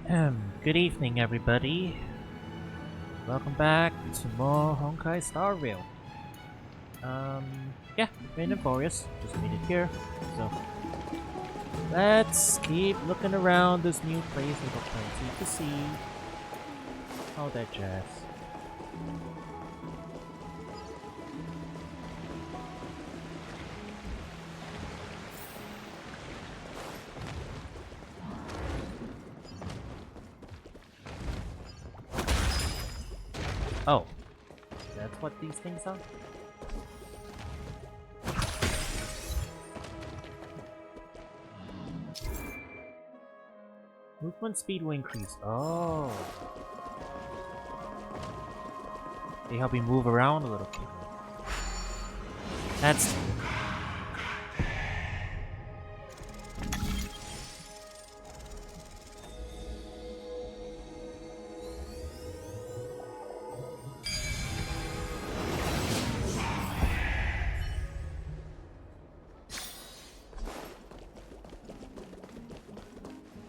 Good evening, everybody. Welcome back to more Honkai Star Rail. Yeah, Rain and Boreas just made it here, so let's keep looking around this new place. We've got plenty to see. All that jazz. Oh, that's what these things are? Movement speed will increase. Oh. They help me move around a little bit. That's...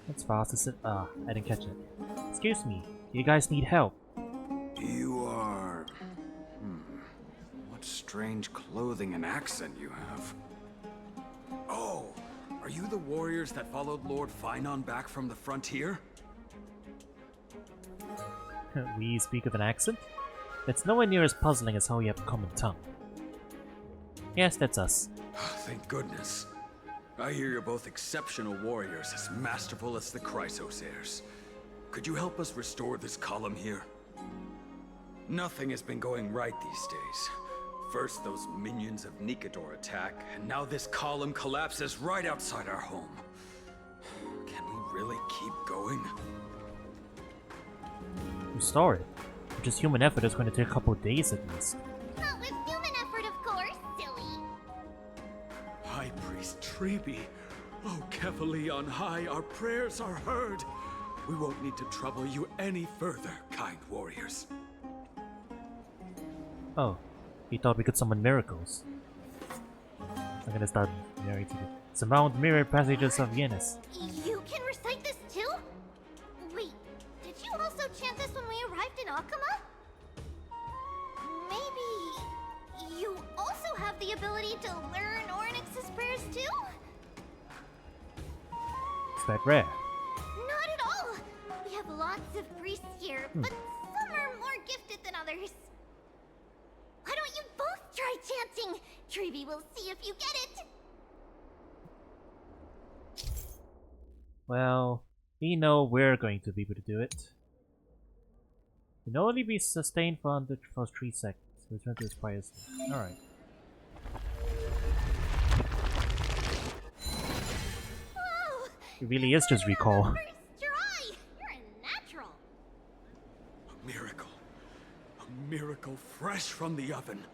That's fast as it. Ah, I didn't catch it. Excuse me, you guys need help. You are... What strange clothing and accent you have. Oh, are you the warriors that followed Lord Finon back from the frontier? We speak with an accent? That's nowhere near as puzzling as how we have a common tongue. Yes, that's us. Thank goodness. I hear you're both exceptional warriors, as masterful as the Chrysos heirs. Could you help us restore this column here? Nothing has been going right these days. First those minions of Nikador attack, and now this column collapses right outside our home. Can we really keep going? Restore it. Just human effort is going to take a couple of days at least. Not with human effort, of course, silly. High Priest Treeby. Oh, Kevali on high, our prayers are heard. We won't need to trouble you any further, kind warriors. Oh, he thought we could summon miracles. I'm gonna start narrating it. Surmount mirror passages of Yenis. You can recite this too? Wait, did you also chant this when we arrived in Akama? Maybe you also have the ability to learn Ornyx's prayers too? Is that rare? Not at all! We have lots of priests here, but some are more gifted than others. Why don't you both try chanting? Treeby will see if you get it! Well, we know we're going to be able to do it. Can only be sustained for 3 seconds. Return to its prior state. Alright. Whoa! It really is just recall. First try! You're a natural. A miracle. A miracle fresh from the oven.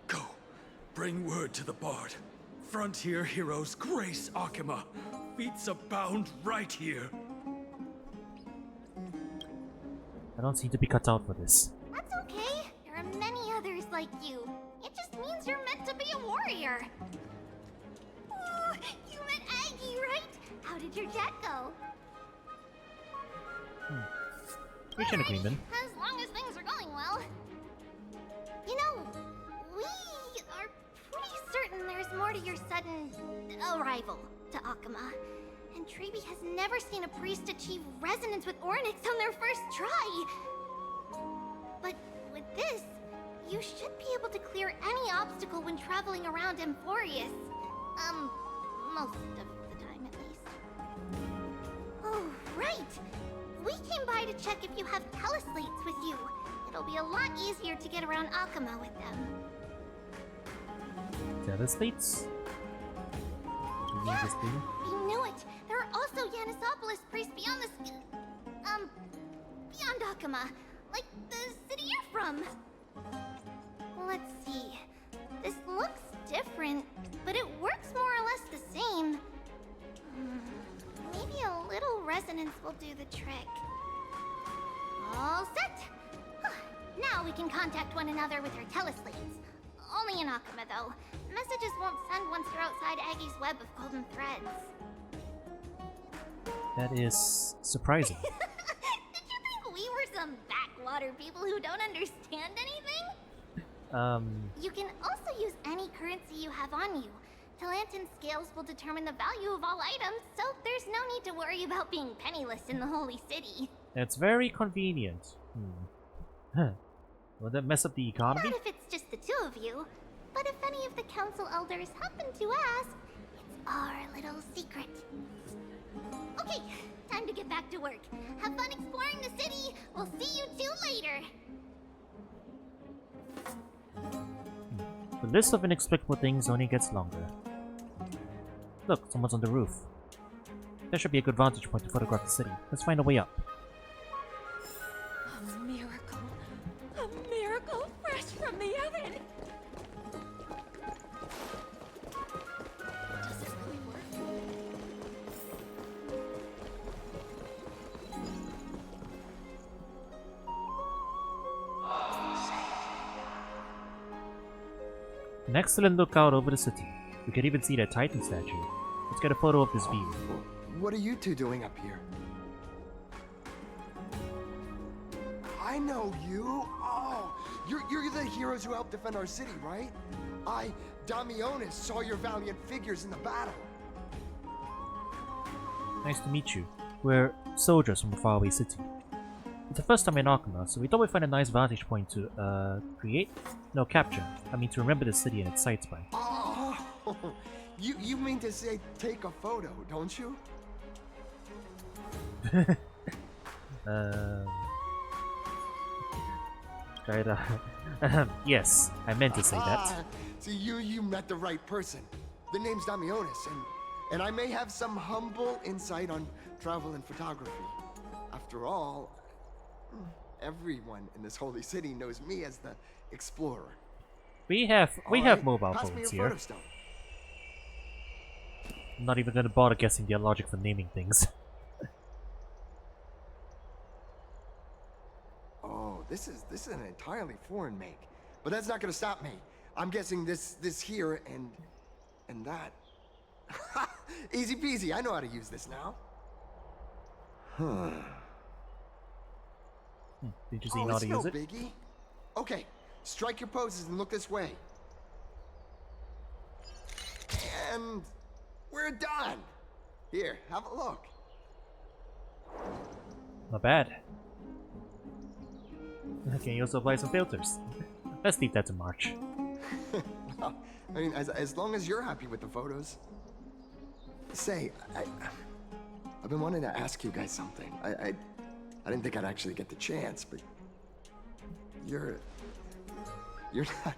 Go. Bring word to the bard. Frontier heroes grace Akama. Feats abound right here. I don't seem to be cut out for this. That's okay. There are many others like you. It just means you're meant to be a warrior. Ooh, you met Aggie, right? How did your jet go? Reach an agreement. As long as things are going well. You know, we are pretty certain there's more to your sudden arrival to Akama. And Treeby has never seen a priest achieve resonance with Ornyx on their first try. But with this, you should be able to clear any obstacle when traveling around Emphorius. Most of the time at least. Oh, right! We came by to check if you have teleslates with you. It'll be a lot easier to get around Akama with them. Devastates? Yeah, we knew it. There are also Yanisopolis priests beyond the beyond Akama, like the city you're from. Let's see. This looks different, but it works more or less the same. Maybe a little resonance will do the trick. All set. Now we can contact one another with our teleslates. Only in Akama, though. Messages won't send once you're outside Aggie's web of golden threads. That is surprising. some backwater people who don't understand anything? You can also use any currency you have on you. Talantan scales will determine the value of all items, so there's no need to worry about being penniless in the Holy City. That's very convenient. Huh. Will that mess up the economy? Not if it's just the two of you. But if any of the council elders happen to ask, it's our little secret. Okay, time to get back to work. Have fun exploring the city. We'll see you two later. The list of inexplicable things only gets longer. Look, someone's on the roof. There should be a good vantage point to photograph the city. Let's find a way up. A miracle. A miracle fresh from the oven. Does this really work? An excellent lookout over the city. We could even see that Titan statue. Let's get a photo of this view. What are you two doing up here? I know you. Oh, you're the heroes who helped defend our city, right? Damionis, saw your valiant figures in the battle. Nice to meet you. We're soldiers from a faraway city. It's the first time in Akuma, so we thought we'd find a nice vantage point to, capture. I mean, to remember the city and its sights by. Oh, you mean to say take a photo, don't you? Yes, I meant to say that. See, you met the right person. The name's Damionis, and I may have some humble insight on travel and photography. After all, everyone in this holy city knows me as the explorer. We have Alright, mobile pass me phones your here. photo stone. I'm not even gonna bother guessing their logic for naming things. Oh, this is an entirely foreign make, but that's not gonna stop me. I'm guessing this here and that. Easy peasy. I know how to use this now. Did you see how to use it? Biggie. Okay, strike your poses and look this way. And we're done. Here, have a look. Not bad. Can you also apply some filters? Let's leave that to March. Well, I mean, as long as you're happy with the photos. Say, I've been wanting to ask you guys something. I didn't think I'd actually get the chance, but you're not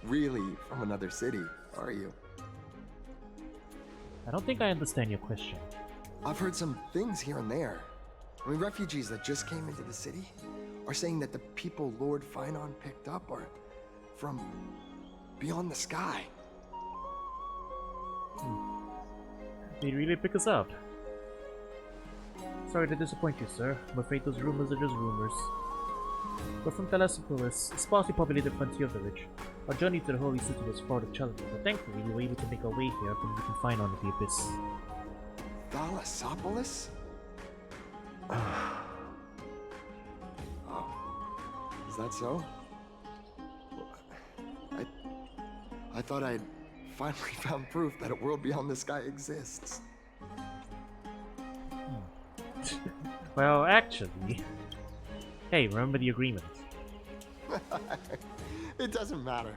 really from another city, are you? I don't think I understand your question. I've heard some things here and there. I mean, refugees that just came into the city are saying that the people Lord Finon picked up are from beyond the sky. They really pick us up. Sorry to disappoint you, sir. I'm afraid those rumors are just rumors. We're from Thalassopolis, a sparsely populated frontier village. Our journey to the Holy City was fraught with challenges, but thankfully we were able to make our way here from what we can find under the abyss. Thalassopolis? Oh. Is that so? I thought I'd finally found proof that a world beyond the sky exists. Well, actually... Hey, remember the agreement. It doesn't matter.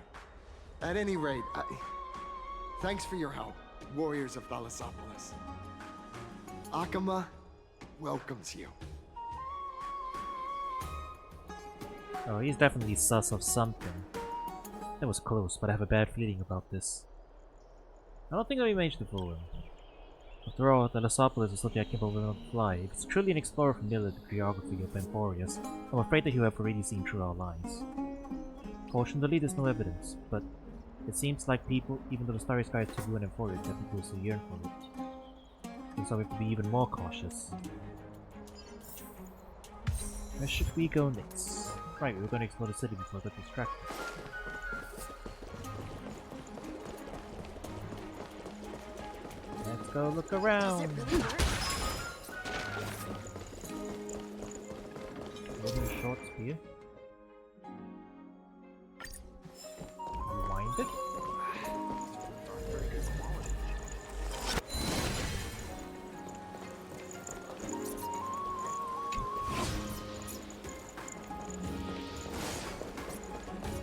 At any rate, thanks for your help, warriors of Thalassopolis. Akuma welcomes you. Oh, he's definitely sus of something. That was close, but I have a bad feeling about this. I don't think I managed to fool him. After all, Thalassopolis is something I came over on the fly. If it's truly an explorer familiar with the geography of Emporius, I'm afraid that you have already seen through our lies. Fortunately, there's no evidence, but it seems like people, even though the starry sky is taboo in Emporius, there are people who still yearn for it. So we have to be even more cautious. Where should we go next? Right, we're going to explore the city before I get distracted. Let's go look around. Does it really work? short spear. Rewind it.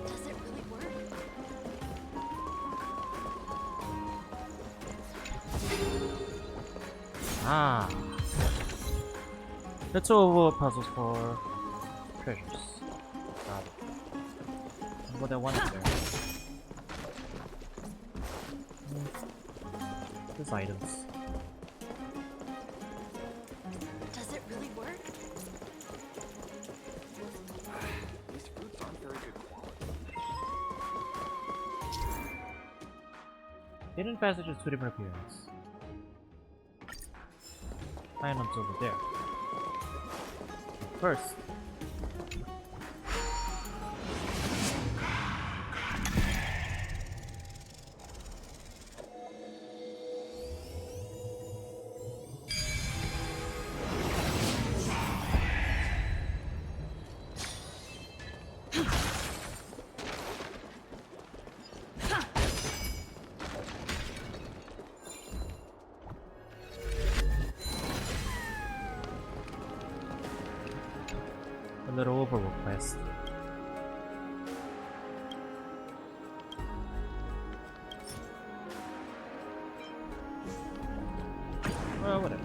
Does it really work? Ah. That's all puzzles for treasures. Got it. What I wanted there. These items. Does it really work? These fruits aren't very good quality. Hidden passages to different appearance. Items over there. First. Little overworld quest. Well, whatever.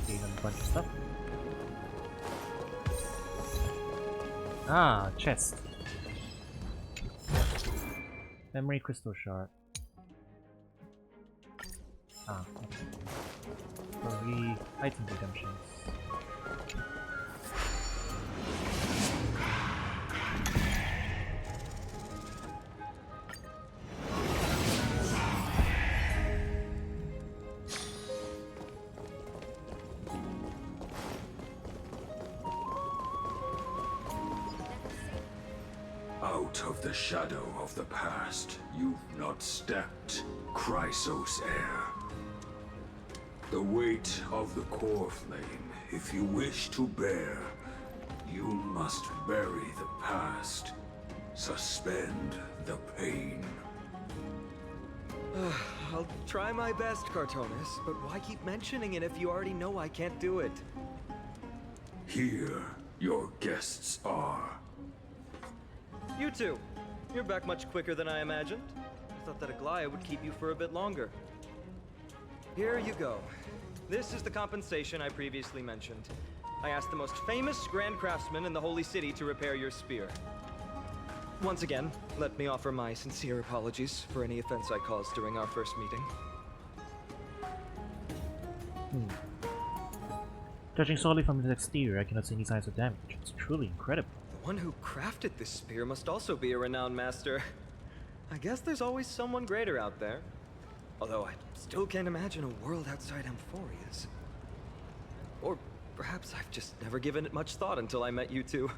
Gain a bunch of stuff. Ah, chest. Memory crystal shard. Ah, okay. For item redemptions. Out of the shadow of the past, you've not stepped, Chrysos heir. The weight of the core flame, if you wish to bear, you must bury the past. Suspend the pain. I'll try my best, Cartonis, but why keep mentioning it if you already know I can't do it? Here, your guests are. You two, you're back much quicker than I imagined. I thought that Aglaya would keep you for a bit longer. Here you go. This is the compensation I previously mentioned. I asked the most famous Grand Craftsman in the Holy City to repair your spear. Once again, let me offer my sincere apologies for any offense I caused during our first meeting. Judging solely from its exterior, I cannot see any signs of damage. It's truly incredible. The one who crafted this spear must also be a renowned master. I guess there's always someone greater out there. Although I still can't imagine a world outside Amphorius. Or perhaps I've just never given it much thought until I met you two.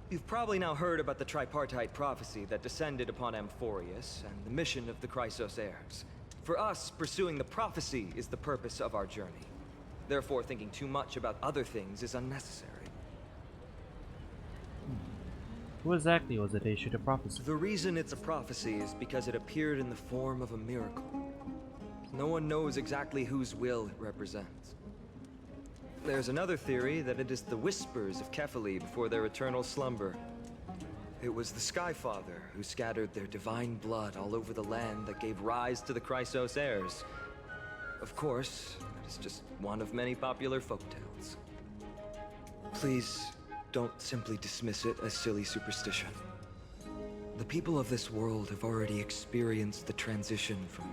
You've probably now heard about the tripartite prophecy that descended upon Amphorius and the mission of the Chrysos heirs. For us, pursuing the prophecy is the purpose of our journey. Therefore, thinking too much about other things is unnecessary. Who exactly was it they issued a prophecy? The reason it's a prophecy is because it appeared in the form of a miracle. No one knows exactly whose will it represents. There's another theory that it is the whispers of Kefali before their eternal slumber. It was the Skyfather who scattered their divine blood all over the land that gave rise to the Chrysos heirs. Of course, it is just one of many popular folktales. Please, don't simply dismiss it as silly superstition. The people of this world have already experienced the transition from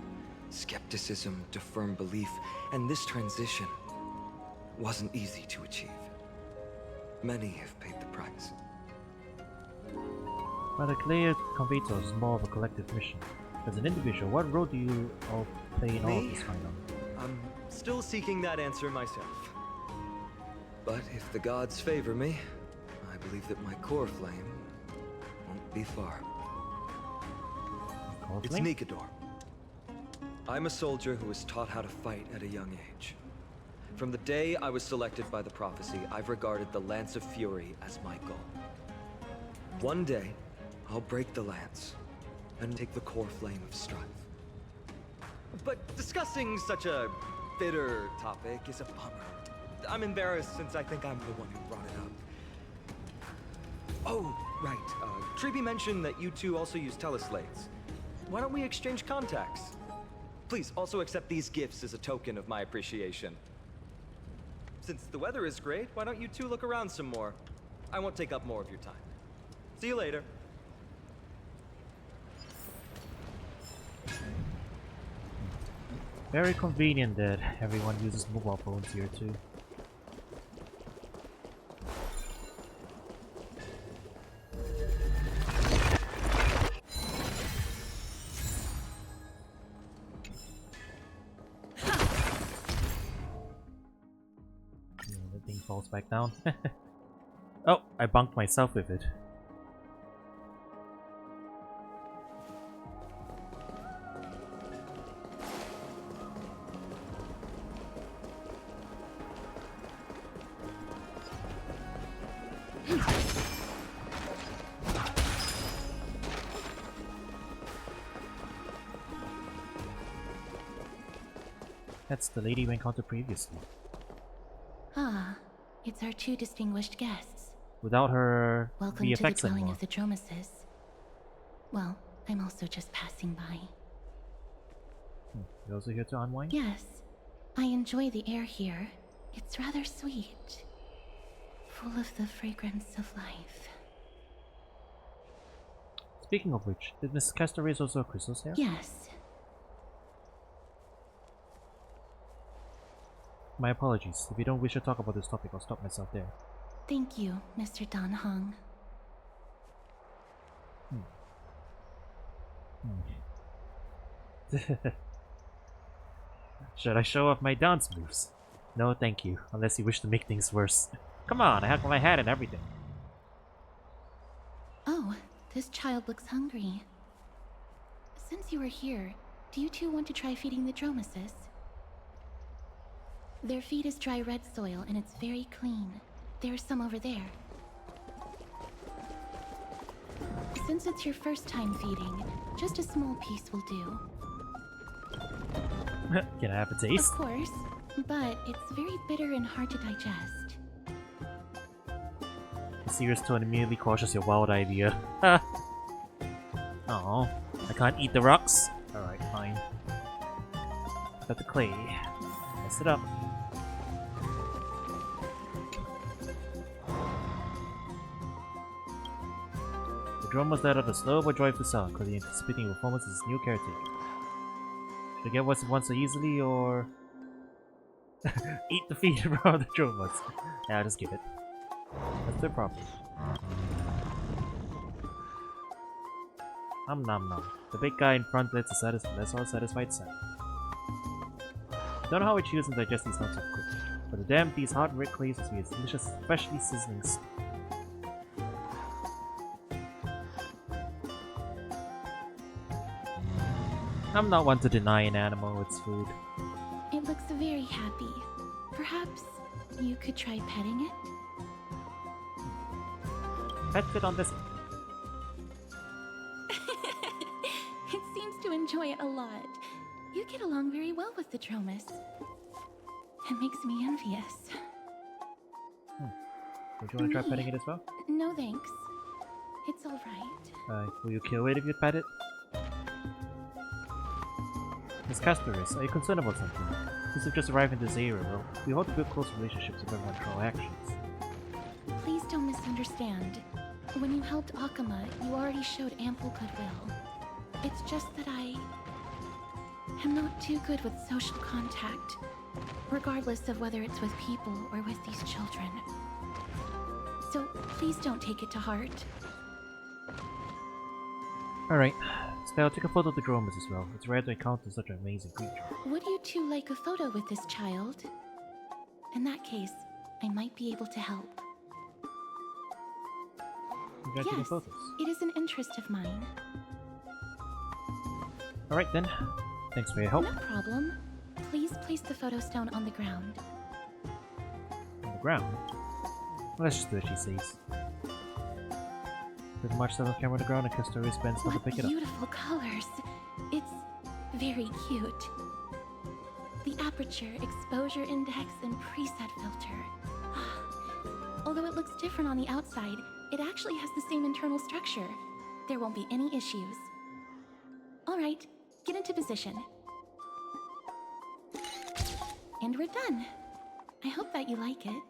skepticism to firm belief, and this transition wasn't easy to achieve. Many have paid the price. While the clear Convito is more of a collective mission. As an individual, what role do you all play in all of this final? I'm still seeking that answer myself. But if the gods favor me, I believe that my core flame won't be far. Core It's flame? Nikador. I'm a soldier who was taught how to fight at a young age. From the day I was selected by the prophecy, I've regarded the Lance of Fury as my goal. One day, I'll break the lance and take the core flame of strife. But discussing such a bitter topic is a bummer. I'm embarrassed since I think I'm the one who brought it up. Oh, right. Treeby mentioned that you two also use teleslates. Why don't we exchange contacts? Please also accept these gifts as a token of my appreciation. Since the weather is great, why don't you two look around some more? I won't take up more of your time. See you later. Very convenient that everyone uses mobile phones here too. The thing falls back down. Oh, I bunked myself with it. That's the lady we encountered previously. Ah, it's our two distinguished guests. Without her Welcome to the VFX dwelling anymore. of the Dromases. Well, I'm also just passing by. You're also here to unwind? Yes, I enjoy the air here. It's rather sweet. Full of the fragrance of life. Speaking of which, did Miss Castor raise also crystals here? Yes. My apologies. If you don't wish to talk about this topic, I'll stop myself there. Thank you, Mr. Dan Hong. Should I show off my dance moves? No, thank you. Unless you wish to make things worse. Come on, I have my hat and everything. Oh, this child looks hungry. Since you are here, do you two want to try feeding the Dromases? Their feed is dry red soil and it's very clean. There's some over there. Since it's your first time feeding, just a small piece will do. Can I have a Of taste? course, but it's very bitter and hard to digest. The serious tone immediately quashes your wild idea. Oh, I can't eat the rocks? Alright, fine. Got the clay. Mess it up. The drum was that of a slow but joyful sound, because the anticipating performance is new caretaker. Should I get what it wants so easily, or eat the feet around the drum was? Yeah, I'll just give it. Let's do it properly. Nom nom nom. The big guy in front lets all satisfied sound. Don't know how we choose and digest these nuts so quickly, but the damn these hot red clays must be a delicious, freshly sizzling stew. I'm not one to deny an animal its food. It looks very happy. Perhaps you could try petting it? Pet fit on this. It seems to enjoy it a lot. You get along very well with the Dromas. It makes me envious. Would you want to try petting it as well? No thanks. It's alright. Will you kill it if you pet it? Miss Castorus, are you concerned about something? Since you've just arrived in this area, well, we hope to build close relationships with everyone through our actions. Please don't misunderstand. When you helped Akama, you already showed ample goodwill. It's just that I am not too good with social contact, regardless of whether it's with people or with these children. So please don't take it to heart. Alright, so I'll take a photo of the Dromas as well. It's rare to encounter such an amazing creature. Would you two like a photo with this child? In that case, I might be able to help. You guys taking Yes, photos? it is an interest of mine. Alright then. Thanks for your help. No problem. Please place the photo stone on the ground. On the ground? Well, let's just do what she says. Pretty much set the camera on the ground and kiss the wristbands not to What pick it up. beautiful colors. It's very cute. The aperture, exposure index, and preset filter. Although it looks different on the outside, it actually has the same internal structure. There won't be any issues. Alright, get into position. And we're done. I hope that you like it.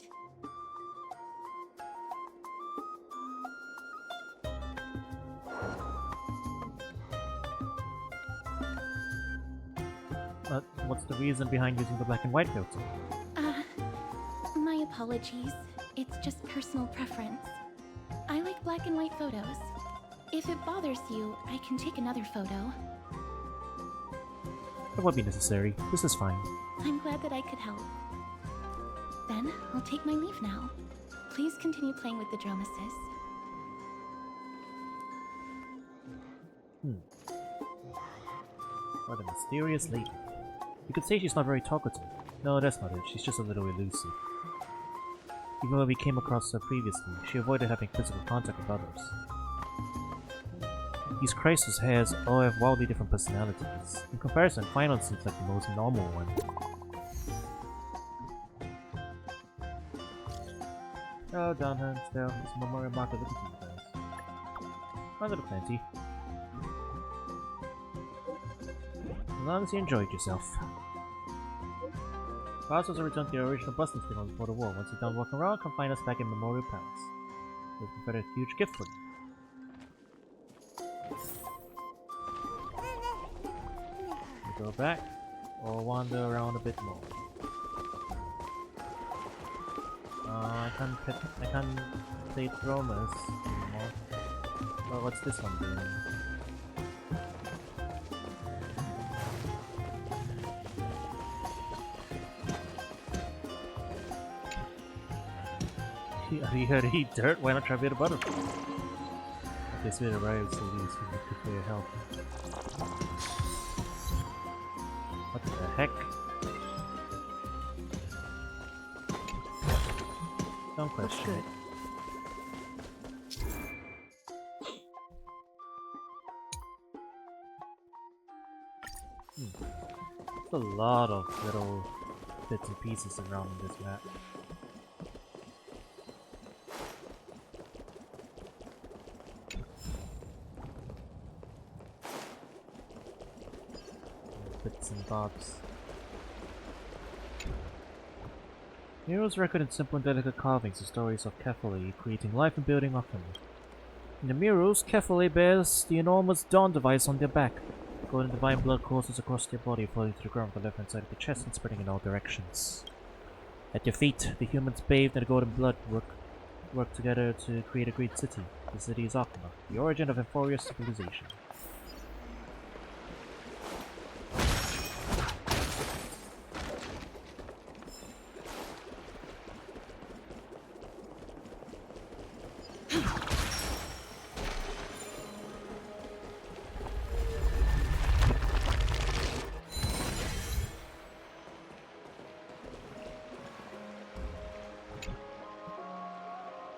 What's the reason behind using the black and white filter? My apologies. It's just personal preference. I like black and white photos. If it bothers you, I can take another photo. That won't be necessary. This is fine. I'm glad that I could help. Then, I'll take my leave now. Please continue playing with the Dromasis. What a mysterious lady. You could say she's not very talkative. No, that's not it. She's just a little elusive. Even when we came across her previously, she avoided having physical contact with others. These Chrysos has all have wildly different personalities. In comparison, Final seems like the most normal one. Oh, down Hansdale. It's a memorial marker looking for you guys. Found little plenty. As long as you enjoyed yourself. Chrysos will return to your original busting signal before the war. Once you're done walking around, come find us back in Memorial Palace. We've prepared a huge gift for you. Go back, or wander around a bit more. I can't play Dromas anymore. Well, what's this one doing? Are you here to eat dirt? Why not try a bit of butterfly? Okay, so it arrives, so these people could for your help. What the heck? Don't question it. There's a lot of little bits and pieces around this map. Bits and bobs. Murals record in simple and delicate carvings the stories of Kephale creating life and building Okami. In the murals, Kephale bears the enormous Dawn device on their back. Golden divine blood courses across their body, flowing to the ground on the left hand side of the chest and spreading in all directions. At their feet, the humans bathed in the golden blood work together to create a great city. The city is Okama, the origin of Emphoria's civilization.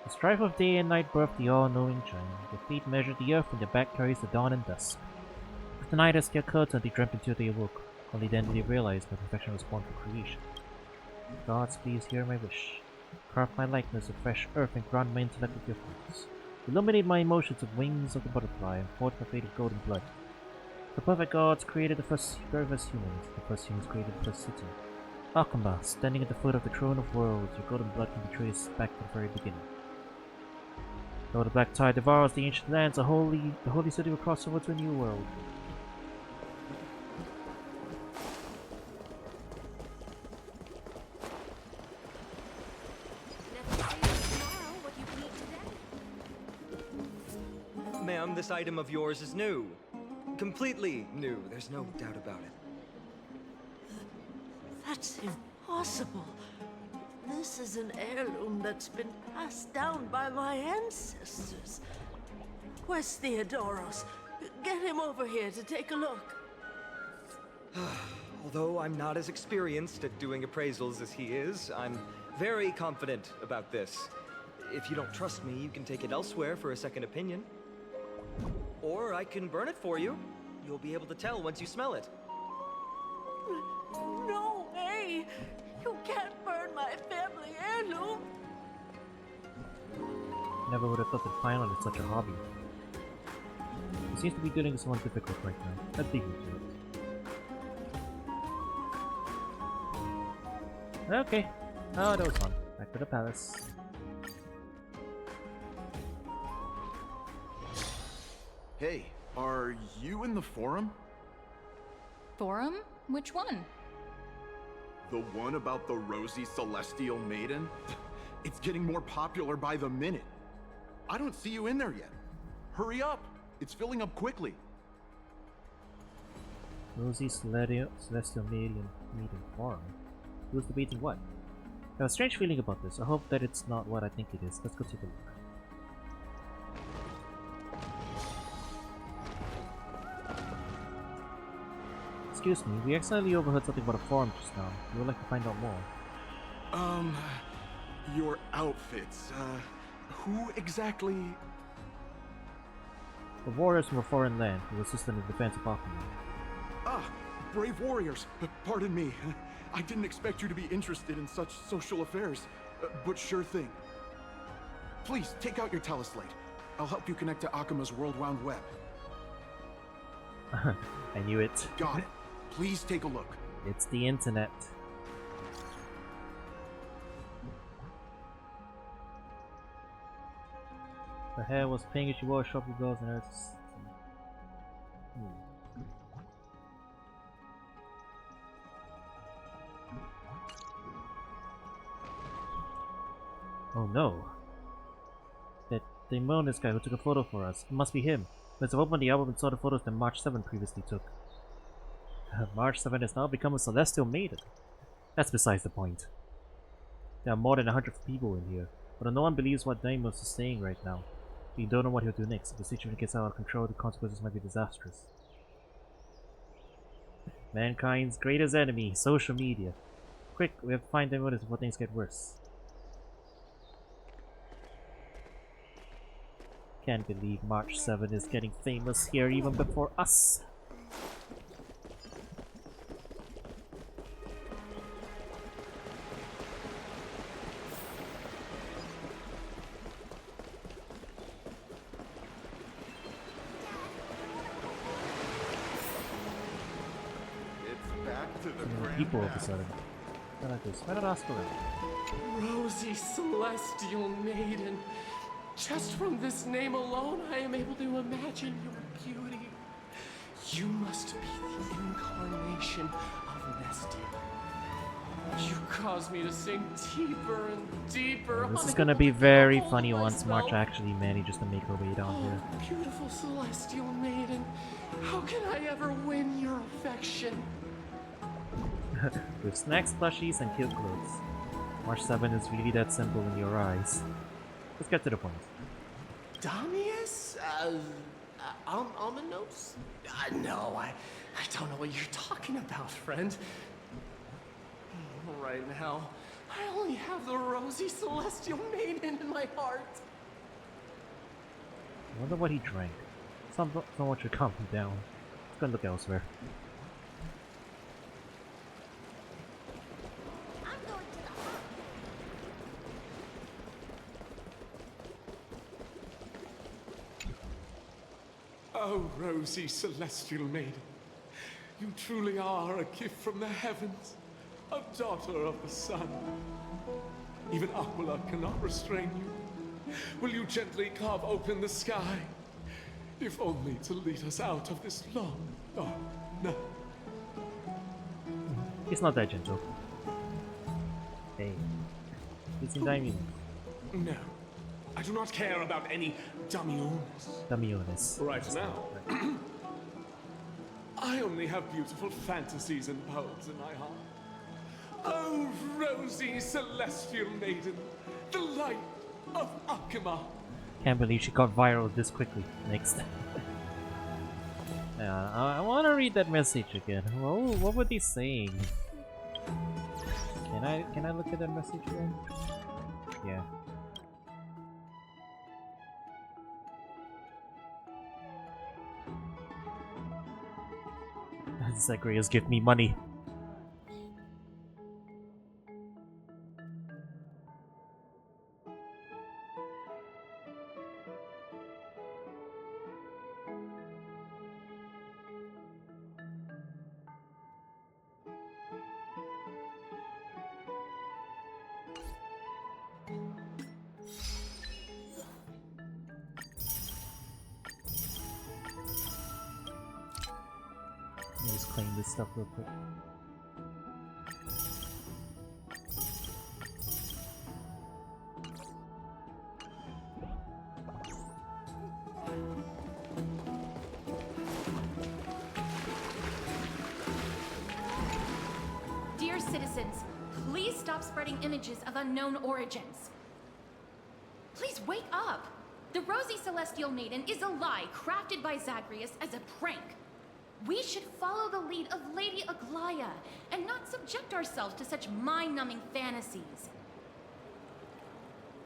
The strife of day and night birthed the all-knowing giant. Their feet measured the earth and their back carries the dawn and dusk. With the night as their curtain, they dreamt until they awoke. Only then did they realize that perfection was born from creation. Gods, please hear my wish. Carve my likeness of fresh earth and grant my intellect with your thoughts. Illuminate my emotions with wings of the butterfly and forge my fate of golden blood. The perfect gods created the very first humans. The first humans created the first city. Okama, standing at the foot of the throne of worlds, your golden blood can be traced back to the very beginning. Though the black tide devours the ancient lands, the holy city will cross over to a new world. Ma'am, this item of yours is new. Completely new, there's no doubt about it. That's impossible. This is an heirloom that's been passed down by my ancestors. Where's Theodoros? Get him over here to take a look. Although I'm not as experienced at doing appraisals as he is, I'm very confident about this. If you don't trust me, you can take it elsewhere for a second opinion. Or I can burn it for you. You'll be able to tell once you smell it. No way! You can't burn my family heirloom! Never would have thought that Finland is such a hobby. He seems to be doing someone difficult right now. Let's leave him to it. Okay. Oh, that was fun. Back to the palace. Hey, are you in the forum? Forum? Which one? The one about the rosy celestial maiden? It's getting more popular by the minute. I don't see you in there yet. Hurry up! It's filling up quickly. Rosy Celestial Meeting Forum. Who's debating what? I have a strange feeling about this. I hope that it's not what I think it is. Let's go take a look. Excuse me, we accidentally overheard something about a forum just now. We would like to find out more. Your outfits, who exactly? The warriors from a foreign land who assist in the defense of Optima. Ah, brave warriors. Pardon me. I didn't expect you to be interested in such social affairs, but sure thing. Please, take out your teleslate. I'll help you connect to Akima's World Round Web. I knew it. Got it. Please take a look. It's the internet. Her hair was pink and she wore shopping girls and hers. Oh no. That Daemonis guy who took a photo for us. It must be him. Let's have opened the album and saw the photos that March 7 previously took. March 7 has now become a celestial maiden. That's besides the point. There are more than 100 people in here, but no one believes what Daimos is saying right now. We don't know what he'll do next. If the situation gets out of control, the consequences might be disastrous. Mankind's greatest enemy, social media. Quick, we have to find Daimos before things get worse. Can't believe March 7 is getting famous here even before us. People all of a sudden. I like this. Why not ask around? Rosy Celestial Maiden. Just from this name alone, I am able to imagine your beauty. You must be the incarnation of Nestia. You cause me to sink deeper and deeper. This is gonna be very funny once March actually manages to make her way down here. Beautiful Celestial Maiden. How can I ever win your affection? With snacks, plushies, and cute clothes. March 7 is really that simple in your eyes. Let's get to the point. Damius? Almanos? No, I don't know what you're talking about, friend. Right now, I only have the rosy celestial maiden in my heart. I wonder what he drank. Someone should calm him down. Let's go and look elsewhere. Oh, rosy celestial maiden, you truly are a gift from the heavens, a daughter of the sun. Even Aquila cannot restrain you. Will you gently carve open the sky, if only to lead us out of this long, dark night? He's not that gentle. Hey, he's in Daimon. No, I do not care about any Damiones. Damiones. Right now, I only have beautiful fantasies and poems in my heart. Oh, rosy celestial maiden, the light of Akima. Can't believe she got viral this quickly. Next. Yeah, I want to read that message again. Whoa, what were they saying? Can I look at that message again? Yeah. Zagreus, give me money. Let me just claim this stuff real quick. Dear citizens, please stop spreading images of unknown origins. Please wake up! The Rosy Celestial Maiden is a lie crafted by Zagreus as a prank. We should follow the lead of Lady Aglaya and not subject ourselves to such mind-numbing fantasies.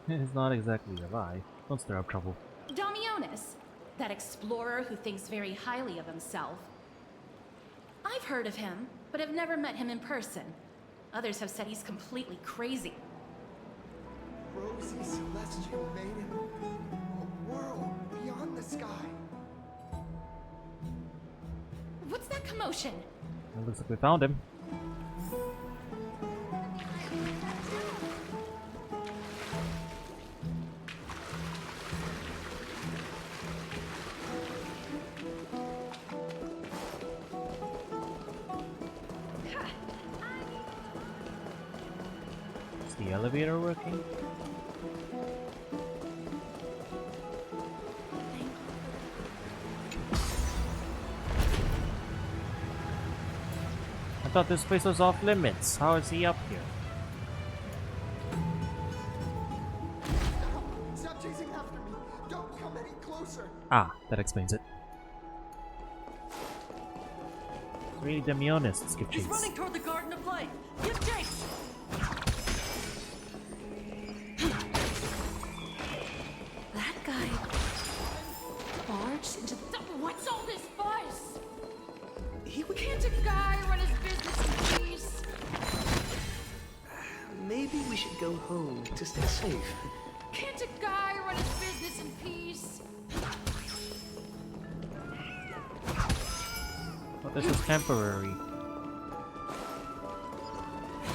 It's not exactly a lie. Don't stir up trouble. Damionis, that explorer who thinks very highly of himself. I've heard of him, but have never met him in person. Others have said he's completely crazy. Rosy Celestial Maiden, a world beyond the sky. What's that commotion? It looks like we found him. Is the elevator working? I thought this place was off limits. How is he up here? Stop chasing after me! Don't come any closer! Ah, that explains it. It's really Damionis to skip chase. He's running toward the Garden of Light. Give chase! That guy barged into the... What's all this fuss? Can't a guy run his business in peace? Maybe we should go home to stay safe. Can't a guy run his business in peace? But this is temporary.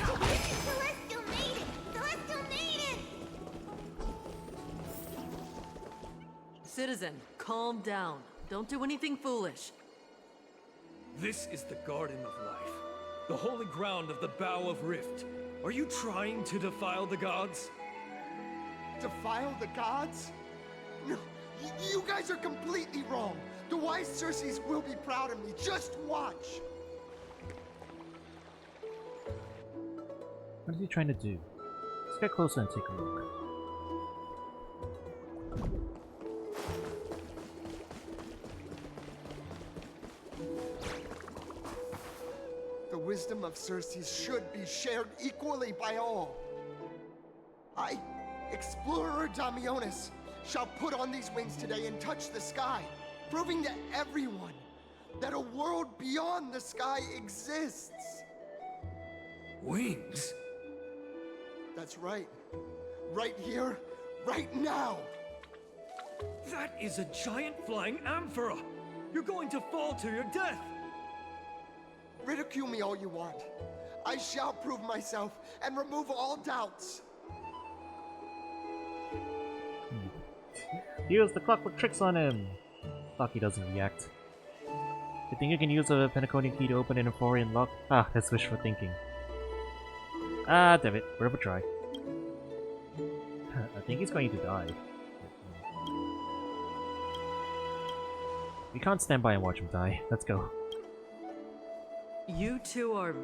Celestial Maiden! Celestial Maiden! Citizen, calm down. Don't do anything foolish. This is the Garden of Life, the holy ground of the Bow of Rift. Are you trying to defile the gods? Defile the gods? No, you guys are completely wrong. The wise Circes will be proud of me. Just watch. What is he trying to do? Let's get closer and take a look. The wisdom of Circes should be shared equally by all. I, Explorer Damionis, shall put on these wings today and touch the sky, proving to everyone that a world beyond the sky exists. Wings? That's right. Right here, right now. That is a giant flying amphora! You're going to fall to your death! Ridicule me all you want. I shall prove myself and remove all doubts. Use the clockwork tricks on him! Lucky doesn't react. You think you can use a Pentaconian key to open an Amphorian lock? Ah, that's wishful thinking. Ah, damn it. Worth a try. I think he's going to die. We can't stand by and watch him die. Let's go. You two are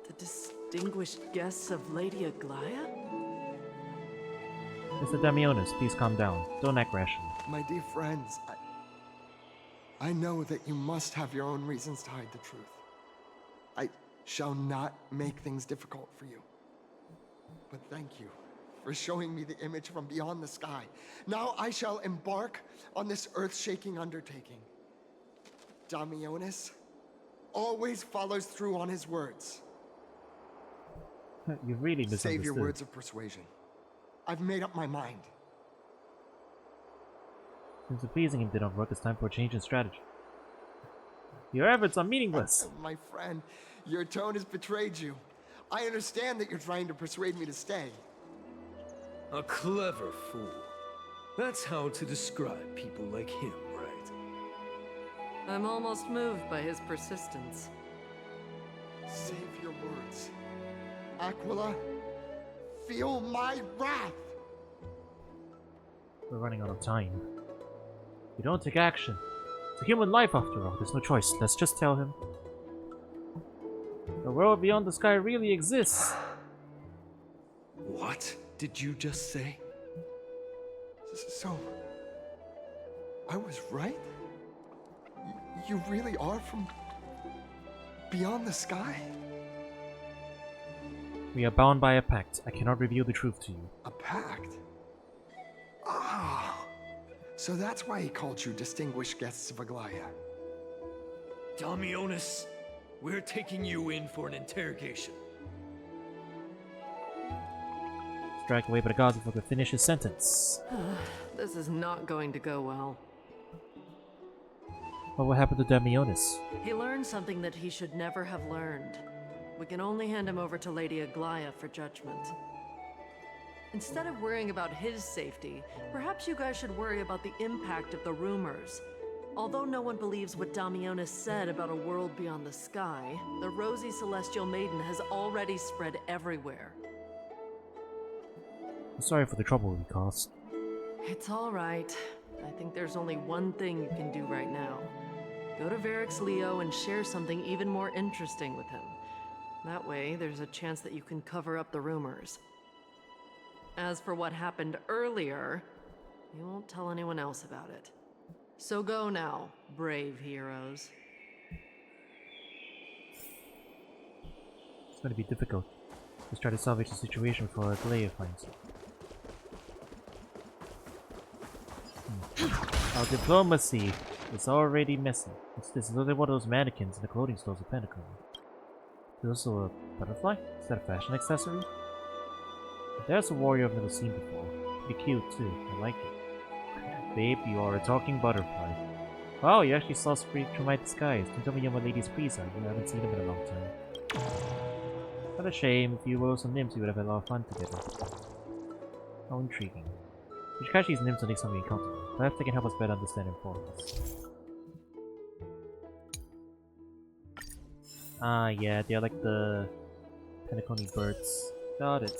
the distinguished guests of Lady Aglaya? Mr. Damionis, please calm down. Don't act rashly. My dear friends, I know that you must have your own reasons to hide the truth. I shall not make things difficult for you. But thank you for showing me the image from beyond the sky. Now I shall embark on this earth-shaking undertaking. Damionis always follows through on his words. You really misunderstood. Save your words of persuasion. I've made up my mind. Since appeasing him did not work, it's time for a change in strategy. Your efforts are meaningless. My friend, your tone has betrayed you. I understand that you're trying to persuade me to stay. A clever fool. That's how to describe people like him, right? I'm almost moved by his persistence. Save your words. Aquila, feel my wrath! We're running out of time. We don't take action. It's a human life after all. There's no choice. Let's just tell him. The world beyond the sky really exists. What did you just say? So, I was right? You really are from beyond the sky? We are bound by a pact. I cannot reveal the truth to you. A pact? Ah, so that's why he called you distinguished guests of Aglaya. Damionis, we're taking you in for an interrogation. Strike away by the gods before he could finish his sentence. This is not going to go well. Well, what happened to Damionis? He learned something that he should never have learned. We can only hand him over to Lady Aglaya for judgment. Instead of worrying about his safety, perhaps you guys should worry about the impact of the rumors. Although no one believes what Damionis said about a world beyond the sky, the rosy celestial maiden has already spread everywhere. I'm sorry for the trouble we caused. It's all right. I think there's only one thing you can do right now. Go to Varix Leo and share something even more interesting with him. That way, there's a chance that you can cover up the rumors. As for what happened earlier, you won't tell anyone else about it. So go now, brave heroes. It's going to be difficult. Let's try to salvage the situation before Aglaya finds it. Our diplomacy is already messy. What's this? Is there one of those mannequins in the clothing stores at Pentagon? There's also a butterfly? Is that a fashion accessory? There's a warrior I've never seen before. Pretty cute too. I like it. Babe, you are a talking butterfly. Wow, you actually saw Spring through my disguise. Don't tell me you're my lady's priest. I haven't seen him in a long time. What a shame. If you were some nymphs, we would have had a lot of fun together. How intriguing. We should catch these nymphs the next time we encounter them. Perhaps they can help us better understand importance. Ah, yeah, they're like the Pentaconi birds. Got it.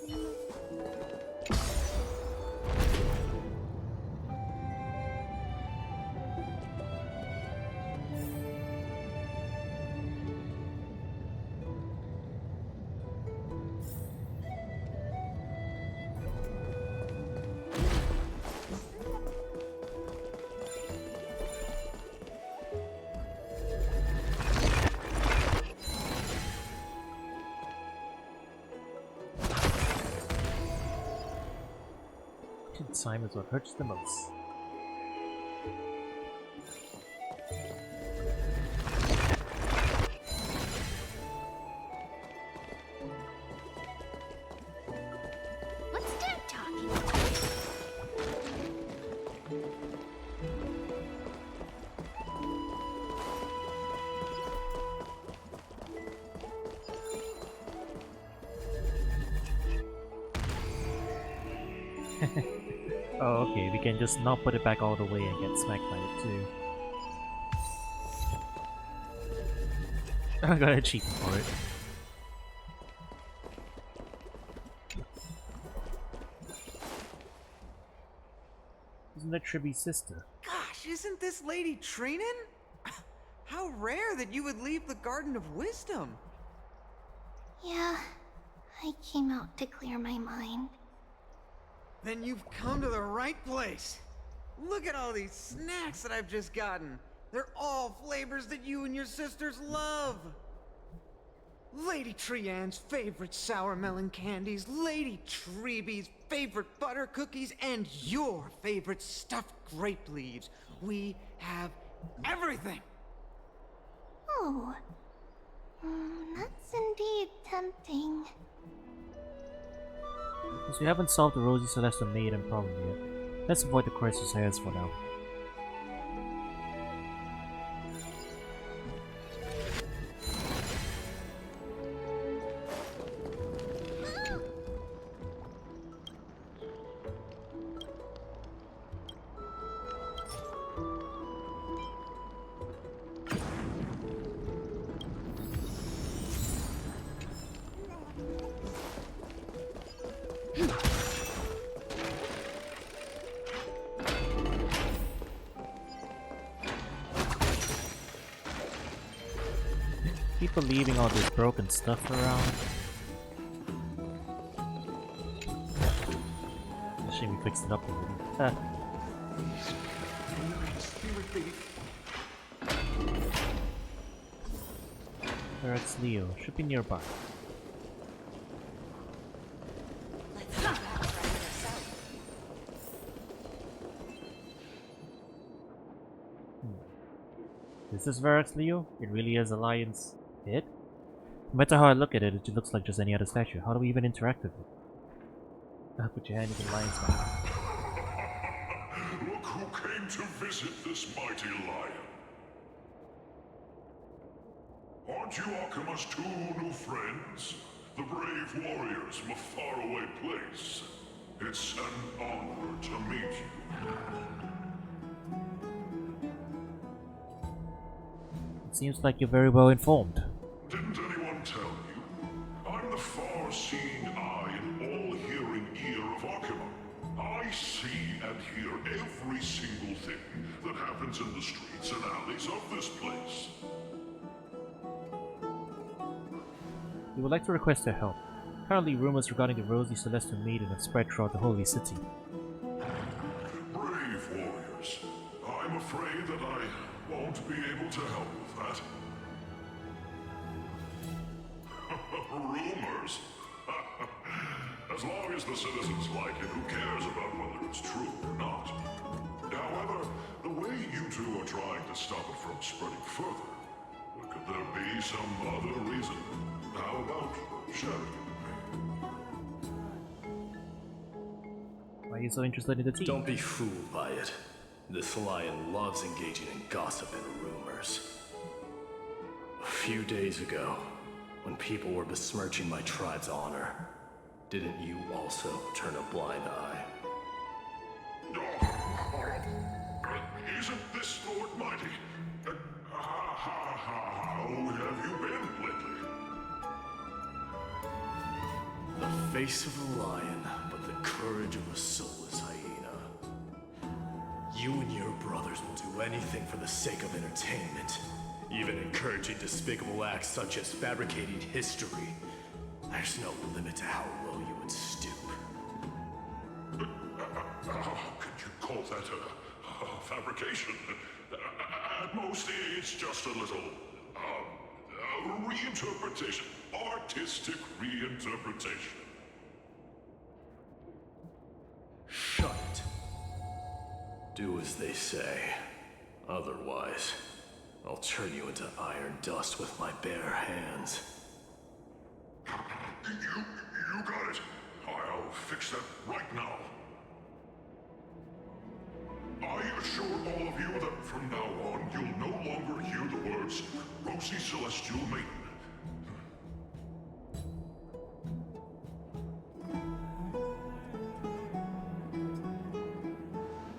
Time is what hurts the most. What's Dad talking? Oh, okay, we can just not put it back all the way and get smacked by it too. I got a cheat for it. Isn't that Triby's sister? Gosh, isn't this lady Trinin? How rare that you would leave the Garden of Wisdom. Yeah, I came out to clear my mind. Then you've come to the right place. Look at all these snacks that I've just gotten. They're all flavors that you and your sisters love. Lady Trianne's favorite sour melon candies, Lady Treebee's favorite butter cookies, and your favorite stuffed grape leaves. We have everything. Oh, that's indeed tempting. Since we haven't solved the Rosie Celestial Maiden problem yet, let's avoid the Crisis Hairs for now. People leaving all this broken stuff around. Shame we fixed it up already. Barracks Leo should be nearby. Is this Varrock's Leo? It really is a lion's head? No matter how I look at it, it looks like just any other statue. How do we even interact with it? Put your hand in the lion's mouth. Look who came to visit this mighty lion. Aren't you Akima's two new friends? The brave warriors from a faraway place. It's an honor to meet you. It seems like you're very well informed. Didn't anyone tell you? I'm the far-seeing eye and all-hearing ear of Akima. I see and hear every single thing that happens in the streets and alleys of this place. We would like to request your help. Currently, rumors regarding the Rosy Celestial Maiden have spread throughout the Holy City. Brave warriors. I'm afraid that I won't be able to help with that. Rumors? As long as the citizens like it, who cares about whether it's true or not? However, the way you two are trying to stop it from spreading further, could there be some other reason? How about sharing? Why are you so interested in the tea? Don't be fooled by it. This lion loves engaging in gossip and rumors. A few days ago, when people were besmirching my tribe's honor, didn't you also turn a blind eye? Isn't this Lord Mighty? How have you been lately? The face of a lion, but the courage of a soulless hyena. You and your brothers will do anything for the sake of entertainment, even encouraging despicable acts such as fabricating history. There's no limit to how low you would stoop. Could you call that a fabrication? At most, it's just a little reinterpretation. Artistic reinterpretation. Shut it. Do as they say. Otherwise, I'll turn you into iron dust with my bare hands. You got it. I'll fix that right now. I assure all of you that from now on, you'll no longer hear the words Rosy Celestial Maiden.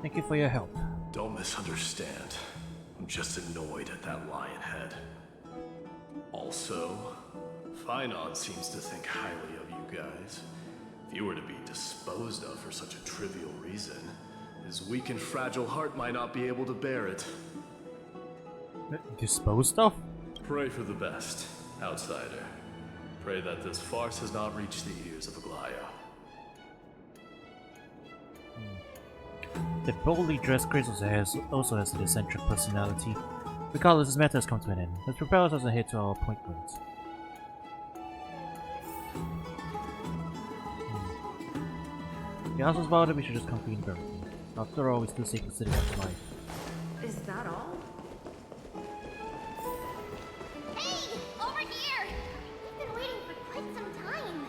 Thank you for your help. Don't misunderstand. I'm just annoyed at that lion head. Also, Finon seems to think highly of you guys. If you were to be disposed of for such a trivial reason, his weak and fragile heart might not be able to bear it. Disposed of? Pray for the best, outsider. Pray that this farce has not reached the ears of Aglaya. The boldly dressed Crystal's hair also has an eccentric personality. Regardless, this matter has come to an end. Let's propel ourselves ahead to our appointment. The house's about it, we should just complete everything. After all, we still seek the citizen's life. Is that all? Hey, over here! We've been waiting for quite some time.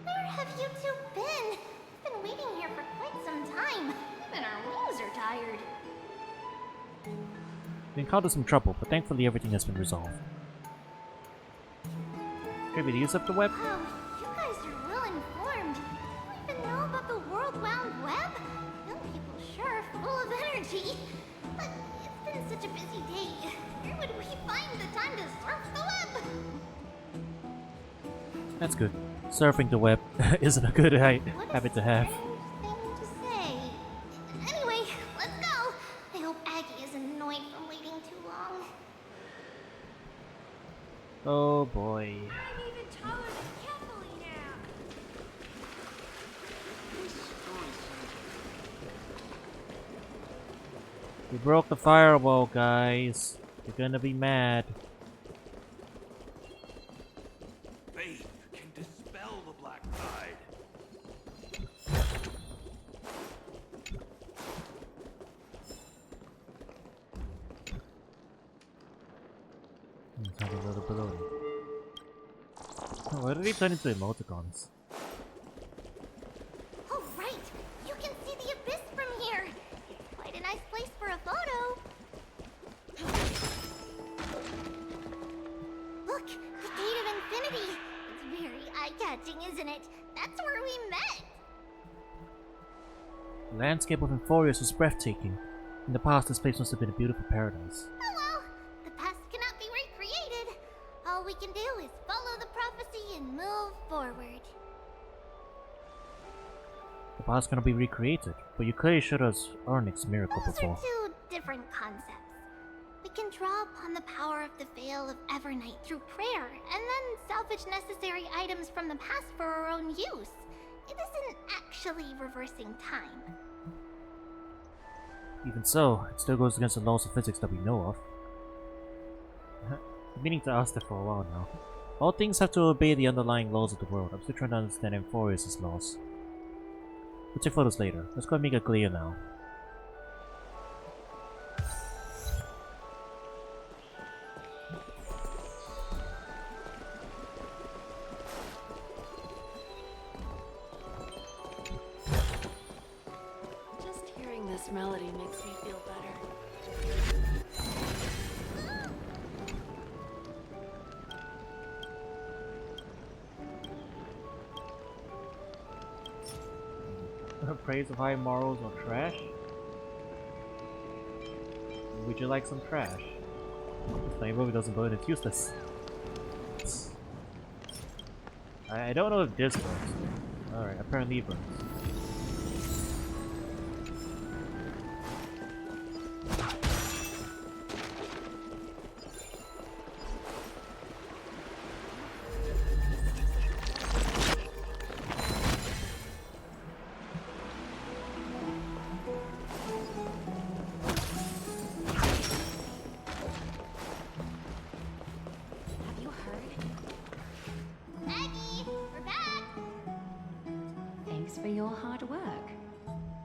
Where have you two been? We've been waiting here for quite some time. Even our wings are tired. We encountered some trouble, but thankfully everything has been resolved. Maybe the use of the web? Wow, you guys are well informed. You even know about the world-wound web? Young people sure are full of energy. But it's been such a busy day. Where would we find the time to surf the web? That's good. Surfing the web isn't a good habit to have. Thing to say. Anyway, let's go. I hope Aggie isn't annoyed from waiting too long. Oh boy. I'm even taller than Kathleen now. We broke the firewall, guys. You're gonna be mad. Faith can dispel the black tide. Let's have a little balloon. Why did he turn into emoticons? Oh, right. You can see the abyss from here. It's quite a nice place for a photo. Look, the Gate of Infinity. It's very eye-catching, isn't it? That's where we met. The landscape of Euphorius was breathtaking. In the past, this place must have been a beautiful paradise. Oh well, the past cannot be recreated. All we can do is follow the prophecy and move forward. The past cannot be recreated, but you clearly showed us Arnik's miracle Those before. are two different concepts. We can draw upon the power of the Veil of Evernight through prayer, and then salvage necessary items from the past for our own use. It isn't actually reversing time. Even so, it still goes against the laws of physics that we know of. I've been meaning to ask that for a while now. All things have to obey the underlying laws of the world. I'm still trying to understand Euphorius' laws. We'll take photos later. Let's go and make it clear now. Just hearing this melody makes me feel better. Praise of high morals or trash? Would you like some trash? This movie doesn't burn, it's useless. I don't know if this burns. Alright, apparently it burns. Have you heard? Aggie, we're back! Thanks for your hard work.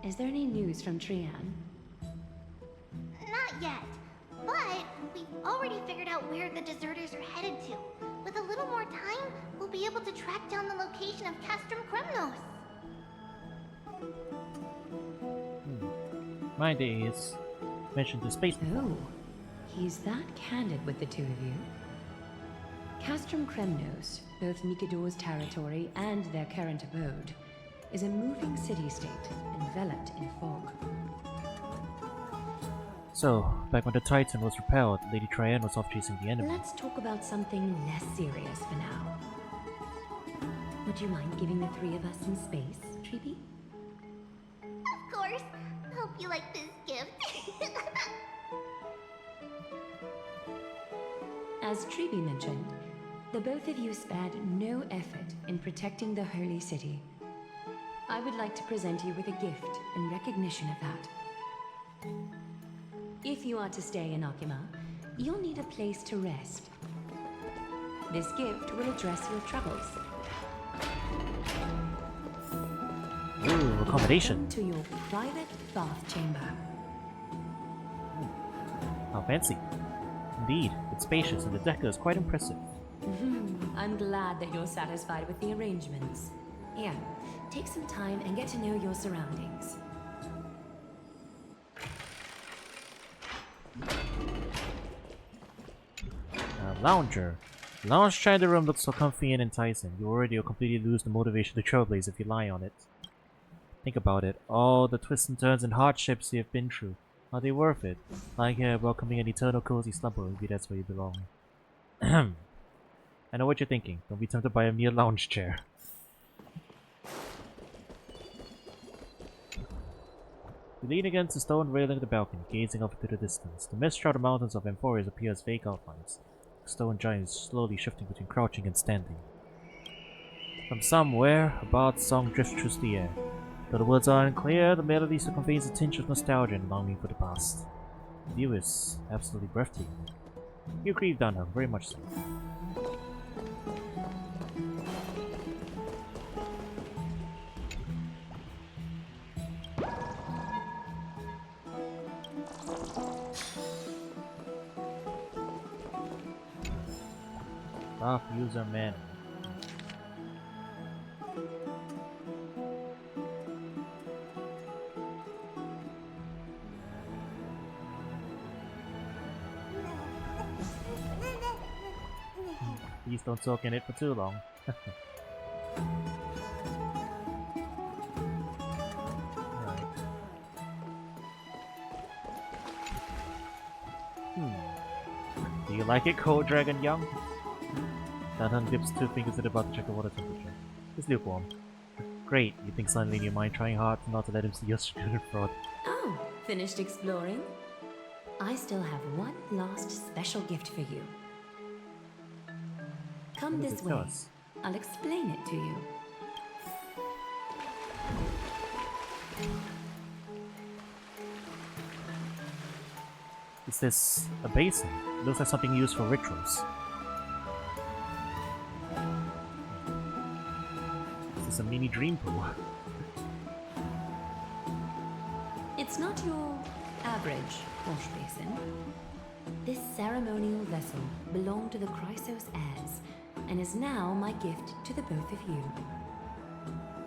Is there any news from Trian? Not yet, but we've already figured out where the deserters are headed to. With a little more time, we'll be able to track down the location of Castrum Kremnos. My days mentioned the space before. Oh, he's that candid with the two of you. Castrum Kremnos, both Nikador's territory and their current abode, is a moving city-state enveloped in fog. So, back when the Titan was repelled, Lady Trian was off chasing the enemy. Let's talk about something less serious for now. Would you mind giving the three of us some space, Treeby? Of course. Hope you like this gift. As Treeby mentioned, the both of you spared no effort in protecting the holy city. I would like to present you with a gift in recognition of that. If you are to stay in Akima, you'll need a place to rest. This gift will address your troubles. Ooh, accommodation. Welcome to your private bath chamber. How fancy. Indeed, it's spacious and the decor is quite impressive. I'm glad that you're satisfied with the arrangements. Here, take some time and get to know your surroundings. Lounger. Lounge chair in the room looks so comfy and enticing. You already completely lose the motivation to trailblaze if you lie on it. Think about it. All the twists and turns and hardships you have been through. Are they worth it? Lying here welcoming an eternal cozy slumber, maybe that's where you belong. I know what you're thinking. Don't be tempted by a mere lounge chair. You lean against the stone railing of the balcony, gazing off into the distance. The mist-shrouded mountains of Amphorius appear as vague outlines. The stone giant is slowly shifting between crouching and standing. From somewhere, a bard's song drifts through the air. Though the words are unclear, the melody still conveys a tinge of nostalgia and longing for the past. The view is absolutely breathtaking. You agree, Dunham, very much so. Rough user manner. Please don't soak in it for too long. Do you like it, Cold Dragon Young? Danhan dips 2 fingers in the butt to check the water temperature. It's lukewarm. Great, you think suddenly in your mind trying hard not to let him see your student fraud. Oh, finished exploring? I still have one last special gift for you. Come this way. I'll explain it to you. Is this a basin? It looks like something used for rituals. Is this a mini dream pool? It's not your average wash basin. This ceremonial vessel belonged to the Chrysos heirs and is now my gift to the both of you.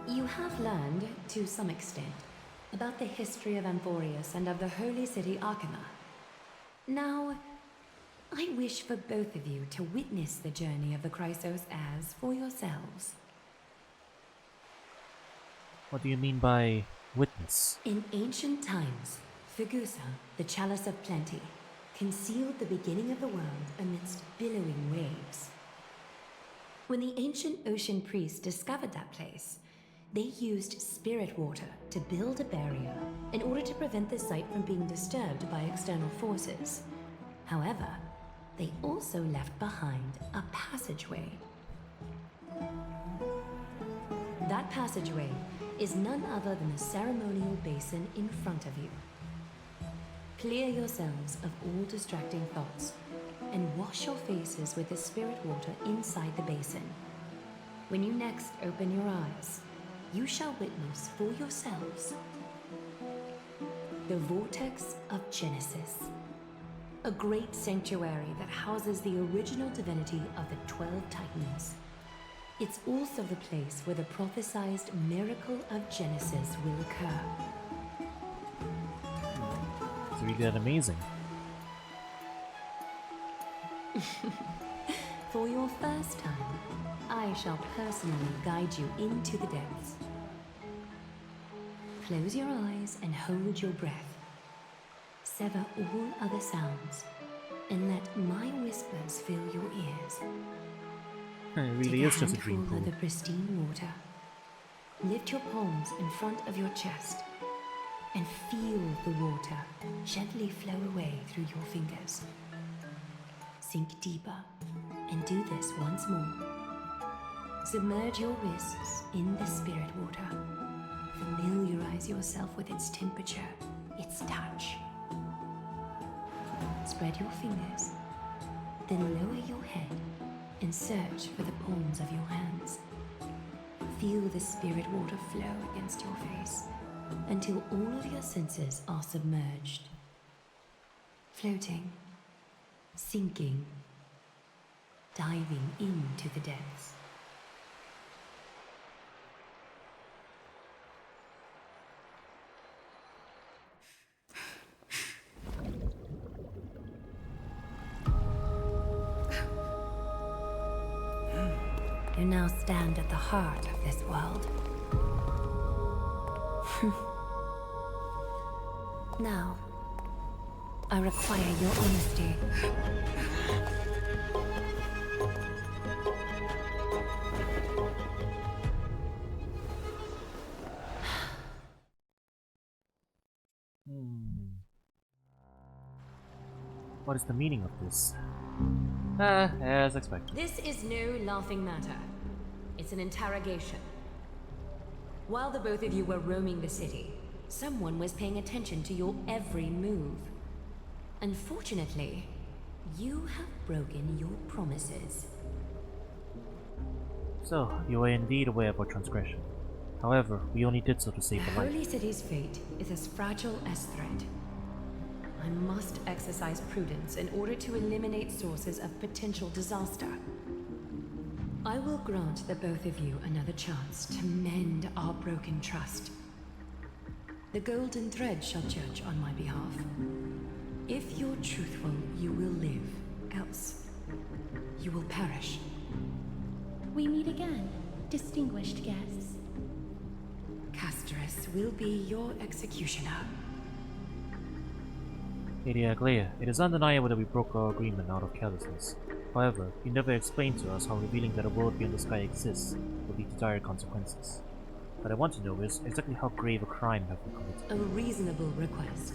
You have learned, to some extent, about the history of Amphorius and of the holy city Akima. Now, I wish for both of you to witness the journey of the Chrysos heirs for yourselves. What do you mean by witness? In ancient times, Fugusa, the chalice of plenty, concealed the beginning of the world amidst billowing waves. When the ancient ocean priests discovered that place, they used spirit water to build a barrier in order to prevent the site from being disturbed by external forces. However, they also left behind a passageway. That passageway is none other than the ceremonial basin in front of you. Clear yourselves of all distracting thoughts and wash your faces with the spirit water inside the basin. When you next open your eyes, you shall witness for yourselves the Vortex of Genesis, a great sanctuary that houses the original divinity of the 12 Titans. It's also the place where the prophesized miracle of Genesis will occur. It's really that amazing. For your first time, I shall personally guide you into the depths. Close your eyes and hold your breath. Sever all other sounds, and let my whispers fill your ears. It really is just a dream pool. Of the pristine water. Lift your palms in front of your chest and feel the water gently flow away through your fingers. Sink deeper and do this once more. Submerge your wrists in the spirit water. Familiarize yourself with its temperature, its touch. spread your fingers. Then lower your head and search for the palms of your hands. Feel the spirit water flow against your face until all of your senses are submerged. Floating, sinking, diving into the depths. You now stand at the heart of this world. Now, I require your honesty. What is the meaning of this? As expected. This is no laughing matter. It's an interrogation. While the both of you were roaming the city, someone was paying attention to your every move. Unfortunately, you have broken your promises. So, you were indeed aware of our transgression. However, we only did so to save a life. The Holy City's fate is as fragile as thread. I must exercise prudence in order to eliminate sources of potential disaster. I will grant the both of you another chance to mend our broken trust. The Golden Thread shall judge on my behalf. If you're truthful, you will live. Else, you will perish. We meet again, distinguished guests. Castress will be your executioner. Lady Aglaia, it is undeniable that we broke our agreement out of carelessness. However, you never explained to us how revealing that a world beyond the sky exists would lead to dire consequences. What I want to know is exactly how grave a crime have we committed. A reasonable request.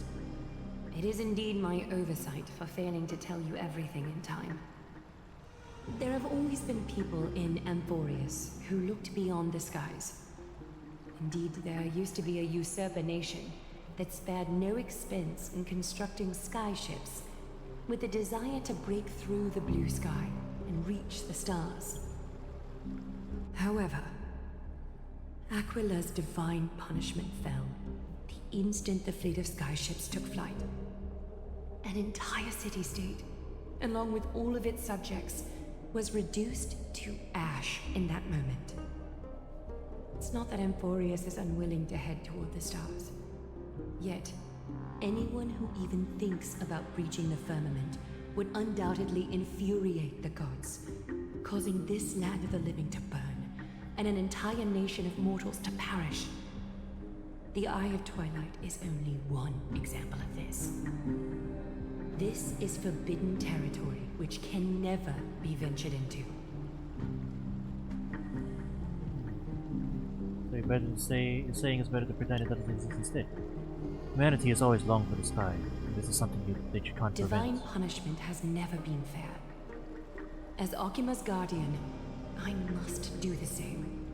It is indeed my oversight for failing to tell you everything in time. There have always been people in Amphorius who looked beyond the skies. Indeed, there used to be a usurper nation that spared no expense in constructing sky ships with the desire to break through the blue sky and reach the stars. However, Aquila's divine punishment fell the instant the fleet of sky ships took flight. An entire city-state, along with all of its subjects, was reduced to ash in that moment. It's not that Amphorius is unwilling to head toward the stars. Yet, anyone who even thinks about breaching the firmament would undoubtedly infuriate the gods, causing this land of the living to burn, and an entire nation of mortals to perish. The Eye of Twilight is only one example of this. This is forbidden territory which can never be ventured into. So you're saying it's better to pretend it doesn't exist instead. Humanity has always longed for the sky, and this is something that you can't Divine prevent. punishment has never been fair. As Okima's guardian, I must do the same.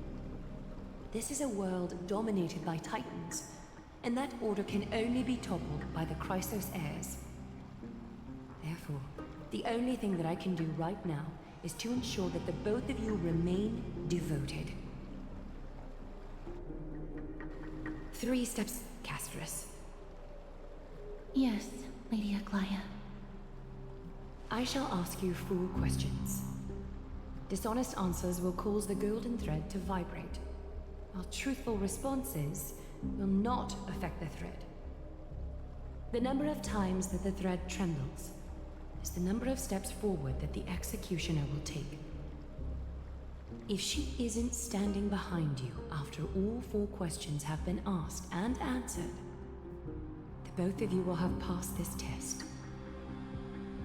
This is a world dominated by Titans, and that order can only be toppled by the Chrysos heirs. Therefore, the only thing that I can do right now is to ensure that the both of you remain devoted. 3 steps, Castress. Yes, Lady Aglaia. I shall ask you 4 questions. Dishonest answers will cause the golden thread to vibrate, while truthful responses will not affect the thread. The number of times that the thread trembles is the number of steps forward that the executioner will take. If she isn't standing behind you after all 4 questions have been asked and answered, the both of you will have passed this test.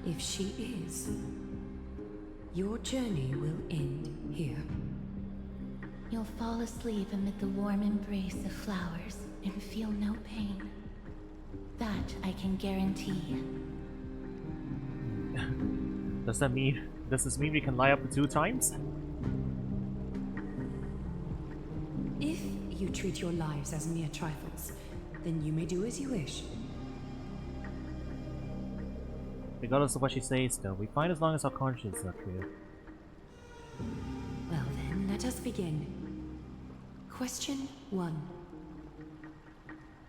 If she is, your journey will end here. You'll fall asleep amid the warm embrace of flowers and feel no pain. That I can guarantee. Does this mean we can lie up to 2 times? If you treat your lives as mere trifles, then you may do as you wish. Regardless of what she says, though, we find as long as our consciences are clear. Well then, let us begin. Question 1.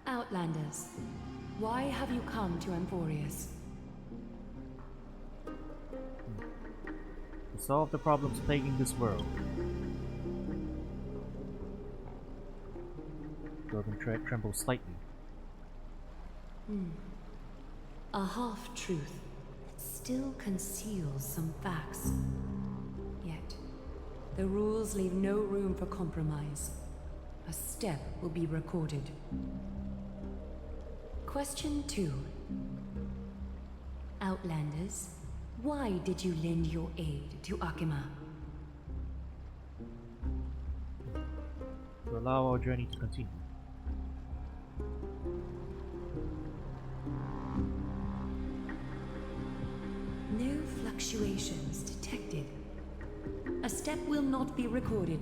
Outlanders, why have you come to Emporius? To solve the problems plaguing this world. Golden trembles slightly. A half-truth still conceals some facts. Yet, the rules leave no room for compromise. A step will be recorded. Question 2. Outlanders, why did you lend your aid to Akima? To allow our journey to continue. No fluctuations detected. A step will not be recorded.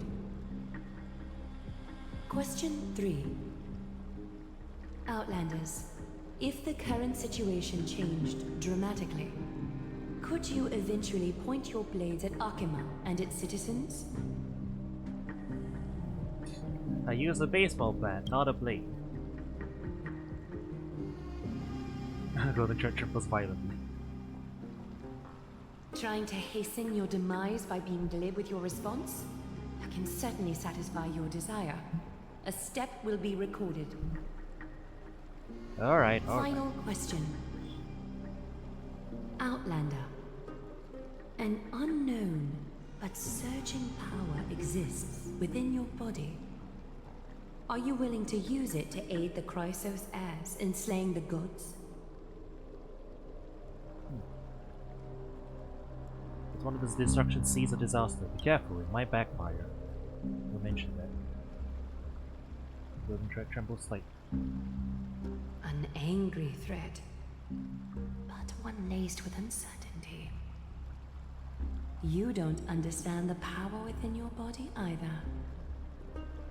Question 3. Outlanders, if the current situation changed dramatically, could you eventually point your blades at Akima and its citizens? I use a baseball bat, not a blade. Golden trembles violently. Trying to hasten your demise by being glib with your response? I can certainly satisfy your desire. A step will be recorded. Alright, Final question. Outlander. An unknown but surging power exists within your body. Are you willing to use it to aid the Chrysos heirs in slaying the gods? If one of this destruction sees a disaster, be careful, it might backfire. We'll mention that. Golden trembles slightly. An angry threat, but one laced with uncertainty. You don't understand the power within your body either.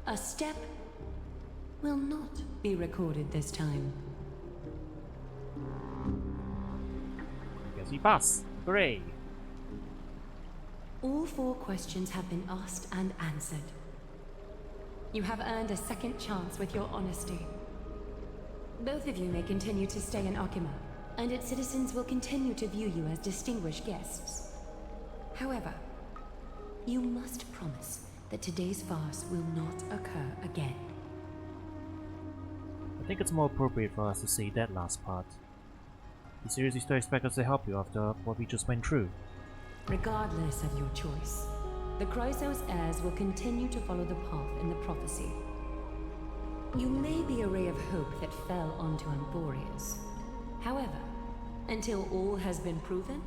A step will not be recorded this time. Guess we pass. Hooray! All 4 questions have been asked and answered. You have earned a second chance with your honesty. Both of you may continue to stay in Akima, and its citizens will continue to view you as distinguished guests. However, you must promise that today's farce will not occur again. I think it's more appropriate for us to say that last part. You seriously still expect us to help you after what we just went through? Regardless of your choice, the Chrysos heirs will continue to follow the path in the prophecy. You may be a ray of hope that fell onto Emporius. However, until all has been proven,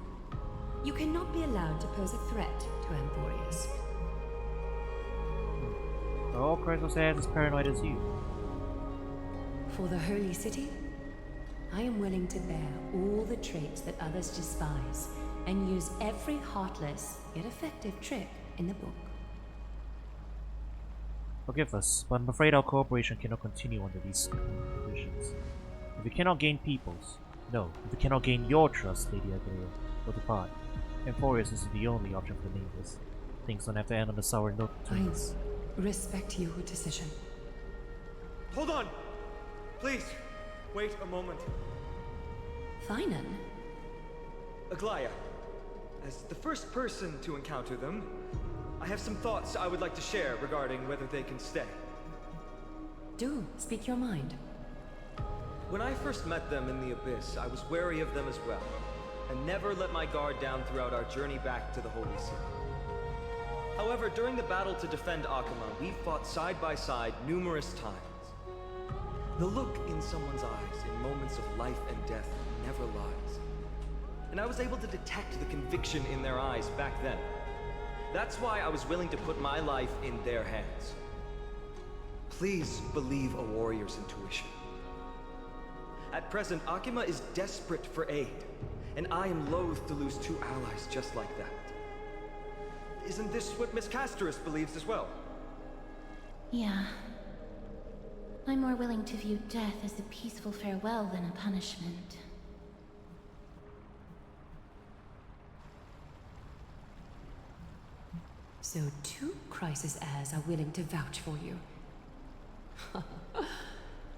you cannot be allowed to pose a threat to Emporius. Are all Chrysos heirs as paranoid as you? For the Holy City, I am willing to bear all the traits that others despise and use every heartless yet effective trick in the book. Forgive us, but I'm afraid our cooperation cannot continue under these conditions. If we cannot gain people's, no, if we cannot gain your trust, Lady Aguilera, we'll depart. Emporius isn't the only option for the nameless. Things don't have to end on a sour note between us. Respect your decision. Hold on! Please, wait a moment. Finan? Aglaya, as the first person to encounter them, I have some thoughts I would like to share regarding whether they can stay. Do speak your mind. When I first met them in the Abyss, I was wary of them as well, and never let my guard down throughout our journey back to the Holy City. However, during the battle to defend Akima, we fought side by side numerous times. The look in someone's eyes in moments of life and death never lies. And I was able to detect the conviction in their eyes back then. That's why I was willing to put my life in their hands. Please believe a warrior's intuition. At present, Akima is desperate for aid, and I am loath to lose 2 allies just like that. Isn't this what Miss Casterus believes as well? Yeah. I'm more willing to view death as a peaceful farewell than a punishment. So 2 Crisis heirs are willing to vouch for you.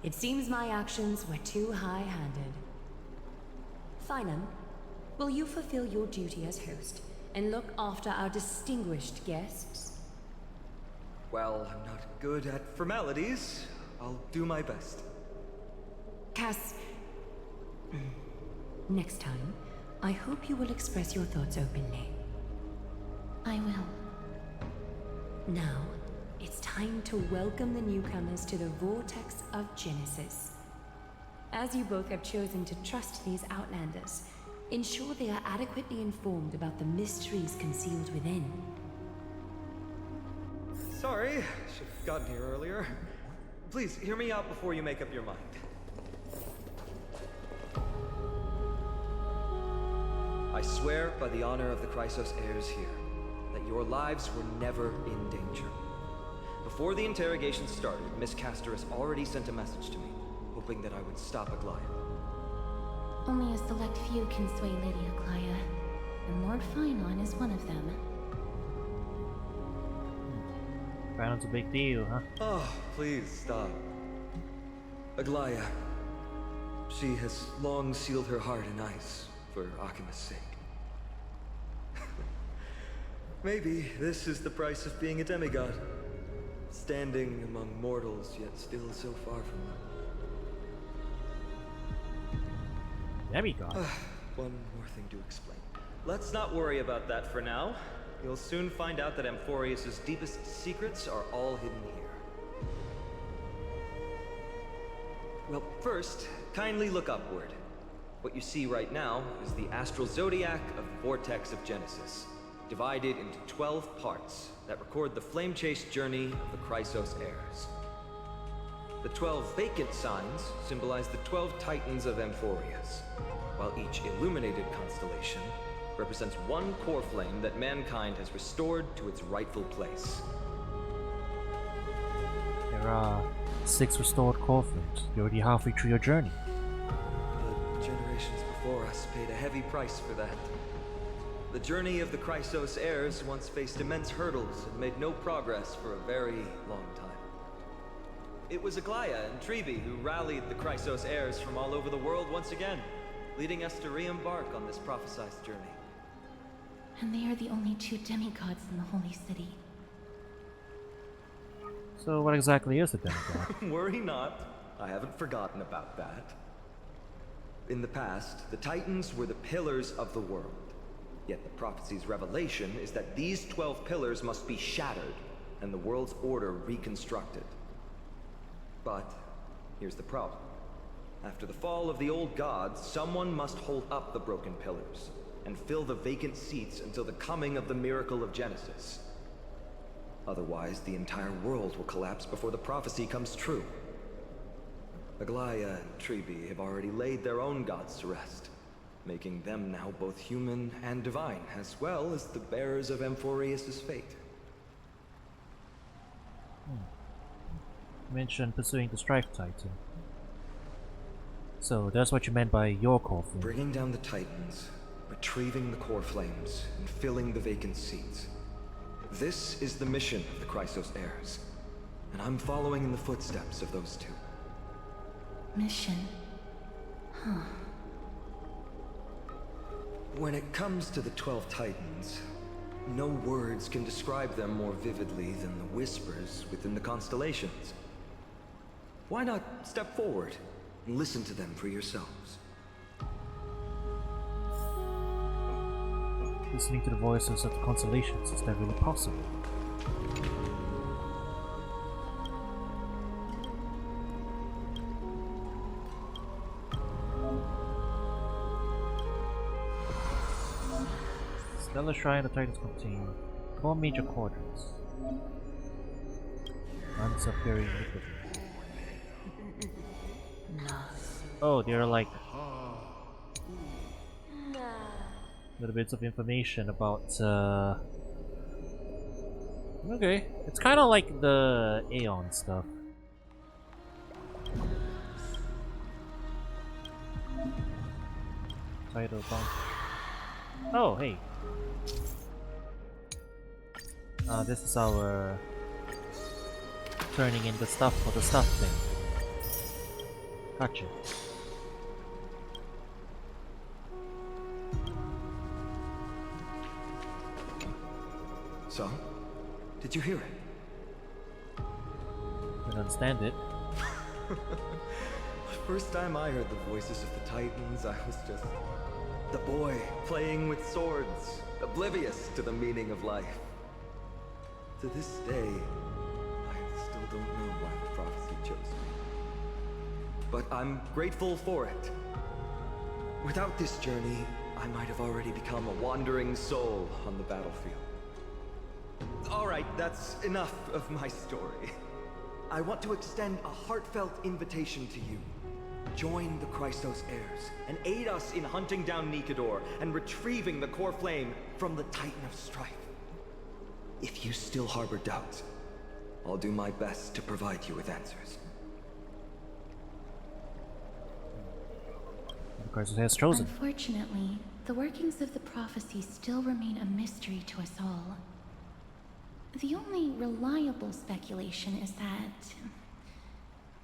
It seems my actions were too high-handed. Phylum, will you fulfill your duty as host and look after our distinguished guests? Well, I'm not good at formalities. I'll do my best. Cass... Next time, I hope you will express your thoughts openly. I will. Now, it's time to welcome the newcomers to the Vortex of Genesis. As you both have chosen to trust these Outlanders, ensure they are adequately informed about the mysteries concealed within. Sorry, should have gotten here earlier. Please, hear me out before you make up your mind. I swear by the honor of the Chrysos heirs here, that your lives were never in danger. Before the interrogation started, Miss Castor has already sent a message to me, hoping that I would stop Aglaya. Only a select few can sway Lady Aglaya, and Lord Phynon is one of them. Phynon's a big deal, huh? Oh, please stop. Aglaya. She has long sealed her heart in ice for Akima's sake. Maybe this is the price of being a demigod. Standing among mortals, yet still so far from them. Demigod? One more thing to explain. Let's not worry about that for now. You'll soon find out that Amphorius' deepest secrets are all hidden here. Well, first, kindly look upward. What you see right now is the astral zodiac of the Vortex of Genesis, divided into 12 parts that record the flame-chased journey of the Chrysos heirs. The 12 vacant signs symbolize the 12 titans of Amphorius, while each illuminated constellation represents one core flame that mankind has restored to its rightful place. There are 6 restored core flames. You're already halfway through your journey. The generations before us paid a heavy price for that. The journey of the Chrysos heirs once faced immense hurdles and made no progress for a very long time. It was Aglaya and Treeby who rallied the Chrysos heirs from all over the world once again, leading us to re-embark on this prophesied journey. And they are the only 2 demigods in the Holy City. So what exactly is a demigod? Worry not, I haven't forgotten about that. In the past, the Titans were the pillars of the world. Yet the prophecy's revelation is that these 12 pillars must be shattered, and the world's order reconstructed. But here's the problem. After the fall of the old gods, someone must hold up the broken pillars, and fill the vacant seats until the coming of the miracle of Genesis. Otherwise, the entire world will collapse before the prophecy comes true. Aglaya and Treeby have already laid their own gods to rest, making them now both human and divine, as well as the bearers of Amphorius' fate. You mentioned pursuing the Strife Titan. So that's what you meant by your core flame. Bringing down the Titans, retrieving the core flames, and filling the vacant seats. This is the mission of the Chrysos heirs, and I'm following in the footsteps of those 2. Mission? Huh. When it comes to the 12 Titans, no words can describe them more vividly than the whispers within the constellations. Why not step forward and listen to them for yourselves? Listening to the voices of the constellations, is that really possible? Stellar Shrine of Titans contain 4 major quadrants. Months of very iniquity. Oh, they're like little bits of information about okay, it's kind of like the Aeon stuff. Title bomb. Oh, hey. This is our turning in the stuff for the stuff thing. Gotcha. So? Did you hear it? I don't understand it. The first time I heard the voices of the Titans, I was just the boy playing with swords, oblivious to the meaning of life. To this day, I still don't know why the prophecy chose me. But I'm grateful for it. Without this journey, I might have already become a wandering soul on the battlefield. Alright, that's enough of my story. I want to extend a heartfelt invitation to you. Join the Chrysos heirs, and aid us in hunting down Nikedor and retrieving the core flame from the Titan of Strife. If you still harbor doubts, I'll do my best to provide you with answers. The Chrysos has chosen. Unfortunately, the workings of the prophecy still remain a mystery to us all. The only reliable speculation is that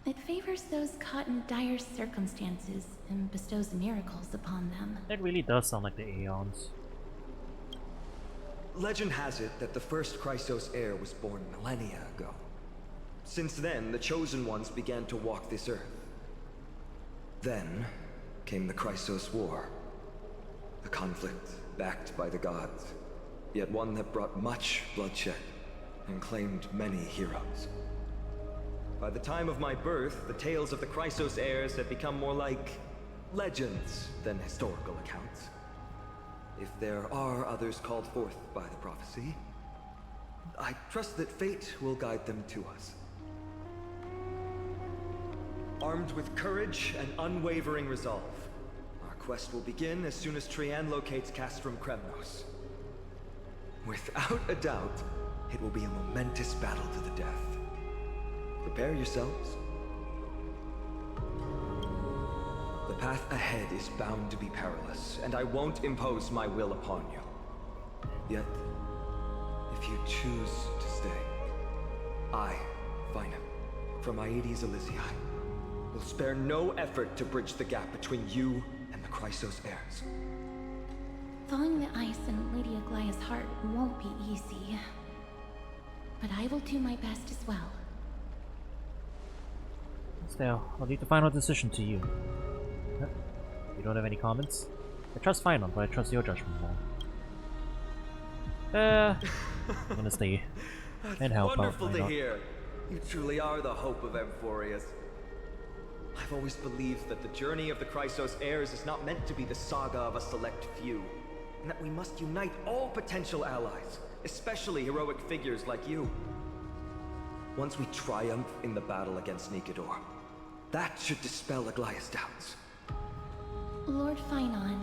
it favors those caught in dire circumstances and bestows miracles upon them. That really does sound like the Aeons. Legend has it that the first Chrysos heir was born millennia ago. Since then, the Chosen Ones began to walk this earth. Then came the Chrysos War. A conflict backed by the gods, yet one that brought much bloodshed and claimed many heroes. By the time of my birth, the tales of the Chrysos heirs had become more like legends than historical accounts. If there are others called forth by the prophecy, I trust that fate will guide them to us. Armed with courage and unwavering resolve, our quest will begin as soon as Trian locates Castrum Kremnos. Without a doubt, it will be a momentous battle to the death. Prepare yourselves. The path ahead is bound to be perilous, and I won't impose my will upon you. Yet, if you choose to stay, I, Finam, from Aedes Elysiae, will spare no effort to bridge the gap between you and the Chrysos heirs. Thawing the ice in Lady Aglaya's heart won't be easy, but I will do my best as well. Still, I'll leave the final decision to you. Huh? You don't have any comments? I trust Final, but I trust your judgment more. I'm gonna stay and help out. Wonderful to hear. You truly are the hope of Amphorius. I've always believed that the journey of the Chrysos heirs is not meant to be the saga of a select few, and that we must unite all potential allies, especially heroic figures like you. Once we triumph in the battle against Nikedor, that should dispel Aglaya's doubts. Lord Finon,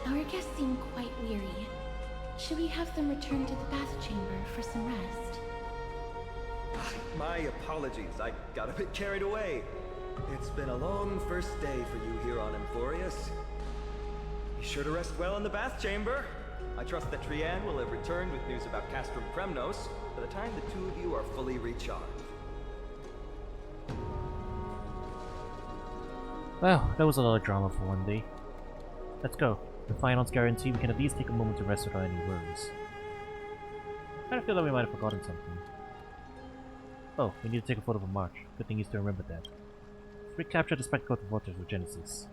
our guests seem quite weary. Should we have them return to the bath chamber for some rest? My apologies, I got a bit carried away. It's been a long first day for you here on Amphorius. Be sure to rest well in the bath chamber. I trust that Trian will have returned with news about Castrum Kremnos by the time the two of you are fully recharged. Well, that was a lot of drama for one day. Let's go. The finals guarantee we can at least take a moment to rest without any worries. I kind of feel that we might have forgotten something. Oh, we need to take a photo of a march. Good thing you still remember that. Recapture the spectacle of the waters of Genesis.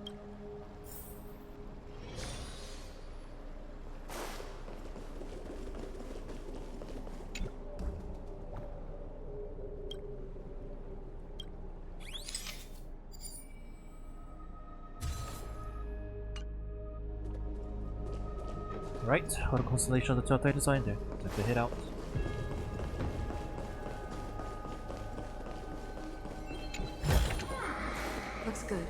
Right, what a constellation of the 12th I designed there. Time to head out. Looks good.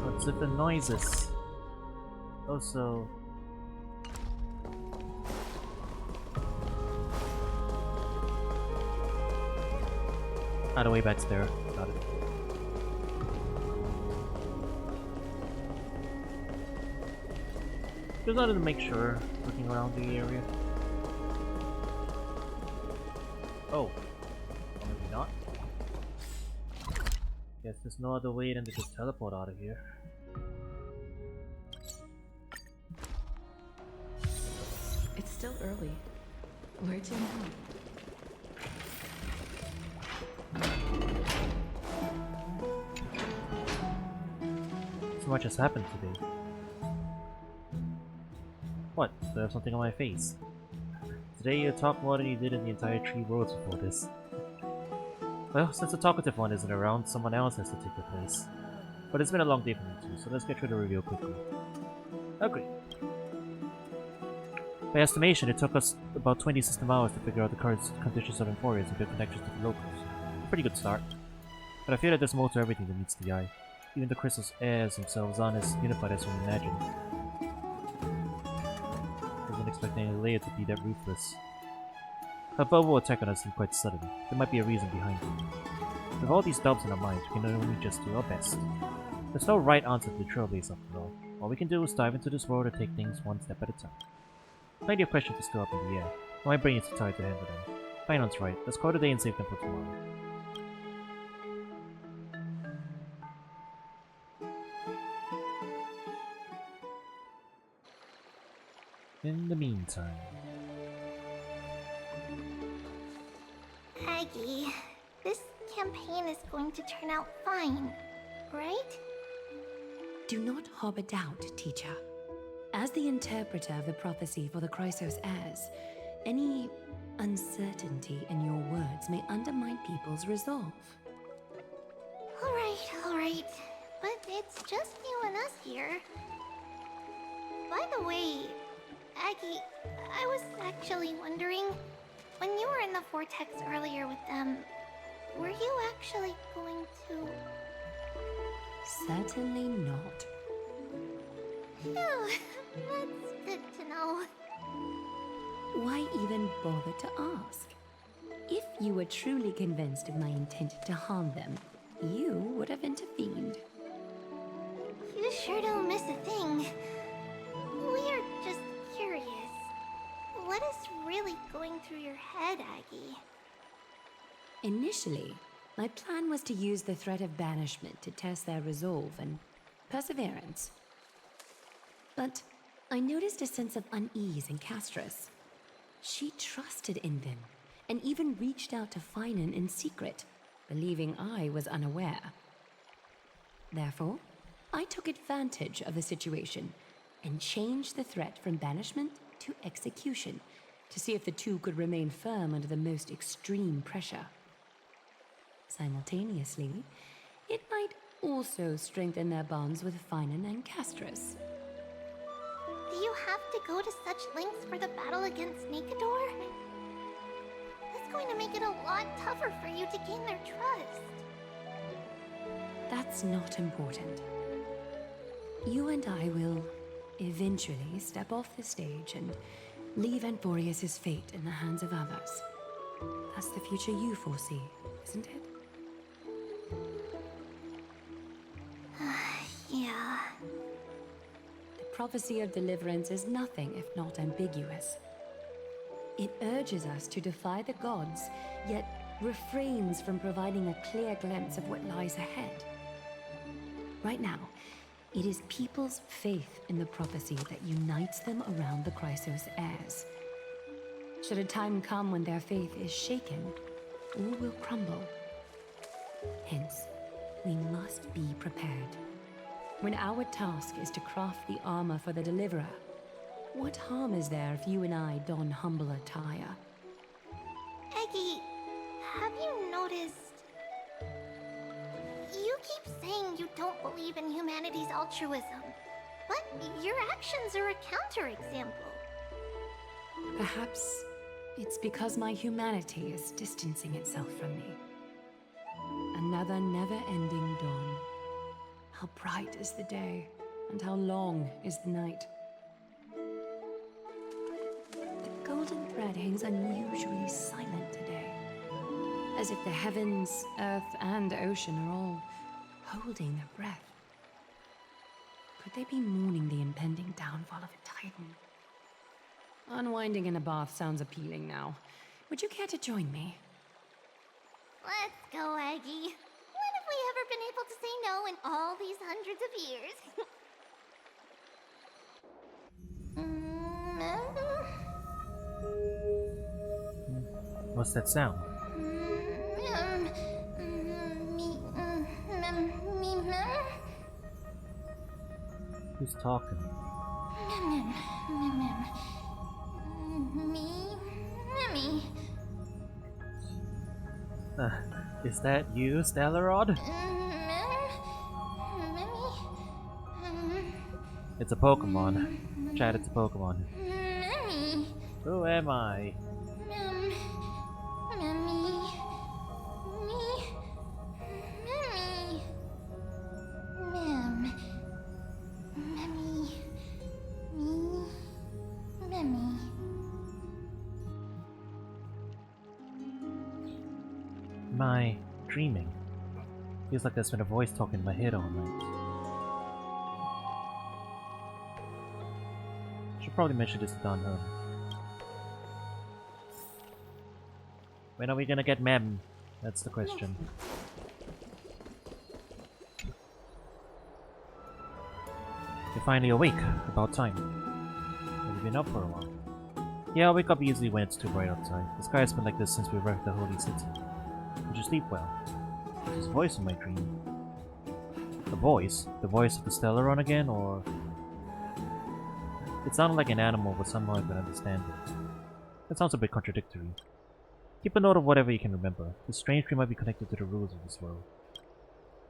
What's with the noises? Also... the way back's there. Got it. Just wanted to make sure, looking around the area. Oh. Or maybe not. Guess there's no other way than to just teleport out of here. It's still early. Where'd you know? So much has happened today. What? Do I have something on my face? Today you talk more than you did in the entire 3 worlds before this. Well, since the talkative one isn't around, someone else has to take your place. But it's been a long day for me too, so let's get through the reveal quickly. Agreed. By estimation, it took us about 20 system hours to figure out the current conditions of Emporius and build connections to the locals. Pretty good start. But I feel that there's more to everything than meets the eye. Even the crystal's heirs themselves aren't as unified as we imagined. I wasn't expecting a layer to be that ruthless. Her verbal attack on us seemed quite sudden. There might be a reason behind it. With all these doubts in our minds, we can only just do our best. There's no right answer to the trailblaze after all. All we can do is dive into this world and take things one step at a time. Plenty of questions are still up in the air. My brain is too tired to handle them. Finon's right. Let's call it a day and save them for tomorrow. In the meantime... Aggie, this campaign is going to turn out fine, right? Do not harbor doubt, teacher. As the interpreter of the prophecy for the Chrysos heirs, any uncertainty in your words may undermine people's resolve. Alright, but it's just you and us here. By the way, Aggie, I was actually wondering, when you were in the vortex earlier with them, were you actually going to... Certainly not. Phew, that's good to know. Why even bother to ask? If you were truly convinced of my intent to harm them, you would have intervened. You sure don't miss a thing. We're just curious. What is really going through your head, Aggie? Initially, my plan was to use the threat of banishment to test their resolve and perseverance. But I noticed a sense of unease in Castris. She trusted in them, and even reached out to Finan in secret, believing I was unaware. Therefore, I took advantage of the situation and changed the threat from banishment to execution to see if the two could remain firm under the most extreme pressure. Simultaneously, it might also strengthen their bonds with Finan and Castris. Do you have to go to such lengths for the battle against Nikador? That's going to make it a lot tougher for you to gain their trust. That's not important. You and I will eventually step off the stage and leave Emporius' fate in the hands of others. That's the future you foresee, isn't it? Yeah. The prophecy of deliverance is nothing if not ambiguous. It urges us to defy the gods, yet refrains from providing a clear glimpse of what lies ahead. Right now, it is people's faith in the prophecy that unites them around the Chrysos heirs. Should a time come when their faith is shaken, all will crumble. Hence, we must be prepared. When our task is to craft the armor for the Deliverer, what harm is there if you and I don humble attire? Eggie, have you noticed... You keep saying you don't believe in humanity's altruism, but your actions are a counterexample. Perhaps it's because my humanity is distancing itself from me. Another never-ending dawn. How bright is the day, and how long is the night. thread hangs unusually silent today. As if the heavens, earth, and ocean are all holding their breath. Could they be mourning the impending downfall of a titan? Unwinding in a bath sounds appealing now. Would you care to join me? Let's go, Aggie. When have we ever been able to say no in all these hundreds of years? What's that sound? Who's talking? Me. Is that you, Stellarod? It's a Pokemon. Chat, it's a Pokemon. Who am I? Am I dreaming? Feels like there's been a voice talking in my head all night. Should probably mention this to Don Home. When are we gonna get Mem? That's the question. You're finally awake. About time. Have you been up for a while? Yeah, I'll wake up easily when it's too bright outside. The sky has been like this since we arrived at the Holy City. Did you sleep well? There's a voice in my dream. A voice? The voice of the Stellaron again, or...? It sounded like an animal, but somehow I could understand it. That sounds a bit contradictory. Keep a note of whatever you can remember. This strange dream might be connected to the rules of this world.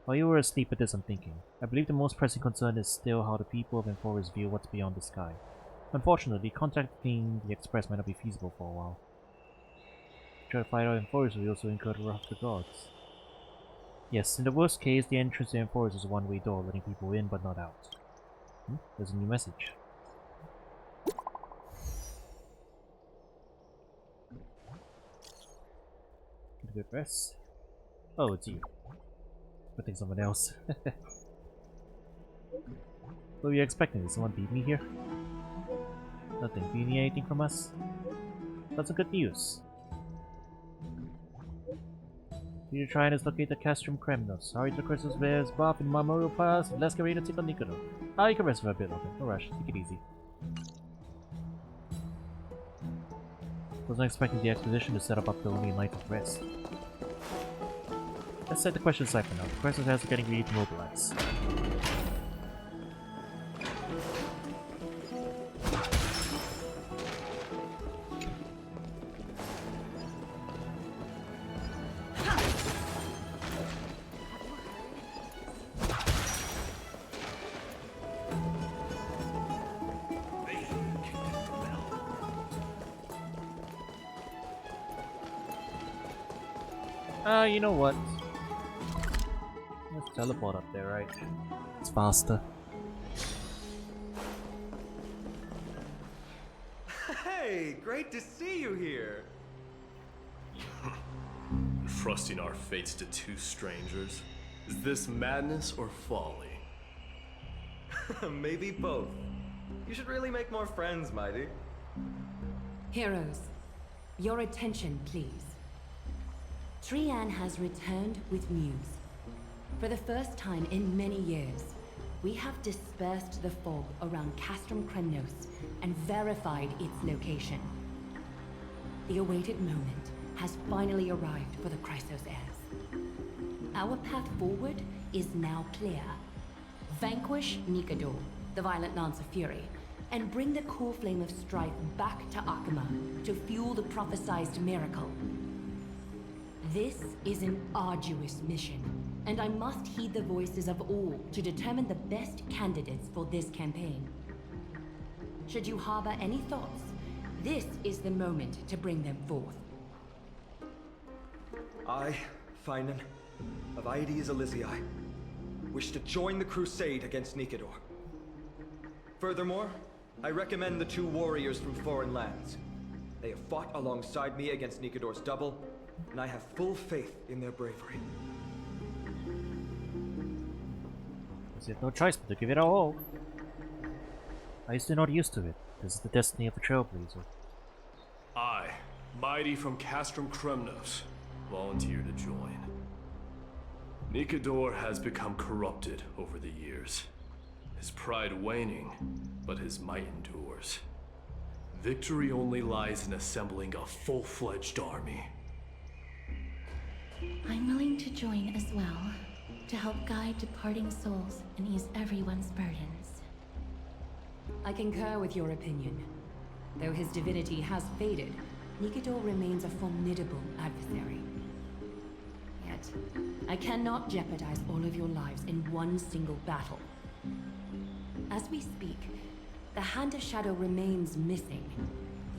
While you were asleep at this, I'm thinking. I believe the most pressing concern is still how the people of Enforcers view what's beyond the sky. Unfortunately, contacting the Express might not be feasible for a while. Try to fight out Enforcers, we also incur the wrath of the gods. Yes, in the worst case, the entrance to Enforcers is a one-way door, letting people in but not out. There's a new message. Get a good rest. Oh, it's you. I think someone else. What were you expecting? Did someone beat me here? Nothing. Do you need anything from us? That's some good news. You're trying to locate the Castrum Kremnos. Hurry to Christmas Bear's Buff in Memorial Palace. Let's get ready to take on Nikado. You can rest for a bit, okay? No rush. Take it easy. Wasn't expecting the expedition to set up after only a night of rest. Let's set the question aside for now. The Crescent are getting ready to mobilize. You know what? Let's teleport up there, right? It's faster. Hey, great to see you here. Trusting our fates to two strangers? Is this madness or folly? Maybe both. You should really make more friends, Mighty. Heroes, your attention, please. Trian has returned with news. For the first time in many years, we have dispersed the fog around Castrum Kremnos and verified its location. The awaited moment has finally arrived for the Chrysos heirs. Our path forward is now clear. Vanquish Nikado, the Violent Lance of Fury, and bring the core flame of strife back to Akuma to fuel the prophesized miracle. This is an arduous mission, and I must heed the voices of all to determine the best candidates for this campaign. Should you harbor any thoughts, this is the moment to bring them forth. I, Finan, of Aedes Elysiae, wish to join the crusade against Nikador. Furthermore, I recommend the two warriors from foreign lands. They have fought alongside me against Nikador's double, and I have full faith in their bravery. You have no choice but to give it all. I still not used to it. This is the destiny of the Trailblazer. I, Mighty from Castrum Kremnos, volunteer to join. Nikador has become corrupted over the years. His pride waning, but his might endures. Victory only lies in assembling a full-fledged army. I'm willing to join as well, to help guide departing souls and ease everyone's burdens. I concur with your opinion. Though his divinity has faded, Nikador remains a formidable adversary. Yet, I cannot jeopardize all of your lives in one single battle. As we speak, the Hand of Shadow remains missing.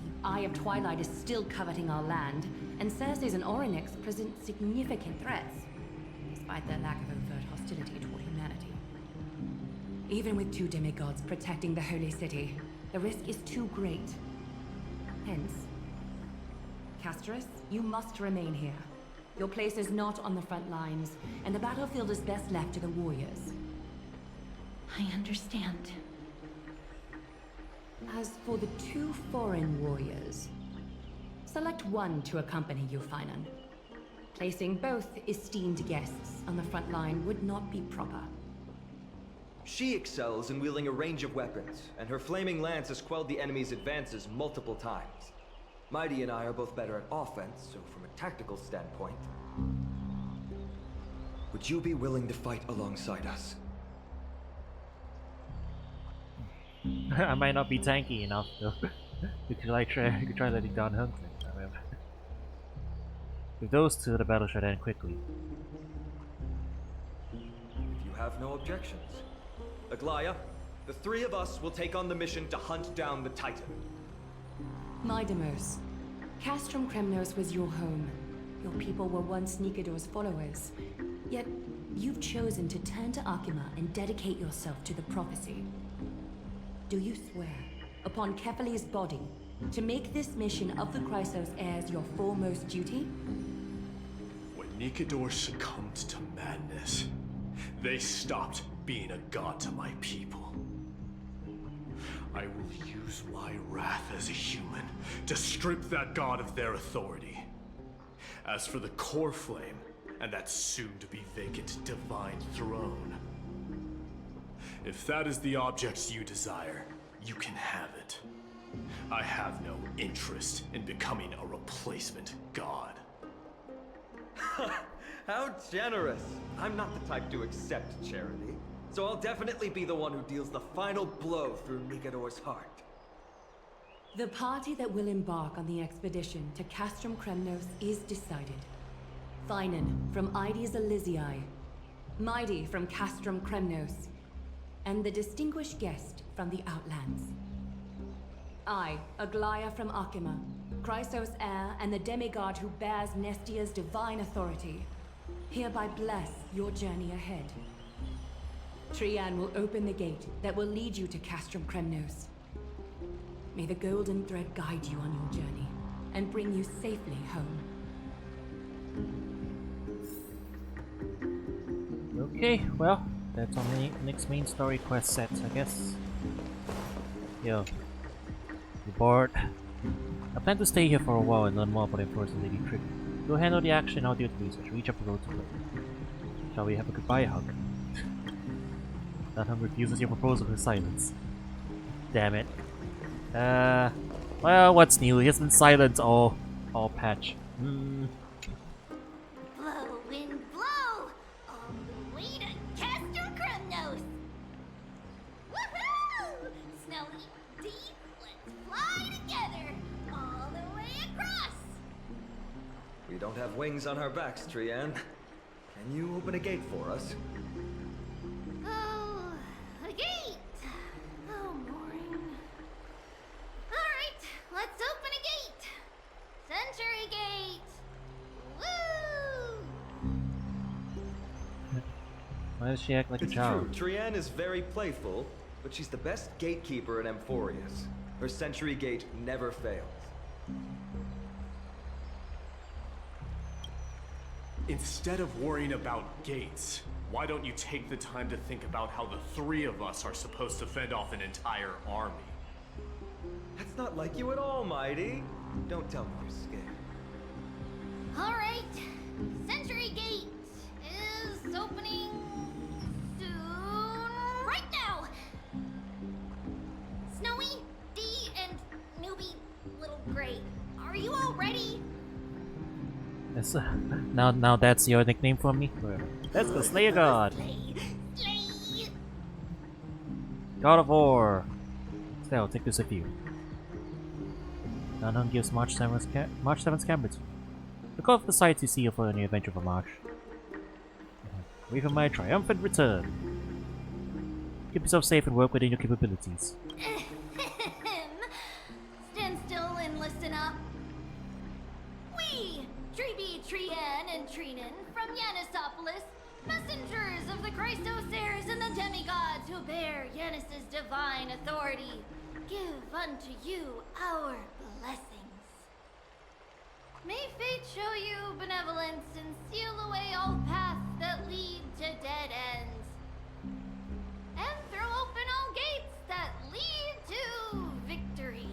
The Eye of Twilight is still coveting our land, and Circes and Orynyx present significant threats, despite their lack of overt hostility toward humanity. Even with 2 demigods protecting the Holy City, the risk is too great. Hence, Casterus, you must remain here. Your place is not on the front lines, and the battlefield is best left to the warriors. I understand. As for the 2 foreign warriors, select one to accompany you, Finan. Placing both esteemed guests on the front line would not be proper. She excels in wielding a range of weapons, and her flaming lance has quelled the enemy's advances multiple times. Mighty and I are both better at offense, so from a tactical standpoint... Would you be willing to fight alongside us? I might not be tanky enough though. you could try letting down Hunkling. However, with those two, the battle should end quickly. If you have no objections, Aglaya, the 3 of us will take on the mission to hunt down the Titan. Mydemos, Castrum Kremnos was your home. Your people were once Nikador's followers. Yet, you've chosen to turn to Akima and dedicate yourself to the prophecy. Do you swear, upon Kefali's body, to make this mission of the Chrysos heirs your foremost duty? When Nikador succumbed to madness, they stopped being a god to my people. I will use my wrath as a human to strip that god of their authority. As for the core flame, and that soon-to-be vacant divine throne, if that is the object you desire, you can have it. I have no interest in becoming a replacement god. How generous! I'm not the type to accept charity, so I'll definitely be the one who deals the final blow through Nikador's heart. The party that will embark on the expedition to Castrum Kremnos is decided. Finan from Ides Elysiae, Mighty from Castrum Kremnos, and the distinguished guest from the Outlands. I, Aglaya from Akima, Chrysos heir and the demigod who bears Nestia's divine authority, hereby bless your journey ahead. Trian will open the gate that will lead you to Castrum Kremnos. May the golden thread guide you on your journey and bring you safely home. Okay, well, that's our next main story quest set, I guess. Yo, you bored? I plan to stay here for a while and learn more about Enforcing Lady Trigger. You'll handle the action, I'll do the research. Reach up the road to play. Shall we have a goodbye hug? That hug refuses your proposal in silence. Damn it. Well, what's new? He has been silent all patch. Blow, wind, blow! All the way to Castrum Kremnos! Woohoo! Snowy deep, let's fly together! All the way across! We don't have wings on our backs, Trian. Can you open a gate for us? Oh, a gate! Oh, boring. Alright, let's open a gate! Century Gate! Woo! Why does she act like It's a child? true, Trian is very playful, but she's the best gatekeeper in Amphorius. Her Century Gate never fails. Instead of worrying about gates, why don't you take the time to think about how the three of us are supposed to fend off an entire army? That's not like you at all, Mighty. Don't tell me you're scared. Alright, Century Gate is opening soon. Right now! Snowy, Dee, and newbie Little Gray, are you all ready? Yes, now that's your nickname for me? Whatever. Let's go slay a god! Slay! God of War! Still, take this with you. None gives March 7th cameras. Look out for the sights you see for any adventure of a march. Wait for my triumphant return. Keep yourself safe and work within your capabilities. Stand still and listen up. We, Treeby, Trian, and Trinin from Yanisopolis, messengers of the Chrysosaurs and the demigods who bear Yanis's divine authority, give unto you our blessings. May fate show you benevolence and seal away all paths that lead to dead ends. And throw open all gates that lead to victory.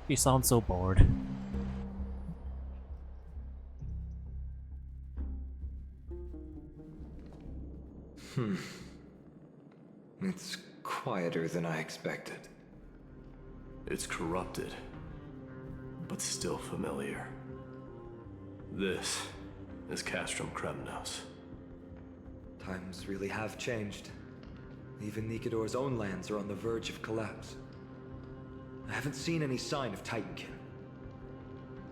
You sound so bored. It's quieter than I expected. It's corrupted, but still familiar. This is Castrum Kremnos. Times really have changed. Even Nikador's own lands are on the verge of collapse. I haven't seen any sign of Titankin.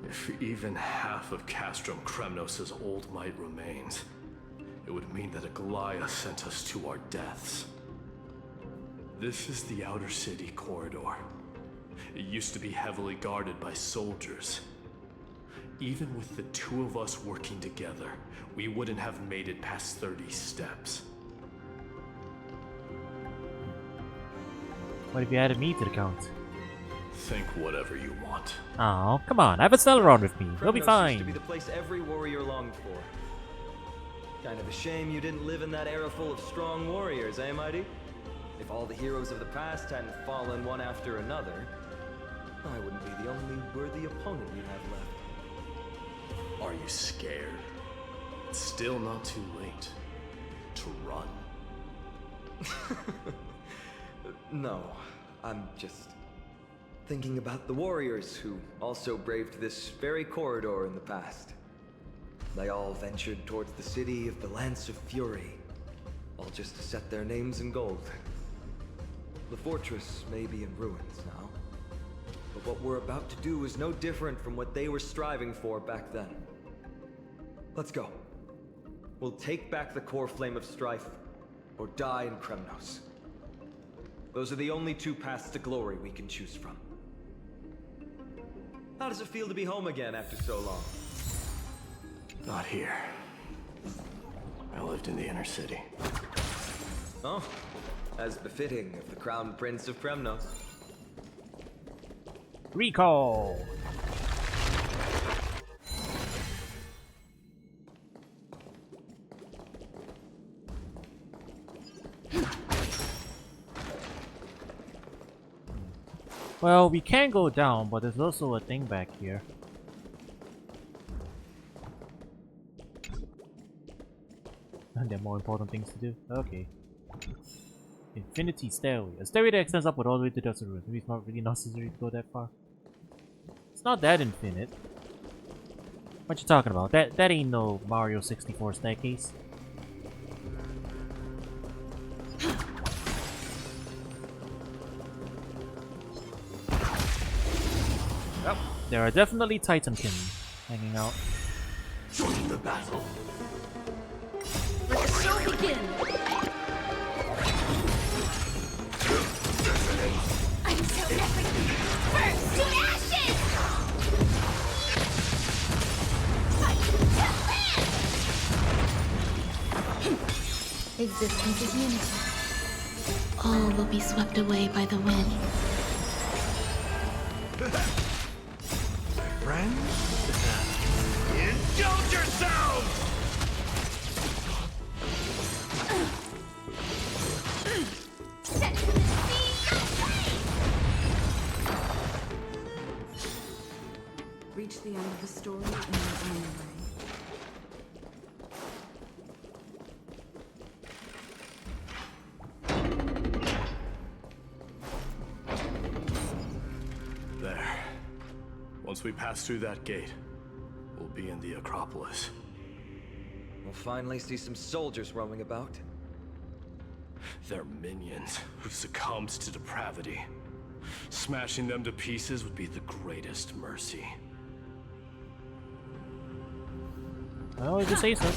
If even half of Castrum Kremnos' old might remains, it would mean that Aglaya sent us to our deaths. This is the outer city corridor. It used to be heavily guarded by soldiers. Even with the two of us working together, we wouldn't have made it past 30 steps. What if you added me to the count? Think whatever you want. Oh, come on, have a Stellaron with me. We'll be Kremnos used to fine. be the place every warrior longed for. Kind of a shame you didn't live in that era full of strong warriors, eh, Mighty? If all the heroes of the past hadn't fallen one after another, I wouldn't be the only worthy opponent you'd have left. Are you scared? It's still not too late to run. No, I'm just thinking about the warriors who also braved this very corridor in the past. They all ventured towards the city of the Lance of Fury, all just to set their names in gold. The fortress may be in ruins now, but what we're about to do is no different from what they were striving for back then. Let's go. We'll take back the core flame of strife, or die in Kremnos. Those are the only two paths to glory we can choose from. How does it feel to be home again after so long? Not here. I lived in the inner city. Oh, as befitting of the Crown Prince of Kremnos. Recall! Well, we can go down, but there's also a thing back here. And there are more important things to do. Okay. Infinity Stairway. A stairway that extends upward all the way to Desert Ruins. Maybe it's not really necessary to go that far. It's not that infinite. What you talking about? That ain't no Mario 64 staircase. Oh, there are definitely Titankin hanging out. Join the battle. Let the show begin! I'm so desperate. Burn to ashes! Fight to live! Existence is unity. All will be swept away by the wind. friends? Indulge yourselves! Reach the end of the story in your own way. There. Once we pass through that gate, we'll be in the Acropolis. We'll finally see some soldiers roaming about. They're minions who succumbed to depravity. Smashing them to pieces would be the greatest mercy. Well, if you say so.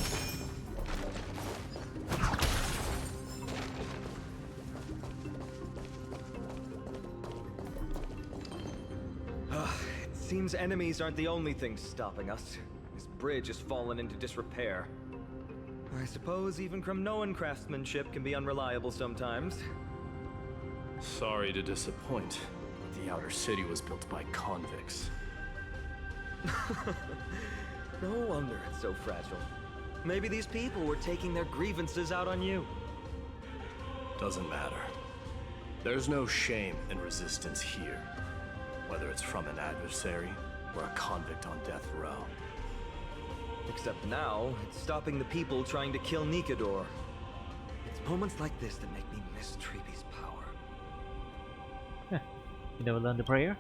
It seems enemies aren't the only things stopping us. This bridge has fallen into disrepair. I suppose even Kremnoan craftsmanship can be unreliable sometimes. Sorry to disappoint, but the outer city was built by convicts. No wonder it's so fragile. Maybe these people were taking their grievances out on you. Doesn't matter. There's no shame in resistance here, whether it's from an adversary or a convict on death row. Except now, it's stopping the people trying to kill Nikador. It's moments like this that make me miss Treeby's power. You never learned the prayer?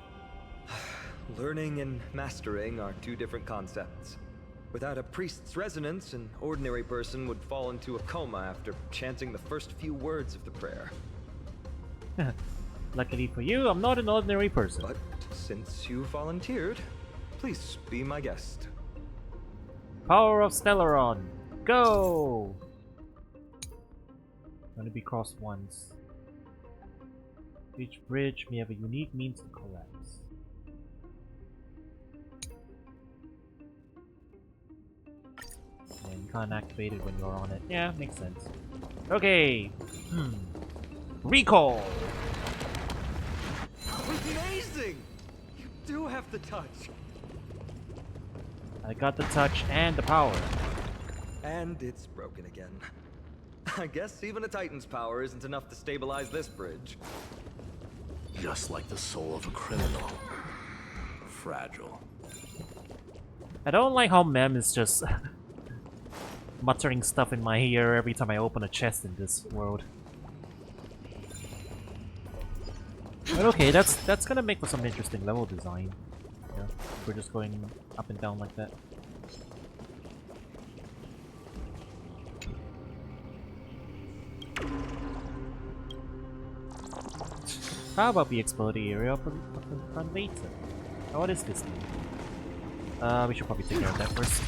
Learning and mastering are two different concepts. Without a priest's resonance, an ordinary person would fall into a coma after chanting the first few words of the prayer. Luckily for you, I'm not an ordinary person. But since you volunteered, please be my guest. Power of Stellaron! Go! Only be crossed once. Each bridge may have a unique means to collapse. And you can't activate it when you're on it. Yeah, makes sense. Okay! Recall! Amazing! You do have the touch! I got the touch and the power. And it's broken again. I guess even a Titan's power isn't enough to stabilize this bridge. Just like the soul of a criminal. Fragile. I don't like how Mem is just muttering stuff in my ear every time I open a chest in this world. But okay, that's gonna make for some interesting level design. Yeah, we're just going up and down like that. How about we explore the area up in front later? Oh, what is this thing? We should probably take care of that first.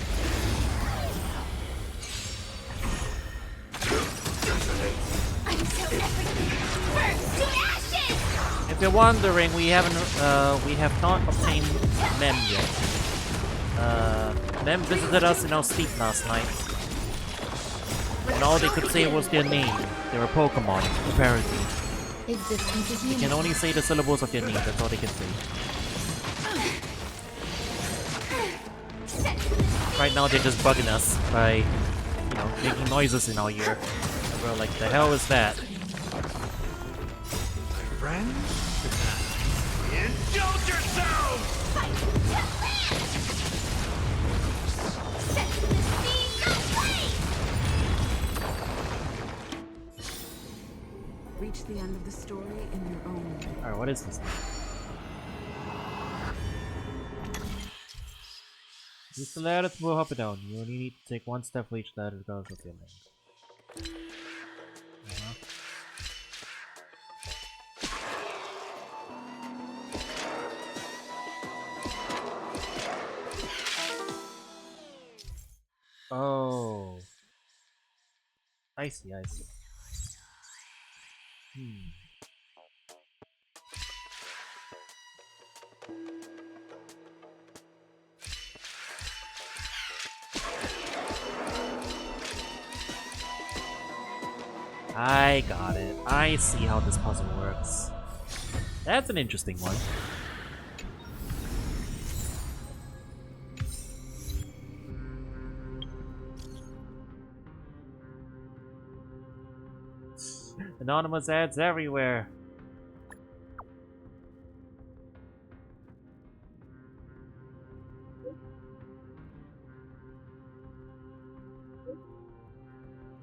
If you're wondering, we have not obtained Mem yet. Mem visited us in our sleep last night. And all they could say was their name. They're a Pokemon, apparently. You can only say the syllables of their name, that's all they can say. Right now they're just bugging us by, you know, making noises in our ear. And we're like, the hell is that? Friends? Indulge yourselves! Reach the end of the story in your own way. Alright, what is this? Just the ladders will up and down. You only need to take one step for each ladder regardless of your length. Oh. I see, I see. I got it. I see how this puzzle works. That's an interesting one. Anonymous ads everywhere.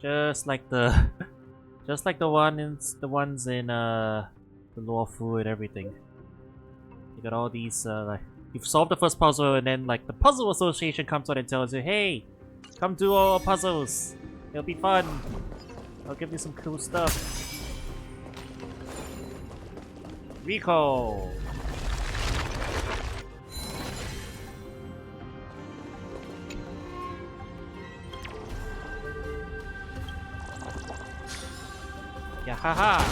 Just like the just like the ones in the Law Food and everything. You got all these like you've solved the first puzzle and then like the puzzle association comes out and tells you, hey, come do all our puzzles. It'll be fun. I'll give you some cool stuff. Rico. Yeah, haha.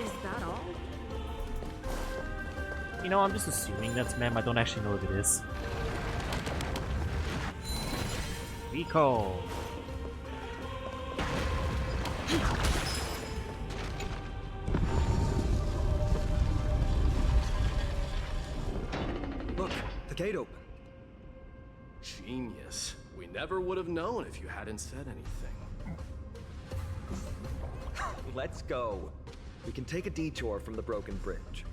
Is that all? You know, I'm just assuming that's ma'am. I don't actually know what it is. Rico. Look, the gate open. Genius. We never would have known if you hadn't said anything. Let's go. We can take a detour from the broken bridge.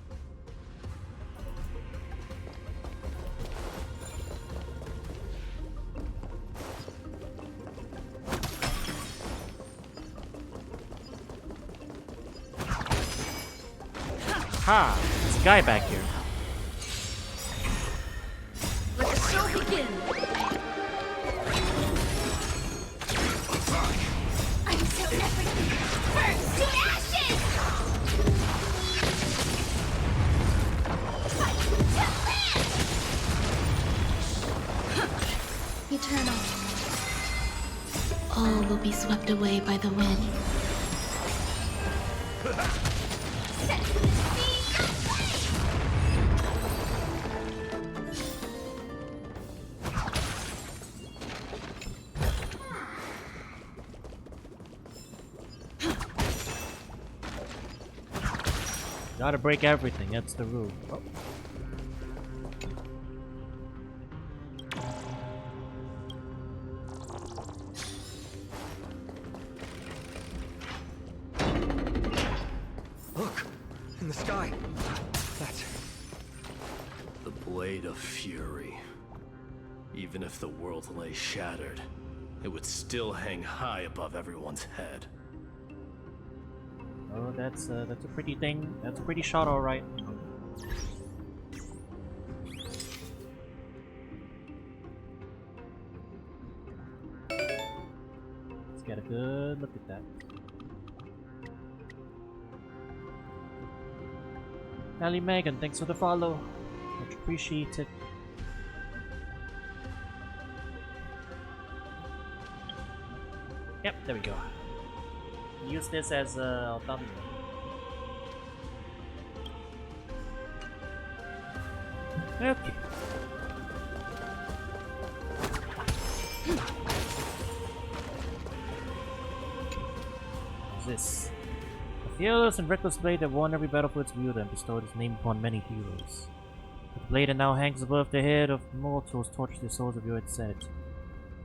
Ha! There's a guy back here. Let the show begin! Until everything burns to ashes! Fight to land! Eternal. All will be swept away by the wind. Set the sea aflame! Gotta break everything, that's the rule. Oh. Look, in the sky. That's The Blade of Fury. Even if the world lay shattered, it would still hang high above everyone's head. Oh, that's a pretty thing. That's a pretty shot, all right. Let's get a good look at that. Ellie Megan, thanks for the follow. Much appreciated. Yep, there we go. Use this as a dummy. Okay. What's this? A fearless and reckless blade that won every battle for its wielder and bestowed its name upon many heroes. The blade that now hangs above the head of mortals tortures the souls of your insanity.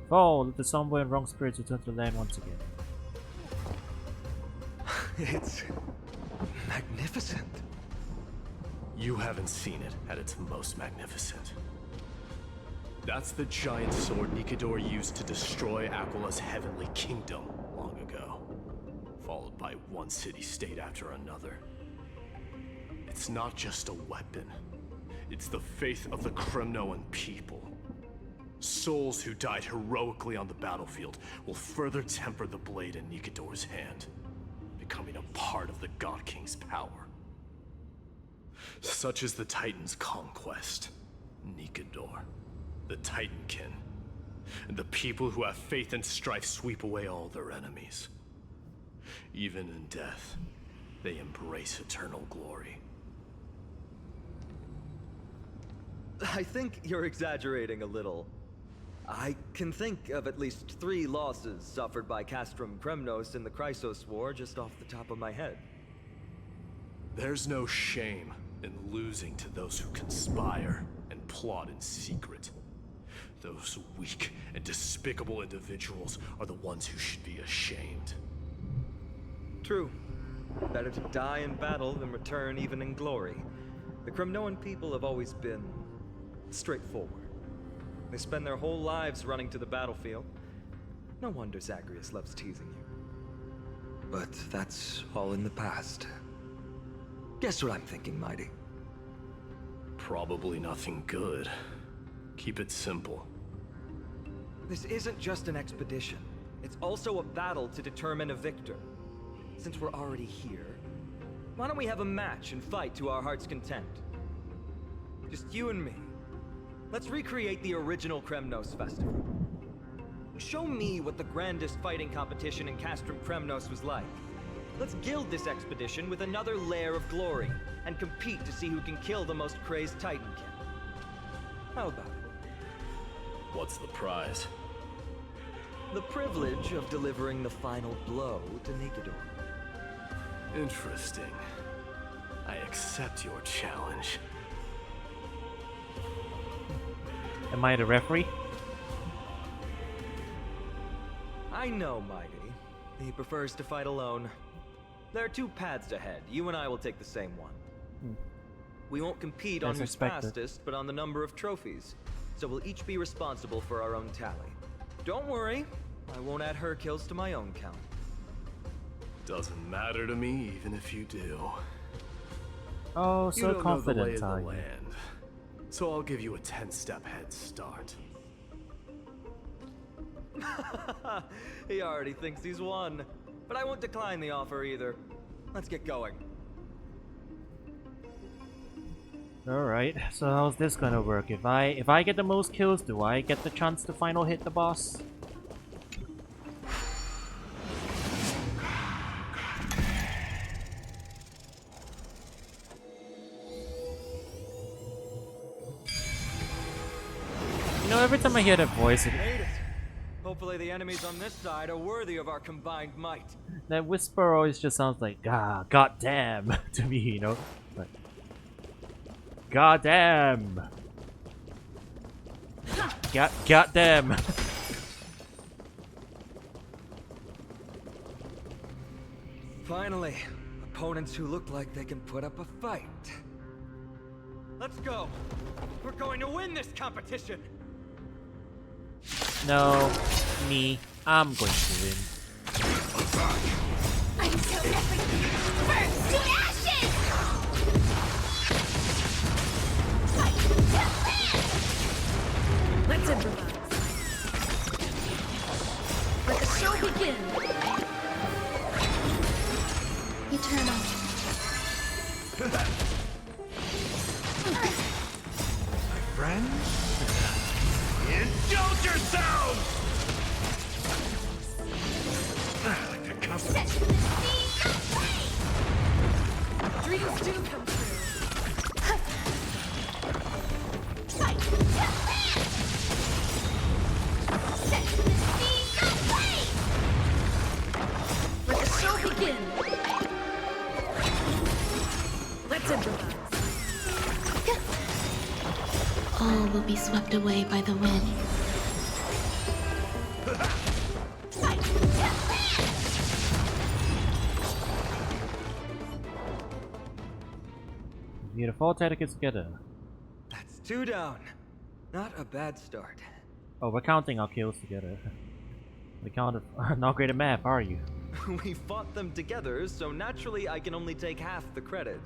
Fall, let the somber and wrong spirits return to the land once again. It's magnificent. You haven't seen it at its most magnificent. That's the giant sword Nikidor used to destroy Aquila's heavenly kingdom long ago, followed by one city-state after another. It's not just a weapon. It's the faith of the Kremnoan people. Souls who died heroically on the battlefield will further temper the blade in Nikidor's hand, becoming a part of the God King's power. Such is the Titan's conquest. Nikidor, the Titankin, and the people who have faith and strife sweep away all their enemies. Even in death, they embrace eternal glory. I think you're exaggerating a little. I can think of at least 3 losses suffered by Castrum Kremnos in the Chrysos War just off the top of my head. There's no shame in losing to those who conspire and plot in secret. Those weak and despicable individuals are the ones who should be ashamed. True. Better to die in battle than return even in glory. The Kremnoan people have always been straightforward. They spend their whole lives running to the battlefield. No wonder Zagreus loves teasing you. But that's all in the past. Guess what I'm thinking, Mighty? Probably nothing good. Keep it simple. This isn't just an expedition. It's also a battle to determine a victor. Since we're already here, why don't we have a match and fight to our heart's content? Just you and me. Let's recreate the original Kremnos festival. Show me what the grandest fighting competition in Castrum Kremnos was like. Let's gild this expedition with another layer of glory, and compete to see who can kill the most crazed Titankin. How about it? What's the prize? The privilege of delivering the final blow to Nikedor. Interesting. I accept your challenge. Am I the referee? I know Mighty. He prefers to fight alone. There are two paths ahead. You and I will take the same one. We won't compete on who's fastest, but on the number of trophies. So we'll each be responsible for our own tally. Don't worry, I won't add her kills to my own count. Doesn't matter to me, even if you do. Oh, You so don't confident, know the lay of are the you? land, so I'll give you a 10-step head start. He already thinks he's won. But I won't decline the offer either. Let's get going. Alright, so how's this gonna work? If I get the most kills, do I get the chance to final hit the boss? You know, every time I hear that voice, Made it. Hopefully the enemies on this side are worthy of our combined might. that whisper always just sounds like goddamn to me, you know? But goddamn. Goddamn. Finally, opponents who look like they can put up a fight. Let's go. We're going to win this competition. No, me. I'm going to win. I'm so deadly! Burn to ashes! Fight to win! Let's improvise. Let the show begin. Eternal. My friend? Indulge yourselves! I like to come. Set to the sea of flame! Dreams do come true. Fight to win! Set to the sea of flame! Let the show begin. Let's improvise. All will be swept away by the wind. Fight to win! We need to fall tickets together. That's 2 down. Not a bad start. Oh, we're counting our kills together. We counted. Not great at math, are you? We fought them together, so naturally I can only take half the credit.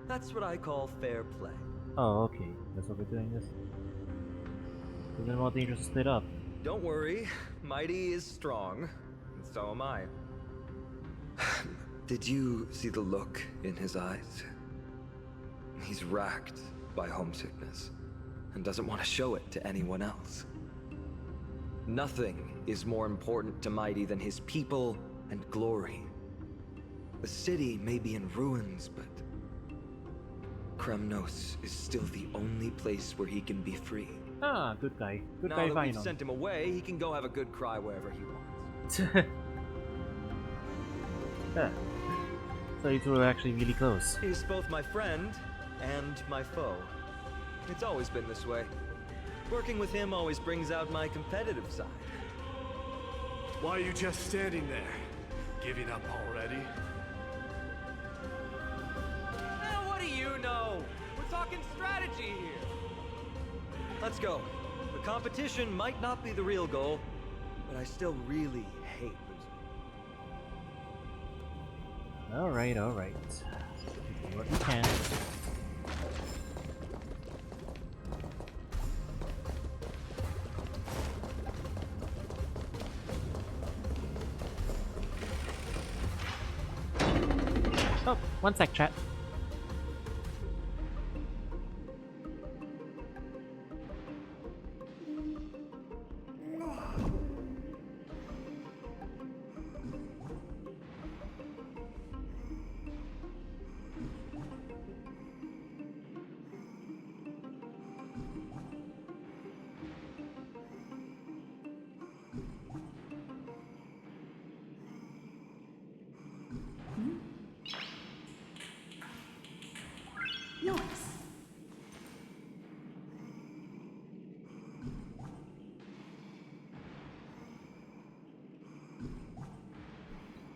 That's what I call fair play. Oh, okay. That's what we're doing this. Isn't it more dangerous to split up? Don't worry, Mighty is strong, and so am I. Did you see the look in his eyes? He's racked by homesickness, and doesn't want to show it to anyone else. Nothing is more important to Mighty than his people and glory. The city may be in ruins, but Kremnos is still the only place where he can be free. Ah, good guy. Good Now guy that we've final. sent him away, he can go have a good cry wherever he wants. Yeah. So you two are actually really close. He's both my friend and my foe. It's always been this way. Working with him always brings out my competitive side. Why are you just standing there? Giving up already? What do you know? We're talking strategy here. Let's go. The competition might not be the real goal, but I still really hate losing. Alright, alright. Do what we can. Oh, one sec, chat.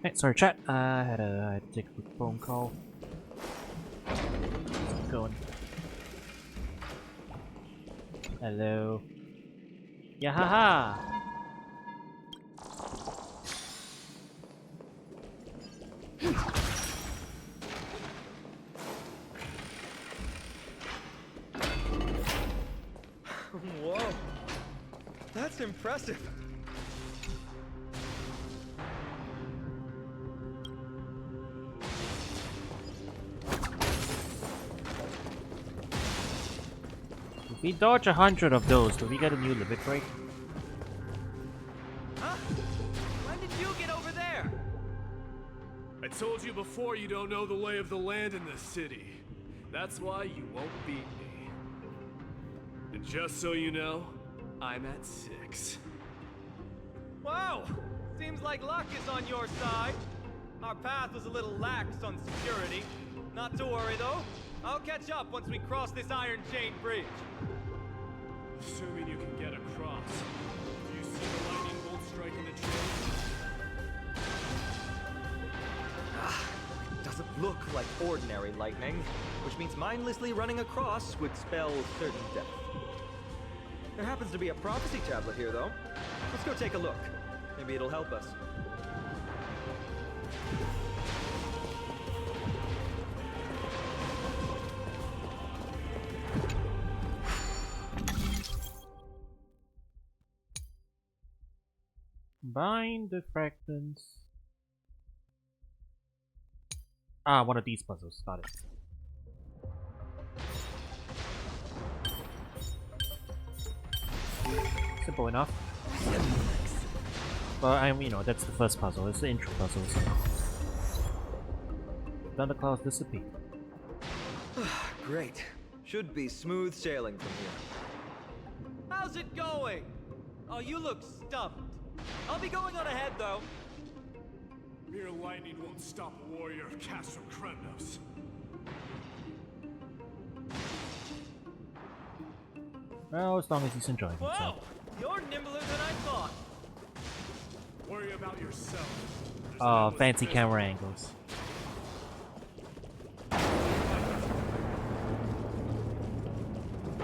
Hey, sorry chat, I had to take a quick phone call. How's it going? Hello. Yeah, haha! Whoa. That's impressive. If we dodge 100 of those, do we get a new limit break? Huh? When did you get over there? I told you before you don't know the lay of the land in this city. That's why you won't beat me. And just so you know, I'm at 6. Wow! Seems like luck is on your side. Our path was a little lax on security. Not to worry though. I'll catch up once we cross this iron chain bridge. Assuming you can get across. Do you see the lightning bolt striking the train? Doesn't look like ordinary lightning, which means mindlessly running across would spell certain death. There happens to be a prophecy tablet here, though. Let's go take a look. Maybe it'll help us. Combine the fragments. Ah, one of these puzzles. Got it. Simple enough. But you know, that's the first puzzle. It's the intro puzzle. So. Thunderclouds disappear. Great. Should be smooth sailing from here. How's it going? Oh, you look stumped. I'll be going on ahead, though. Mere lightning won't stop a warrior of Castrum Kremnos. Well, as long as he's enjoying Whoa! himself. You're nimbler than I thought. Worry about yourself. Oh, fancy camera angles.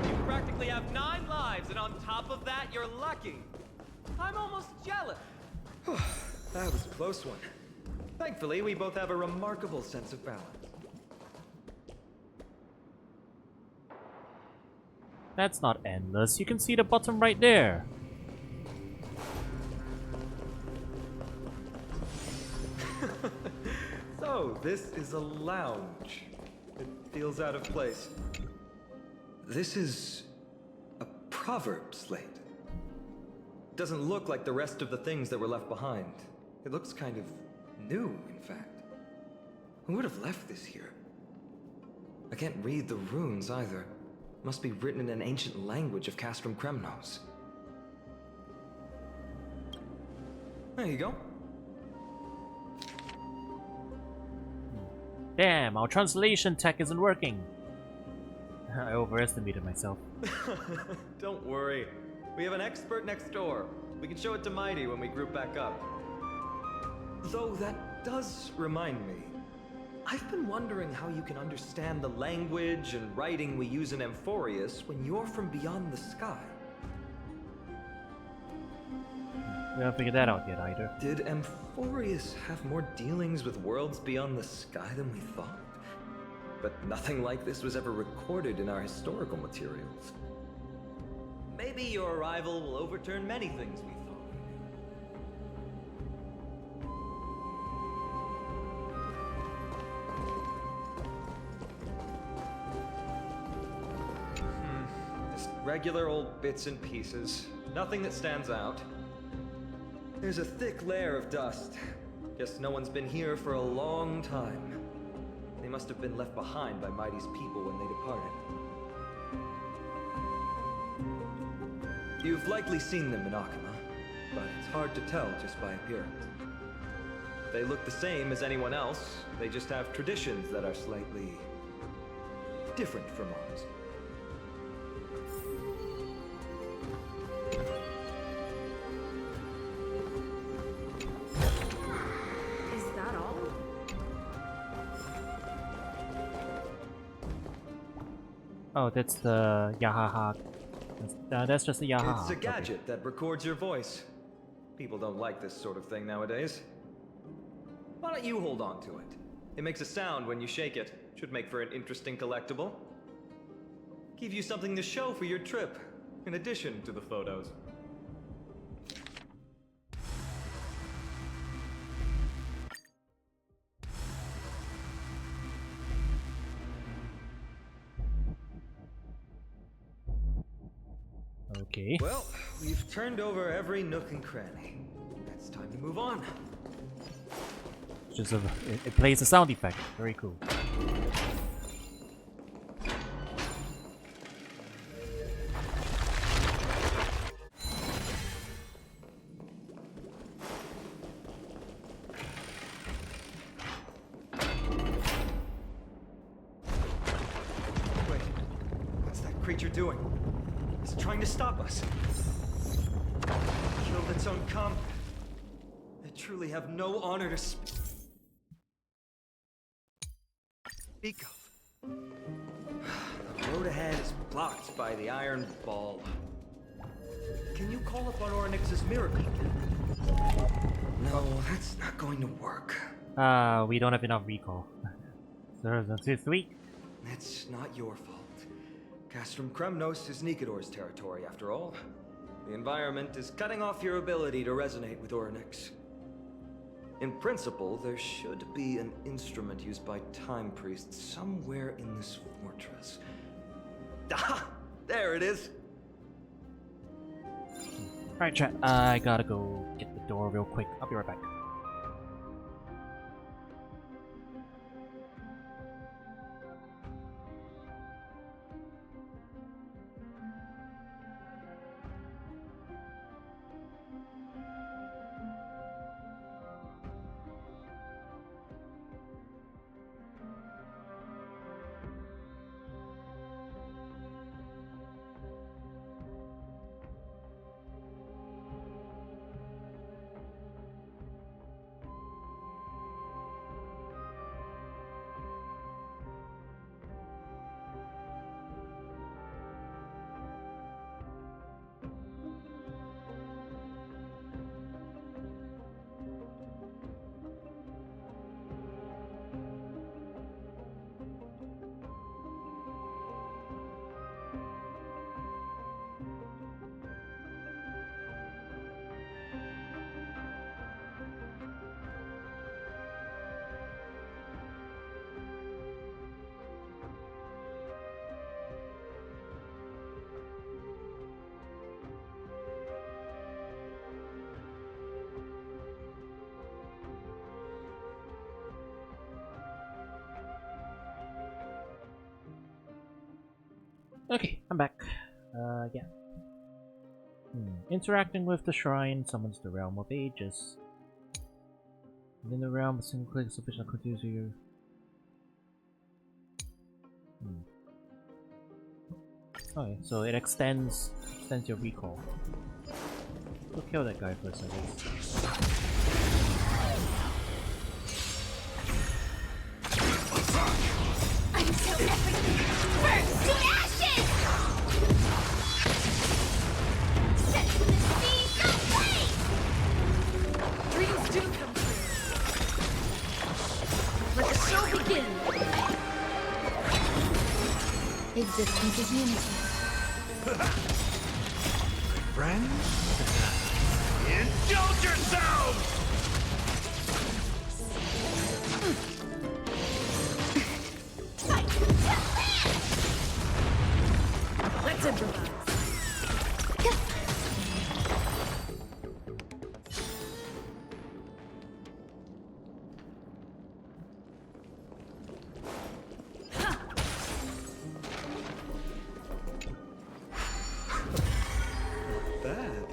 You practically have 9 lives, and on top of that, you're lucky. I'm almost jealous. That was a close one. Thankfully, we both have a remarkable sense of balance. That's not endless. You can see the bottom right there. So, this is a lounge. It feels out of place. This is a proverb slate. Doesn't look like the rest of the things that were left behind. It looks kind of new, in fact. Who would have left this here? I can't read the runes either. Must be written in an ancient language of Castrum Kremnos. There you go. Damn, our translation tech isn't working. I overestimated myself. Don't worry. We have an expert next door. We can show it to Mighty when we group back up. Though that does remind me. I've been wondering how you can understand the language and writing we use in Amphorius when you're from beyond the sky. We haven't figured that out yet either. Did Amphorius have more dealings with worlds beyond the sky than we thought? But nothing like this was ever recorded in our historical materials. Maybe your arrival will overturn many things we thought. Just regular old bits and pieces. Nothing that stands out. There's a thick layer of dust. Guess no one's been here for a long time. They must have been left behind by Mighty's people when they departed. You've likely seen them in Akama, but it's hard to tell just by appearance. They look the same as anyone else, they just have traditions that are slightly different from ours. Is that all? Oh, that's the Yahaha. That's just a Yahaha. It's a gadget that records your voice. People don't like this sort of thing nowadays. Why don't you hold on to it? It makes a sound when you shake it. Should make for an interesting collectible. Give you something to show for your trip, in addition to the photos. Okay. Well, we've turned over every nook and cranny. It's time to move on. Just it plays a sound effect. Very cool. Wait, what's that creature doing? It's trying to stop us. Killed its own comrade. They truly have no honor to speak of. The road ahead is blocked by the iron ball. Can you call upon Ornyx's miracle? No, that's not going to work. We don't have enough recall. Serves too sweet. It's not your fault. Castrum Kremnos is Nikador's territory, after all. The environment is cutting off your ability to resonate with Ornyx. In principle, there should be an instrument used by time priests somewhere in this fortress. Ah! There it is! Alright, chat. I gotta go get the door real quick. I'll be right back. Okay, I'm back. Yeah. Interacting with the shrine summons the realm of ages. Within the realm, a single click is sufficient to continue your... Okay, so it extends your recall. We'll kill that guy first, I guess. Until everything burns to ashes! Set the seas ablaze! Dreams do come true. Let the show begin. Existence is unity. Friends? Indulge yourselves! Fight to live! Let's improvise. Bad.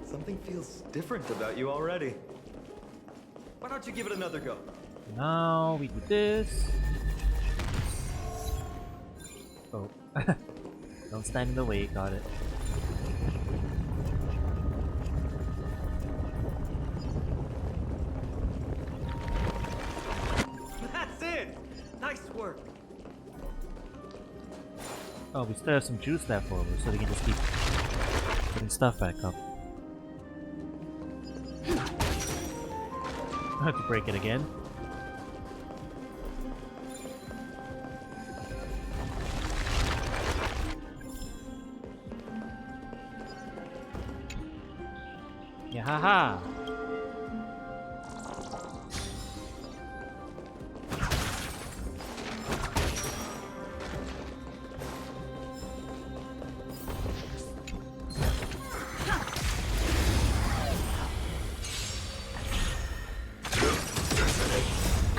Something feels different about you already. Why don't you give it another go? Now we do this. Oh. Don't stand in the way, got it. That's it! Nice work! Oh, we still have some juice left over, so we can just keep putting stuff back up. I have to break it again. Yeah, haha!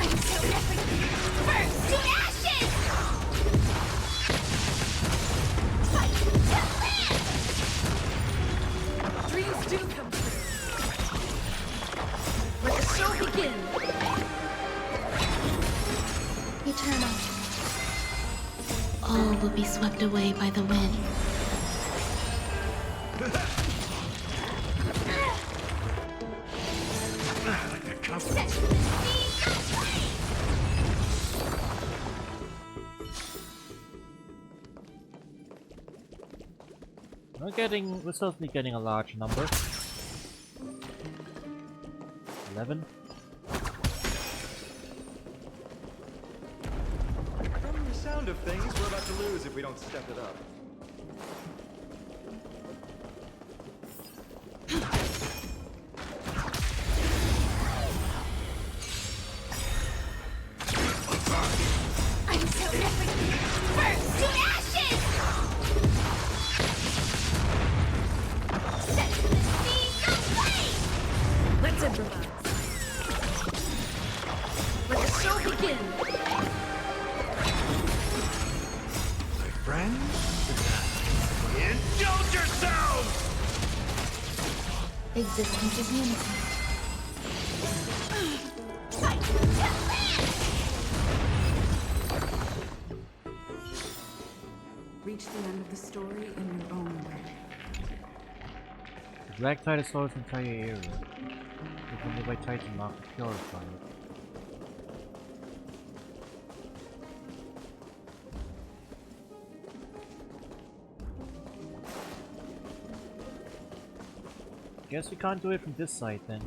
Until everything burns to ashes! Fight to live! Dreams do come true. Let the show begin. Eternal. All will be swept away by the wind. Set the seas ablaze! We're supposed to be getting a large number. 11. From the sound of things, we're about to lose if we don't step it up. Until everything burns to ashes! Set the seas ablaze! Let's improvise. Let the show begin. Friends? Indulge yourselves! Existence is unity. Fight to live! Reach the end of the story in your own way. The black tide destroys the entire area. We can live by Titan mark to purify it. Guess we can't do it from this side then.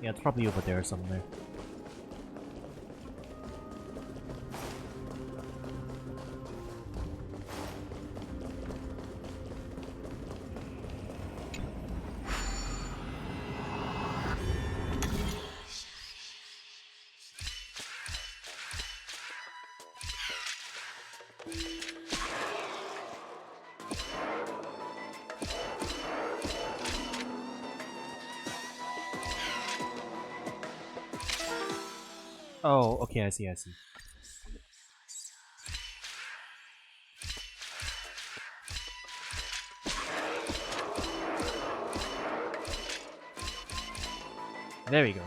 Yeah, it's probably over there somewhere. Oh, okay, I see. There we go.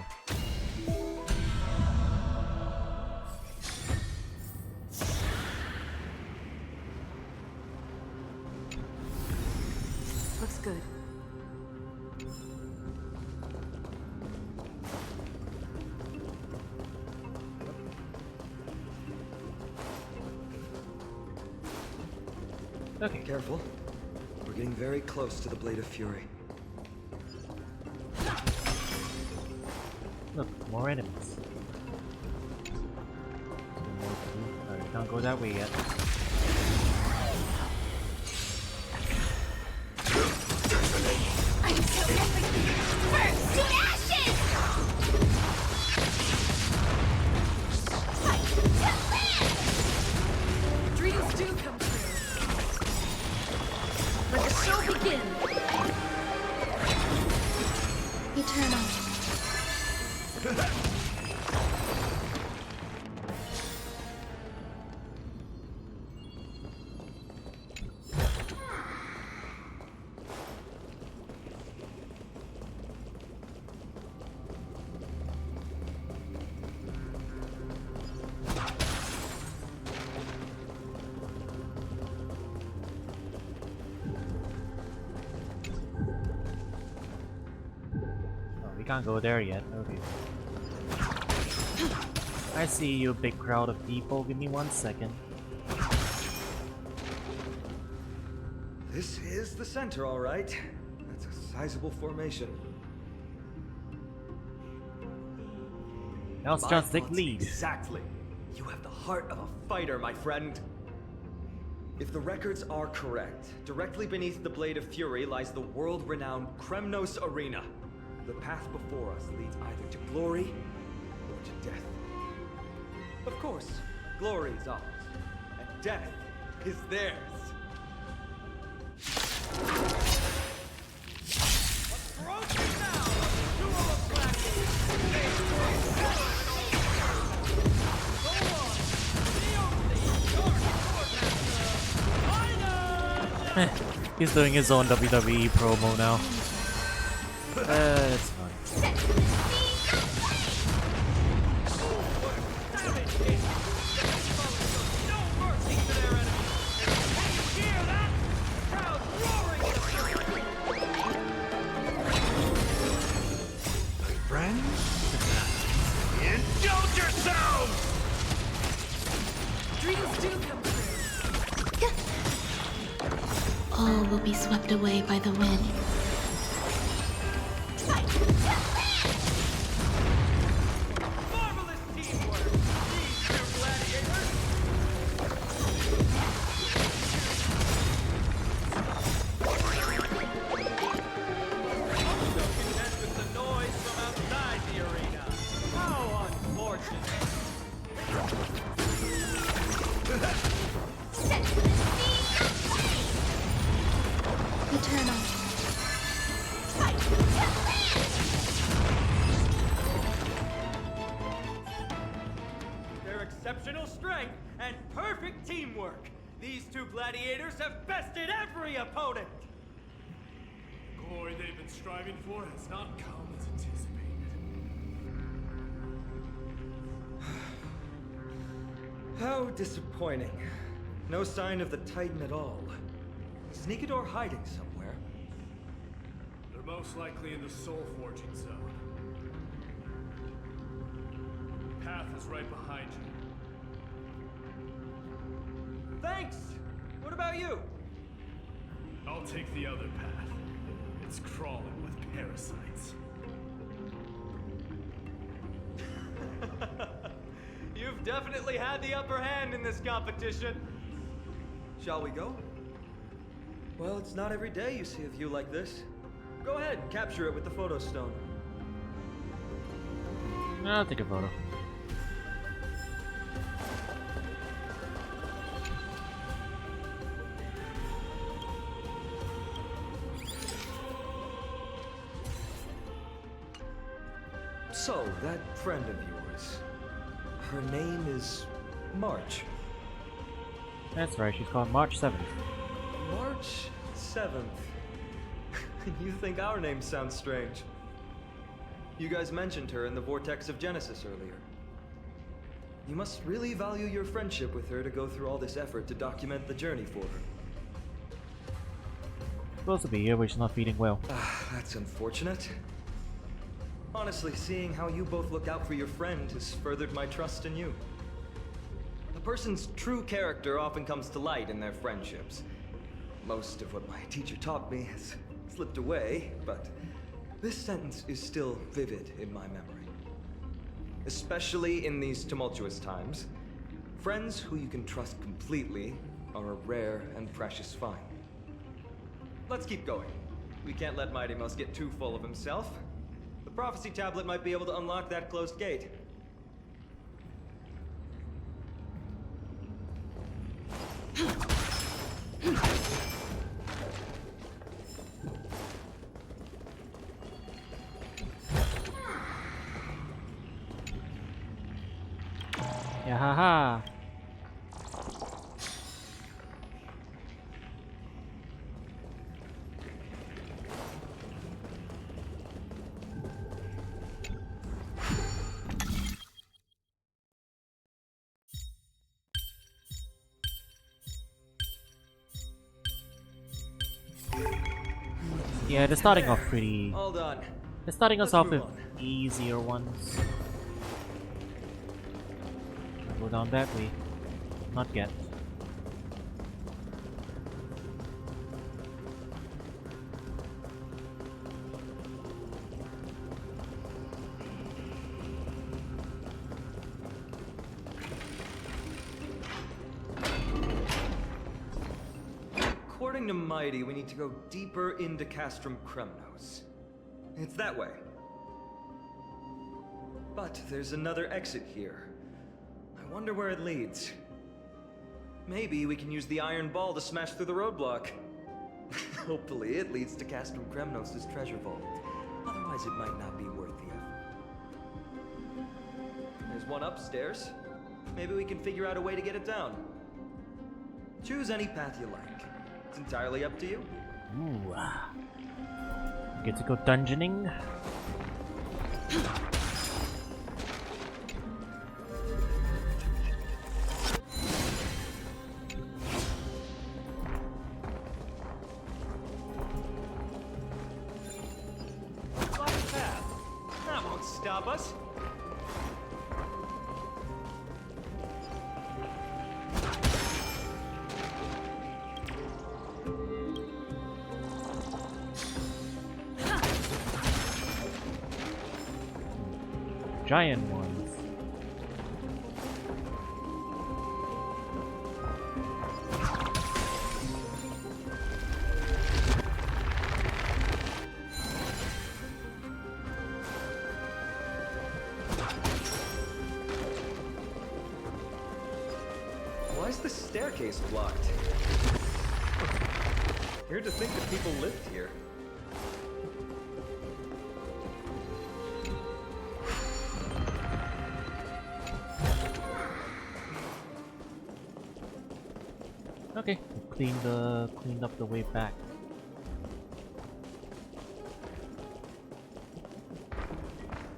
Okay. Careful. We're getting very close to the Blade of Fury. Look, more enemies. Alright, can't go that way yet. I'm so everything! First to ashes! Fight to live! Dreams do come true. Let the show begin. Eternal. Can't go there yet. Okay. I see you, big crowd of people. Give me 1 second. This is the center, all right. That's a sizable formation. Now it's John Stick lead. Exactly. You have the heart of a fighter, my friend. If the records are correct, directly beneath the Blade of Fury lies the world-renowned Kremnos Arena. The path before us leads either to glory or to death. Of course, glory is ours, and death is theirs. A broken now of the duel of gladiators. Go on, the only dark sword master, He's doing his own WWE promo now. It's fine. Friends? Indulge yourselves! Dreams do come true. All will be swept away by the wind. Marvelous teamwork, these two gladiators! Also content with the noise from outside the arena. How unfortunate! Eternal. Their exceptional strength and perfect teamwork. These two gladiators have bested every opponent. The glory they've been striving for has not come as anticipated. How disappointing. No sign of the Titan at all. Is Nikador hiding somewhere? They're most likely in the soul forging zone. The path is right behind you. Thanks! What about you? I'll take the other path. It's crawling with parasites. You've definitely had the upper hand in this competition. Shall we go? Well, it's not every day you see a view like this. Go ahead, capture it with the photo stone. I'll take a photo. So, that friend of yours, her name is March. That's right, she's called March 7th. March 7th. You think our names sound strange? You guys mentioned her in the Vortex of Genesis earlier. You must really value your friendship with her to go through all this effort to document the journey for her. Supposed to be here, but she's not feeling well. That's unfortunate. Honestly, seeing how you both look out for your friend has furthered my trust in you. A person's true character often comes to light in their friendships. most of what my teacher taught me has slipped away, but this sentence is still vivid in my memory. Especially in these tumultuous times, friends who you can trust completely are a rare and precious find. Let's keep going. We can't let Mighty Mouse get too full of himself. The prophecy tablet might be able to unlock that closed gate. Yeah, haha. Yeah, they're starting off pretty. All done. They're starting us Let's off move with on. easier ones. I'll go down that way. Not yet. According to Mighty, we need to go deeper into Castrum Kremnos. It's that way. But there's another exit here. I wonder where it leads. Maybe we can use the iron ball to smash through the roadblock. Hopefully it leads to Castrum Kremnos' treasure vault. Otherwise it might not be worth the effort. There's one upstairs. Maybe we can figure out a way to get it down. Choose any path you like. It's entirely up to you. Ooh. Get to go dungeoning. Block path. That won't stop us. Giant ones. Why is the staircase blocked? Weird to think that people lived here. Okay, cleaned up the way back.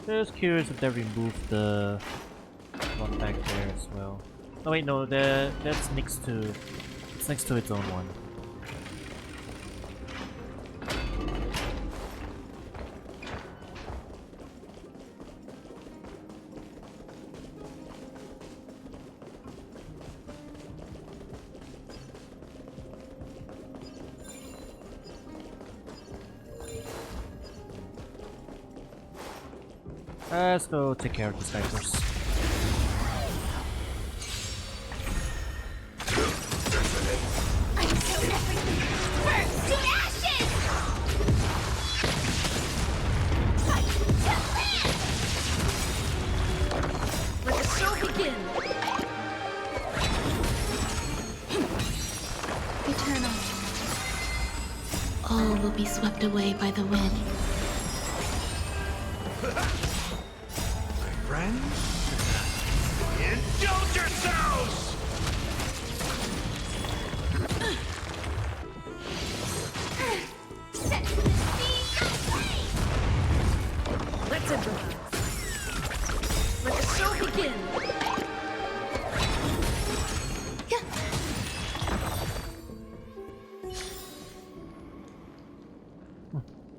Just curious if they removed the one back there as well. Oh wait, no, that's next to its own one. Let's go take care of the snipers. Let the show begin! Eternal. All will be swept away by the wind. Friends? Indulge yourselves! Let's improvise. Let the show begin!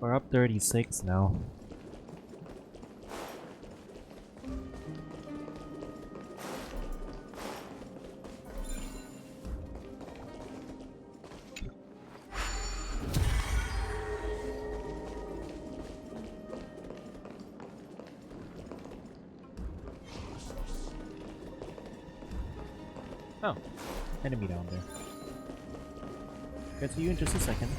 We're up 36 now. Oh, enemy down there. Get to you in just a second.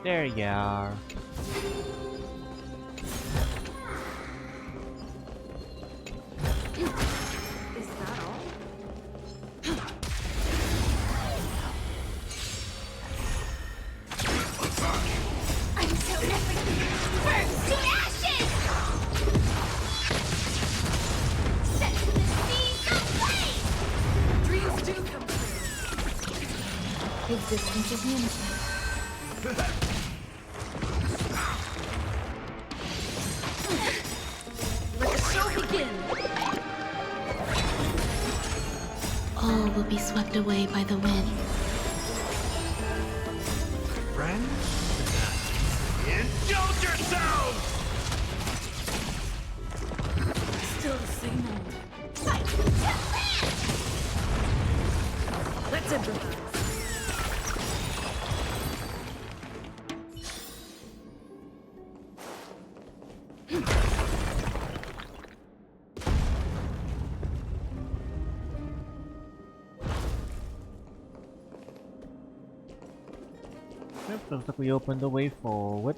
There you are. Is that all? I'm so different. Burn to ashes! Set the seas aflame! Dreams do come true. Existence is limited. Let the show begin. All will be swept away by the wind. Friends? Indulge yourselves! Still the same old. Let's improvise. Yep, looks like we opened the way forward.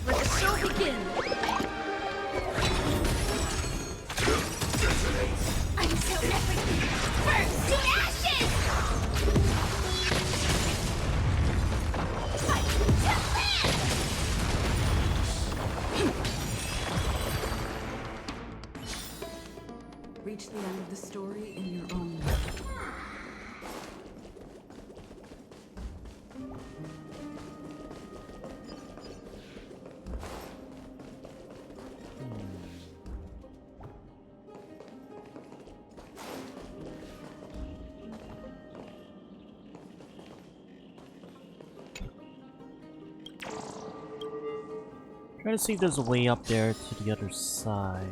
Let the show begin. I'm so different. Burn to ashes! Fight to live! Reach the end of the story in your own way. Trying to see if there's a way up there to the other side.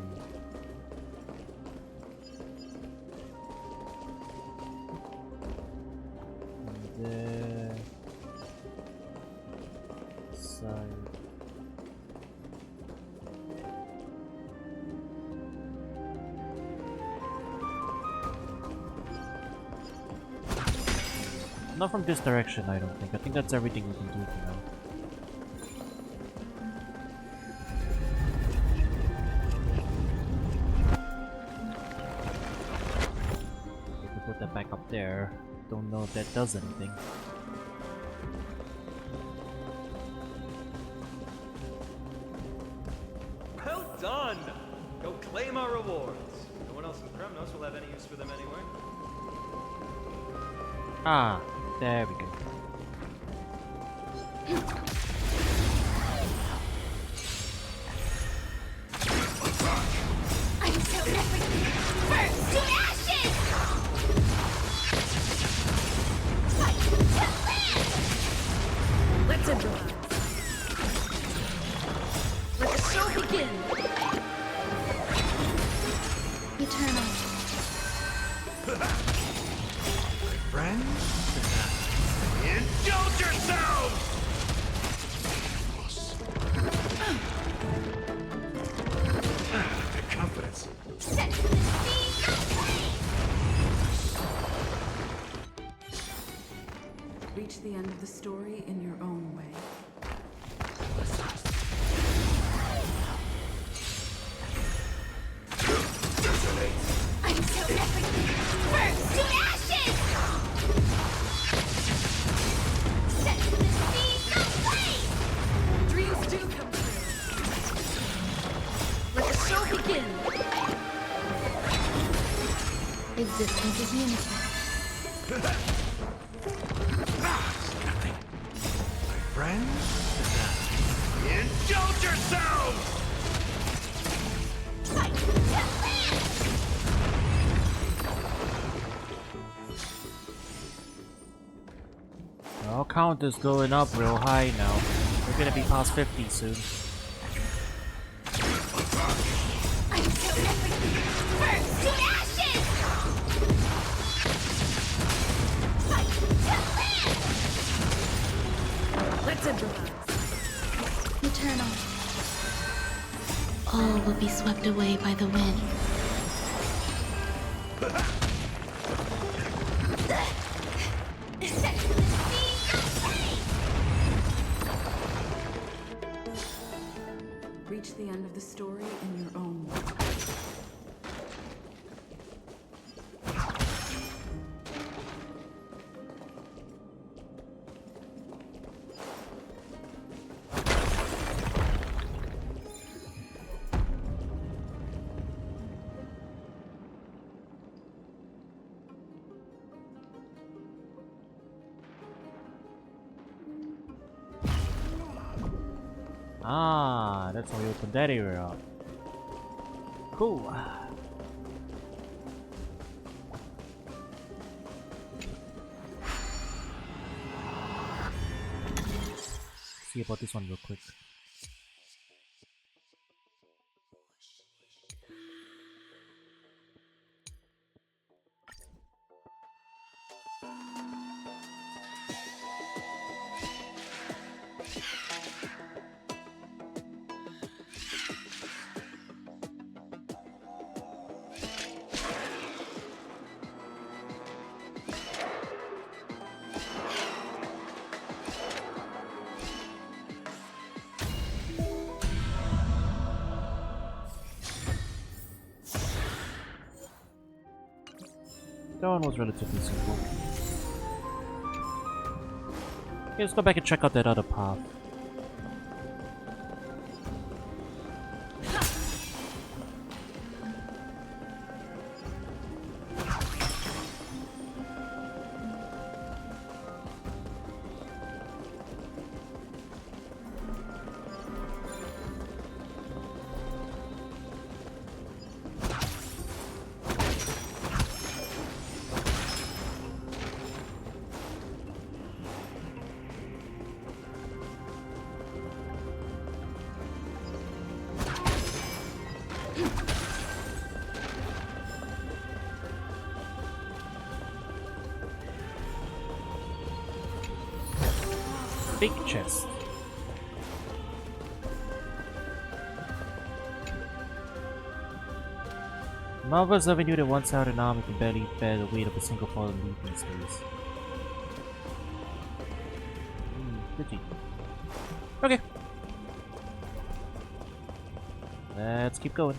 And there. Side. Not from this direction, I don't think. I think that's everything we can do for now. Put that back up there. Don't know if that does anything. Well done! Go claim our rewards. No one else in Kremnos will have any use for them anyway. Ah, there we go. I'm so different. Burn to ashes! Fight to live! Let's improvise. Let the show begin. Eternal. Friends? Indulge yourselves! The confidence. Set the seas aflame! Reach the end of the story in your own way. I'm so different. Resistance is unity. Nothing. My friends? Indulge yourselves! Our count is going up real high now. We're gonna be past 50 soon. Let's improvise. Eternal. All will be swept away by the wind. Reach the end of the story in your own way. Ah, that's how we open that area up. Cool. See about this one real quick. That one was relatively simple. Okay, let's go back and check out that other path. Big chest. Marvels of a new that once out an army can barely bear the weight of a single fallen leaf these days. Pretty. Okay. Let's keep going.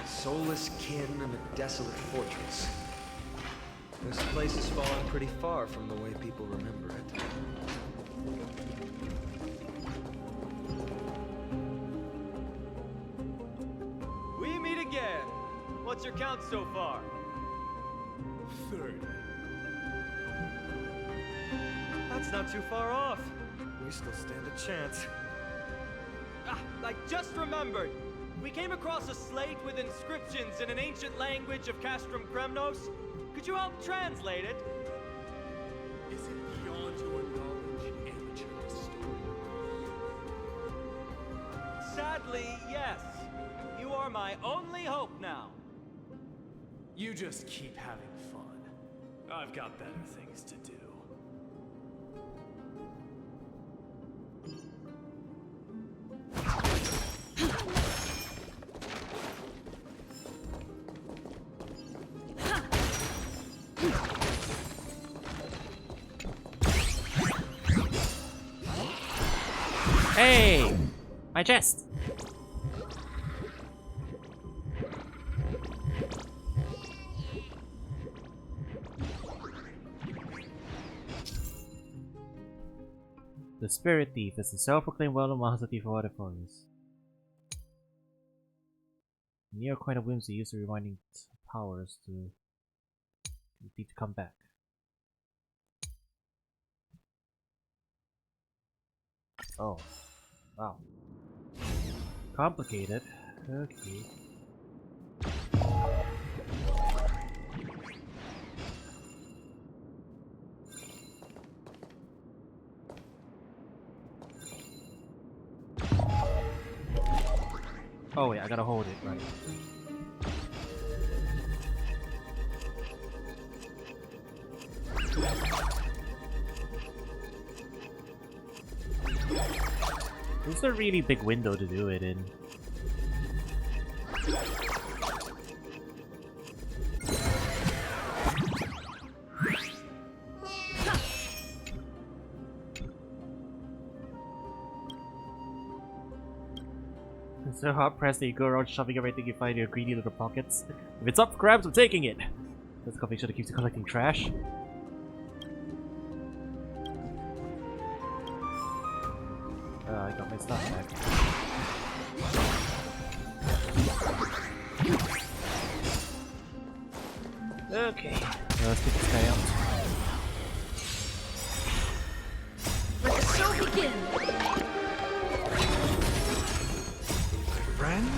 Soulless kin in a desolate fortress. This place has fallen pretty far from the way people remember it. We meet again. What's your count so far? 30. That's not too far off. We still stand a chance. Ah, I just remembered. We came across a slate with inscriptions in an ancient language of Castrum Kremnos. Could you help translate it? Is it beyond your knowledge, amateur historian? Sadly, yes. You are my only hope now. You just keep having fun. I've got better things to do. Hey! My chest! The Spirit Thief is the self-proclaimed well-known monster thief of waterfalls. Near quite a whimsy, used to reminding powers to the thief to come back. Oh, wow. Complicated. Okay. Oh wait, I gotta hold it, right. This is a really big window to do it in. It's so hard pressed that you go around shoving everything you find in your greedy little pockets. If it's up for grabs, I'm taking it! This company should have keeps collecting trash. I got my stuff back. Okay, let's get this guy out. Let the show begin! Friends?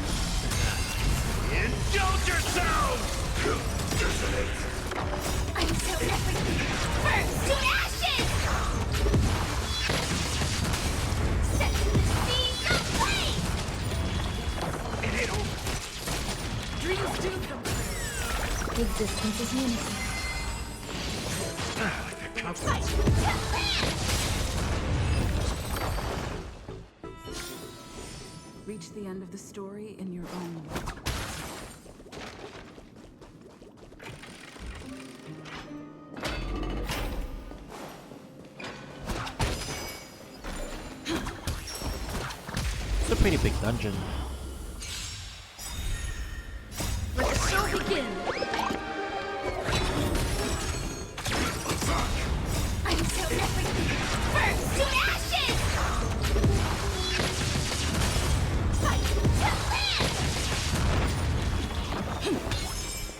Indulge yourselves! Until everything burns to ashes! Set the seas aflame! Dreams do come true. Existence is unity. Reach the end of the story in your own way. It's a pretty big dungeon. Let the show begin! Until everything burns to ashes! Fight to land!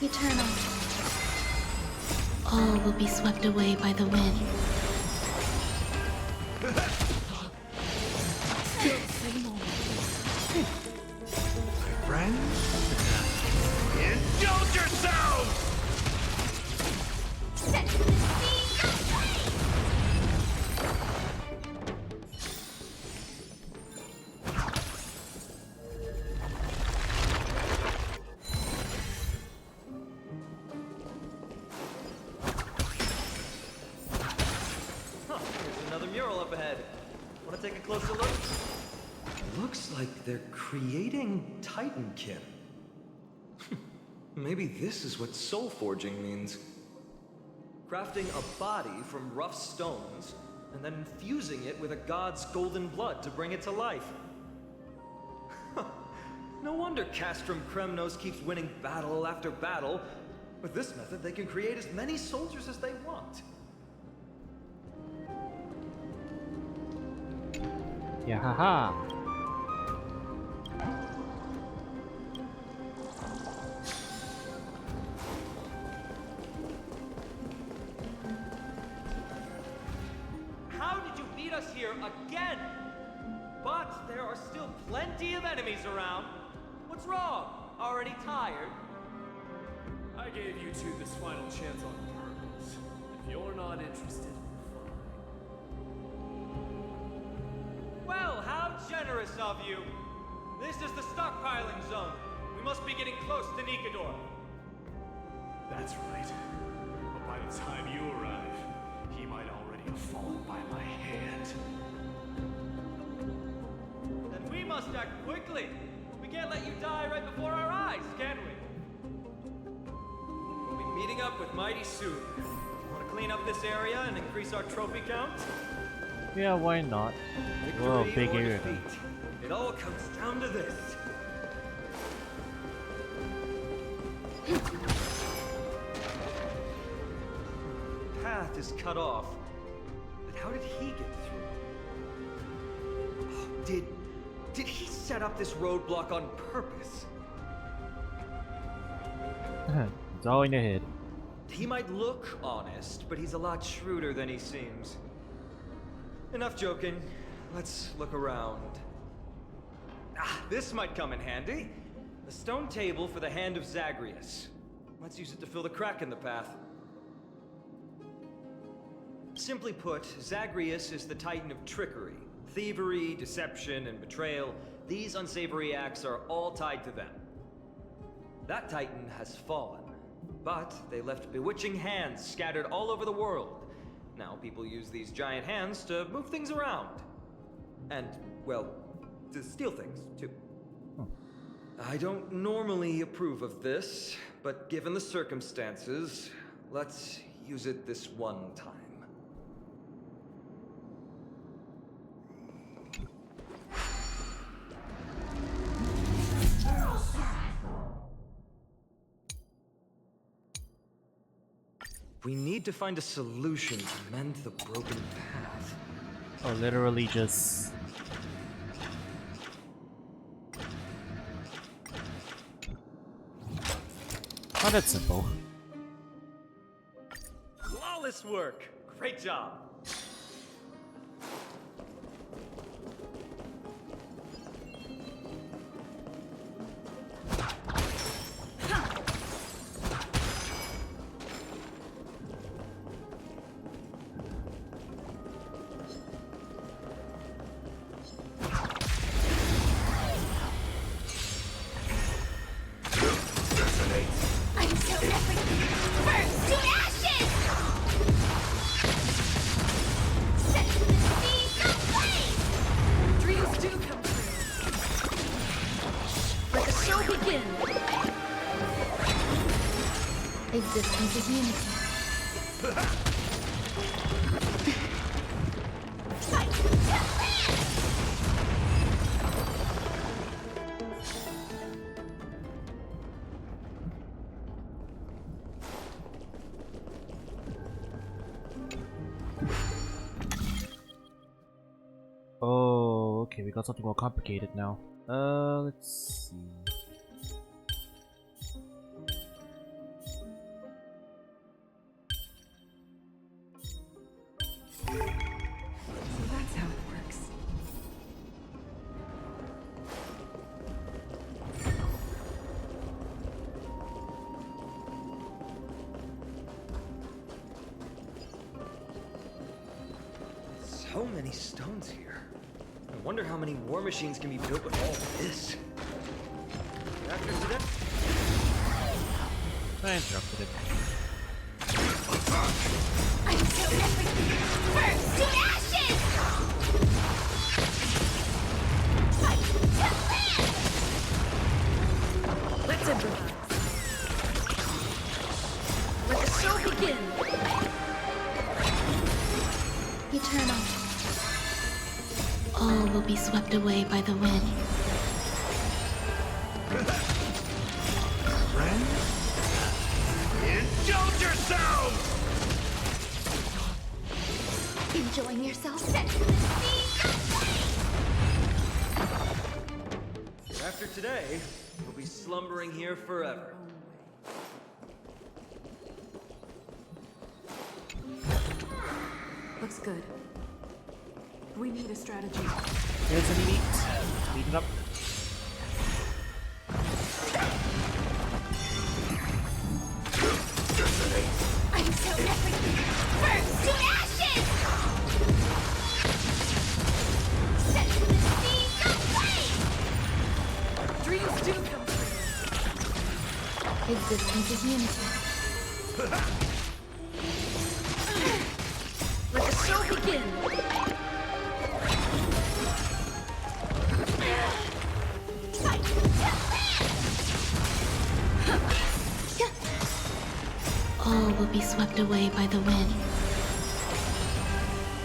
Eternal. All will be swept away by the wind. Friends? Indulge yourselves! Set the seas aflame! Huh, there's another mural up ahead. Want to take a closer look? Looks like they're creating Titankin. Maybe this is what soul forging means. Crafting a body from rough stones, and then infusing it with a god's golden blood to bring it to life. No wonder Castrum Kremnos keeps winning battle after battle. With this method, they can create as many soldiers as they want. Yeah, haha. How did you beat us here again? But there are still plenty of enemies around. What's wrong? Already tired? I gave you two this final chance on purpose. If you're not interested, Well, how generous of you. This is the stockpiling zone. We must be getting close to Nikador. that's right. But by the time you arrive, he might already have fallen by my hand. Then we must act quickly. We can't let you die right before our eyes, can we? We'll be meeting up with Mighty soon. Want to clean up this area and increase our trophy count? Yeah, why not? Whoa, big Victory or area. defeat. It all comes down to this. Path is cut off. But how did he get through? Did he set up this roadblock on purpose? It's all in your head. He might look honest, but he's a lot shrewder than he seems. Enough joking. Let's look around. Ah, this might come in handy. A stone table for the hand of Zagreus. Let's use it to fill the crack in the path. Simply put, Zagreus is the titan of trickery. Thievery, deception, and betrayal. These unsavory acts are all tied to them. That titan has fallen, but they left bewitching hands scattered all over the world. Now people use these giant hands to move things around. And, well, to steal things, too. I don't normally approve of this, but given the circumstances, let's use it this one time. We need to find a solution to mend the broken path. Oh, literally just... Oh, that's simple. Flawless work! Great job! Existence is unity. Oh, okay, we got something more complicated now. Let's see. That's how it works. So many stones here. I wonder how many war machines can be built with all this. After today... I interrupted it. I'm so everything! Burn to ashes! Fight to live! Let's improvise. Let the show begin. Eternal. All will be swept away by the wind. Indulge yourselves! Enjoying yourself? Set to the sea of After today, we'll be slumbering here forever. Looks good. We need a strategy. Here's any meat. Speed it up. I'm so everything! Burn to ashes! Set to the sea of flame! Dreams do come true. Existence is unity. Let the show begin. Fight to live! All will be swept away by the wind.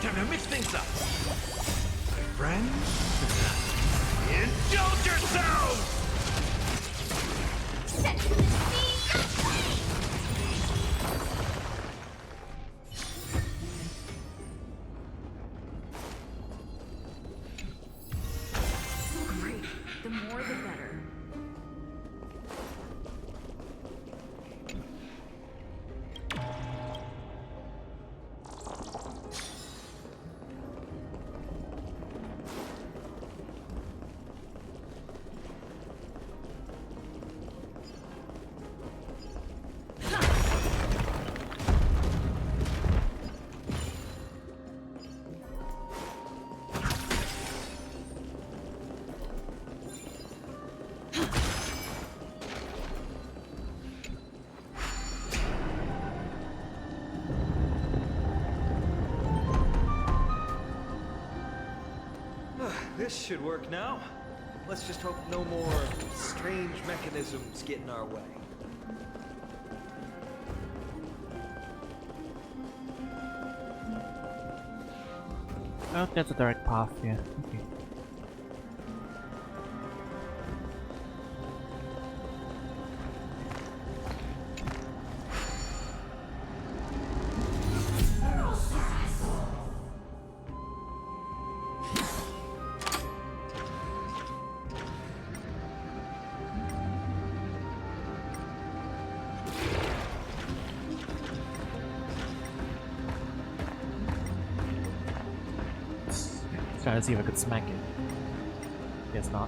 Time to mix things up. My friends, indulge yourselves! Set to the sea of flame! This should work now. Let's just hope no more strange mechanisms get in our way. Oh, that's a direct path, yeah. Okay. Trying to see if I could smack it. Guess not.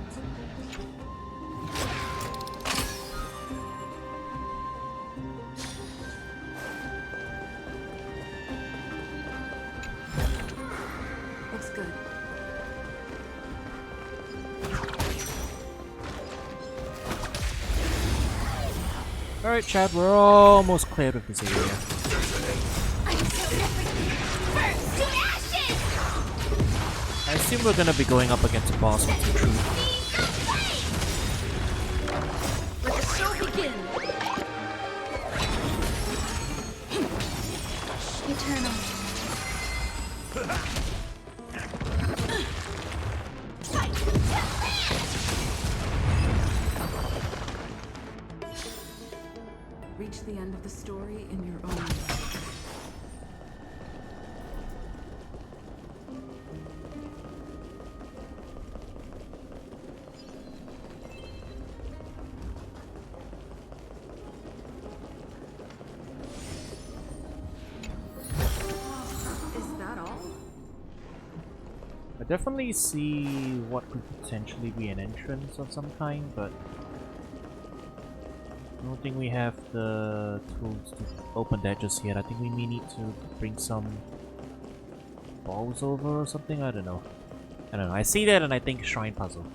Looks good. Alright, Chad, we're almost cleared of this area. I assume we're gonna be going up against a boss with the truth. Let the show begin! Eternal. Reach the end of the story in your own way. I definitely see what could potentially be an entrance of some kind, but I don't think we have the tools to open that just yet. I think we may need to bring some balls over or something. I don't know. I see that and I think shrine puzzle.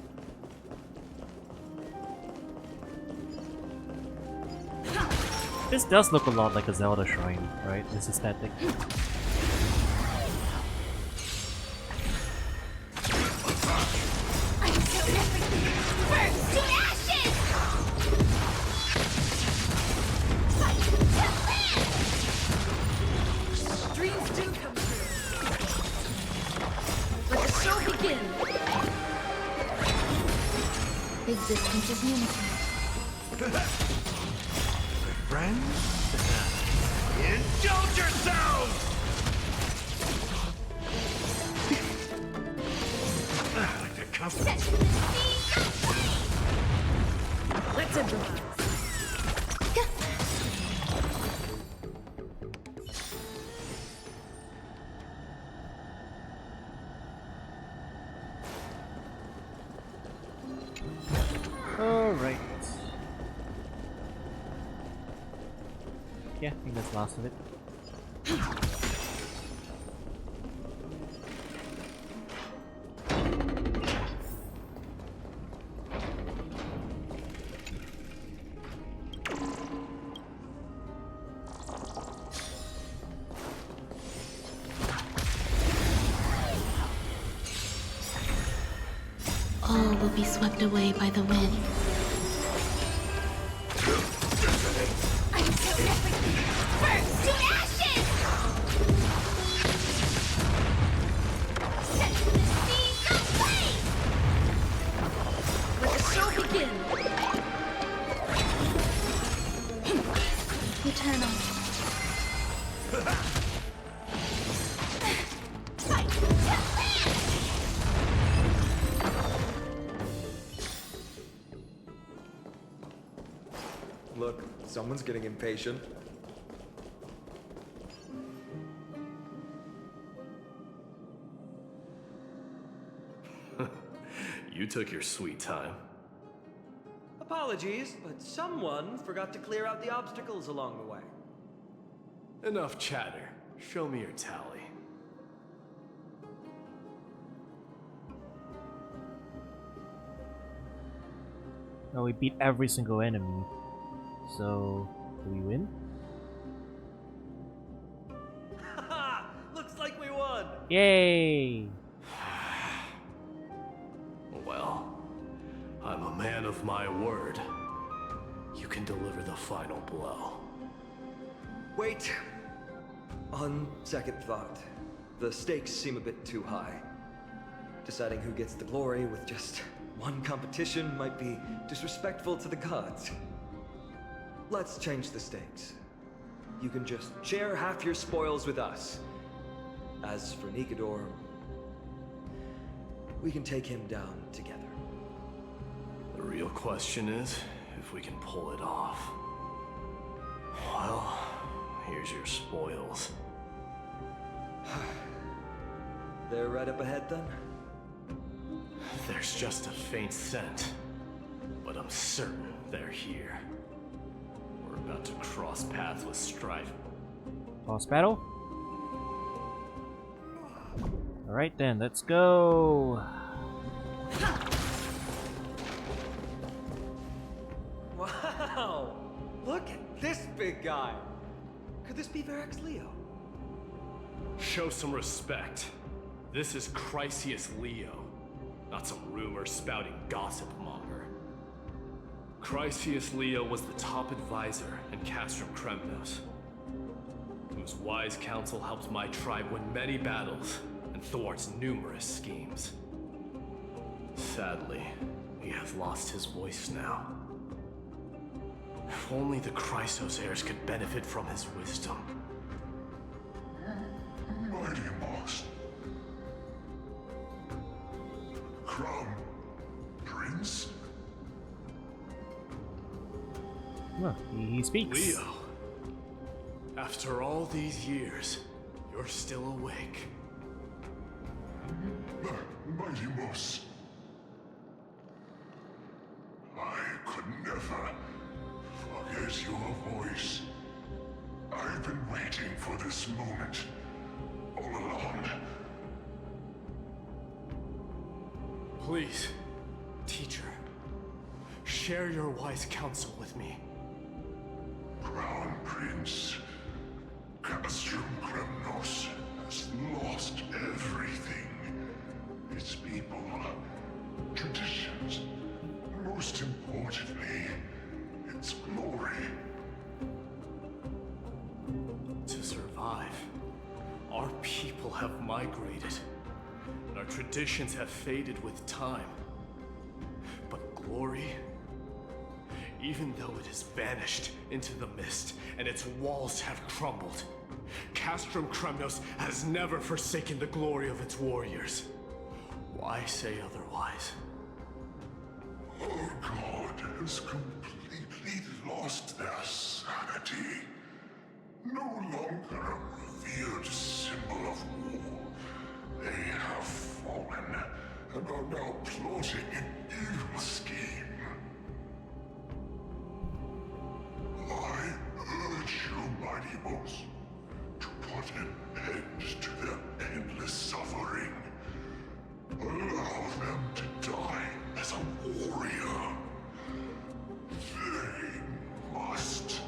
This does look a lot like a Zelda shrine, right? This aesthetic. Existence is unity. Friends? Indulge yourselves! I like to comfort. Let's improvise. Alright. Yeah, I think that's the last of it. All will be swept away by the wind. Eternal. Look, someone's getting impatient. You took your sweet time. Apologies, but someone forgot to clear out the obstacles along the way. Enough chatter. Show me your tally. Oh, we beat every single enemy. So, do we win? Haha! Looks like we won! Yay! man of my word, you can deliver the final blow. Wait. On second thought, the stakes seem a bit too high. Deciding who gets the glory with just one competition might be disrespectful to the gods. Let's change the stakes. You can just share half your spoils with us. As for Nikador, we can take him down together. The real question is if we can pull it off. Well, here's your spoils. They're right up ahead then? There's just a faint scent, but I'm certain they're here. We're about to cross paths with strife. Boss battle? Alright then, let's go! Wow! Look at this big guy! Could this be Varix Leo? Show some respect. This is Chrysius Leo, not some rumor-spouting gossip monger. Chrysius Leo was the top advisor in Castrum Kremnos, whose wise counsel helped my tribe win many battles and thwarts numerous schemes. Sadly, he has lost his voice now. If only the Chrysos heirs could benefit from his wisdom. Mighty Moss. Crown Prince? Well, he speaks. Leo, after all these years, you're still awake. Mighty Moss. I could never forget your voice. I've been waiting for this moment all along. Please, teacher, share your wise counsel with me. Crown Prince Castrum Kremnos has lost everything. Its people, traditions, and most importantly, its glory. To survive, our people have migrated, and our traditions have faded with time. But glory, even though it has vanished into the mist and its walls have crumbled, Castrum Kremnos has never forsaken the glory of its warriors. Why say otherwise? Our god has completely lost their sanity. No longer a revered symbol of war. They have fallen and are now plotting an evil scheme. I urge you, Mighty Boss, to put an end to their endless suffering. Allow them to die as a warrior. They must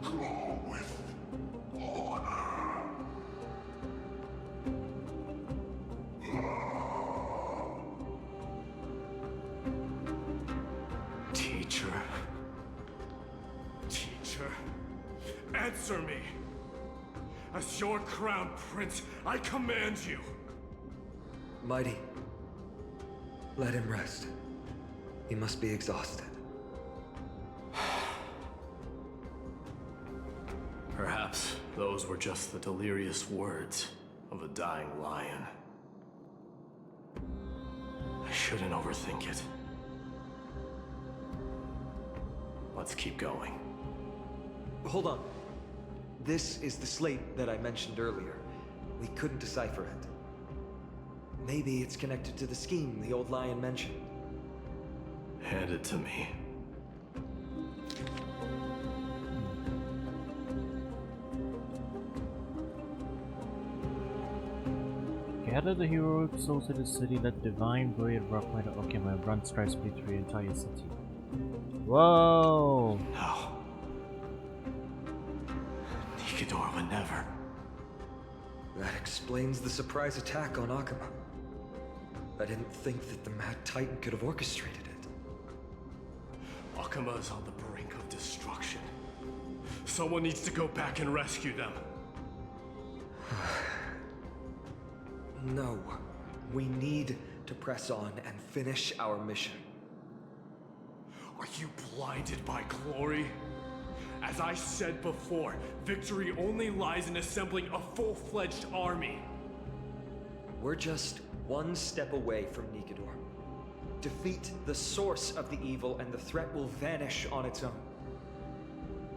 go with honor. Teacher. Teacher. Answer me. As your crown prince, I command you. Mighty, let him rest. He must be exhausted. Perhaps those were just the delirious words of a dying lion. I shouldn't overthink it. Let's keep going. Hold on. This is the slate that I mentioned earlier. We couldn't decipher it. Maybe it's connected to the scheme the old lion mentioned. Hand it to me. Gather the heroic souls of the city, let the divine brilliant rock light of Okima run stripes through the entire city. Whoa! No. Nikador would never. That explains the surprise attack on Akama. I didn't think that the Mad Titan could have orchestrated it. Akuma is on the brink of destruction. Someone needs to go back and rescue them. No. We need to press on and finish our mission. Are you blinded by glory? As I said before, victory only lies in assembling a full-fledged army. We're just one step away from Nikador. Defeat the source of the evil and the threat will vanish on its own.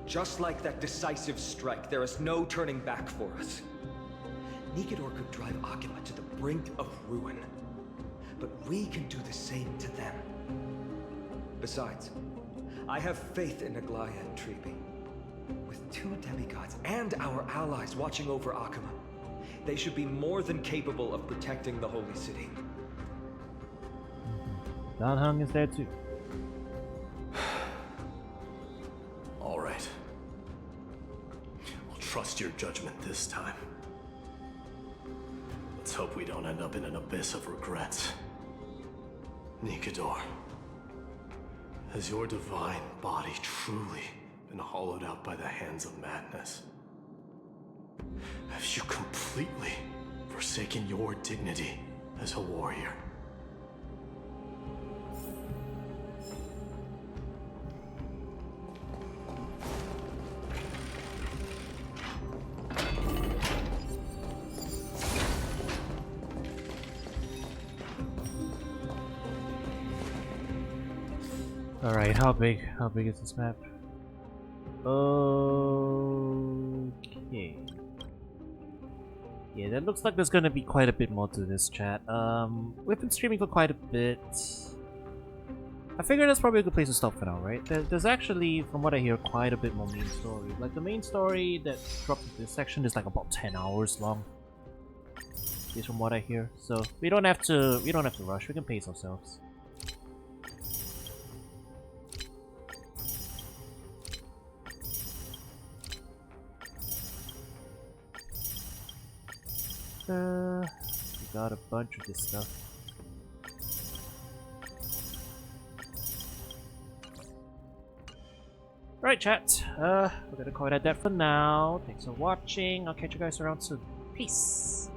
Just like that decisive strike, there is no turning back for us. Nikador could drive Akuma to the brink of ruin, but we can do the same to them. Besides, I have faith in Aglaya and Tribi. With 2 demigods and our allies watching over Akuma, they should be more than capable of protecting the Holy City. Dan Heng is there too. All right. I'll trust your judgment this time. Let's hope we don't end up in an abyss of regrets. Nikador, has your divine body truly been hollowed out by the hands of madness? Have you completely forsaken your dignity as a warrior? Alright, how big is this map? Okay. Yeah, that looks like there's gonna be quite a bit more to this, chat. We've been streaming for quite a bit. I figure that's probably a good place to stop for now, right? There's actually, from what I hear, quite a bit more main story. Like, the main story that dropped into this section is like about 10 hours long. At least from what I hear. So, we don't have to rush, we can pace ourselves. We got a bunch of this stuff. Right, chat. We're gonna call it at that for now. Thanks for watching. I'll catch you guys around soon. Peace.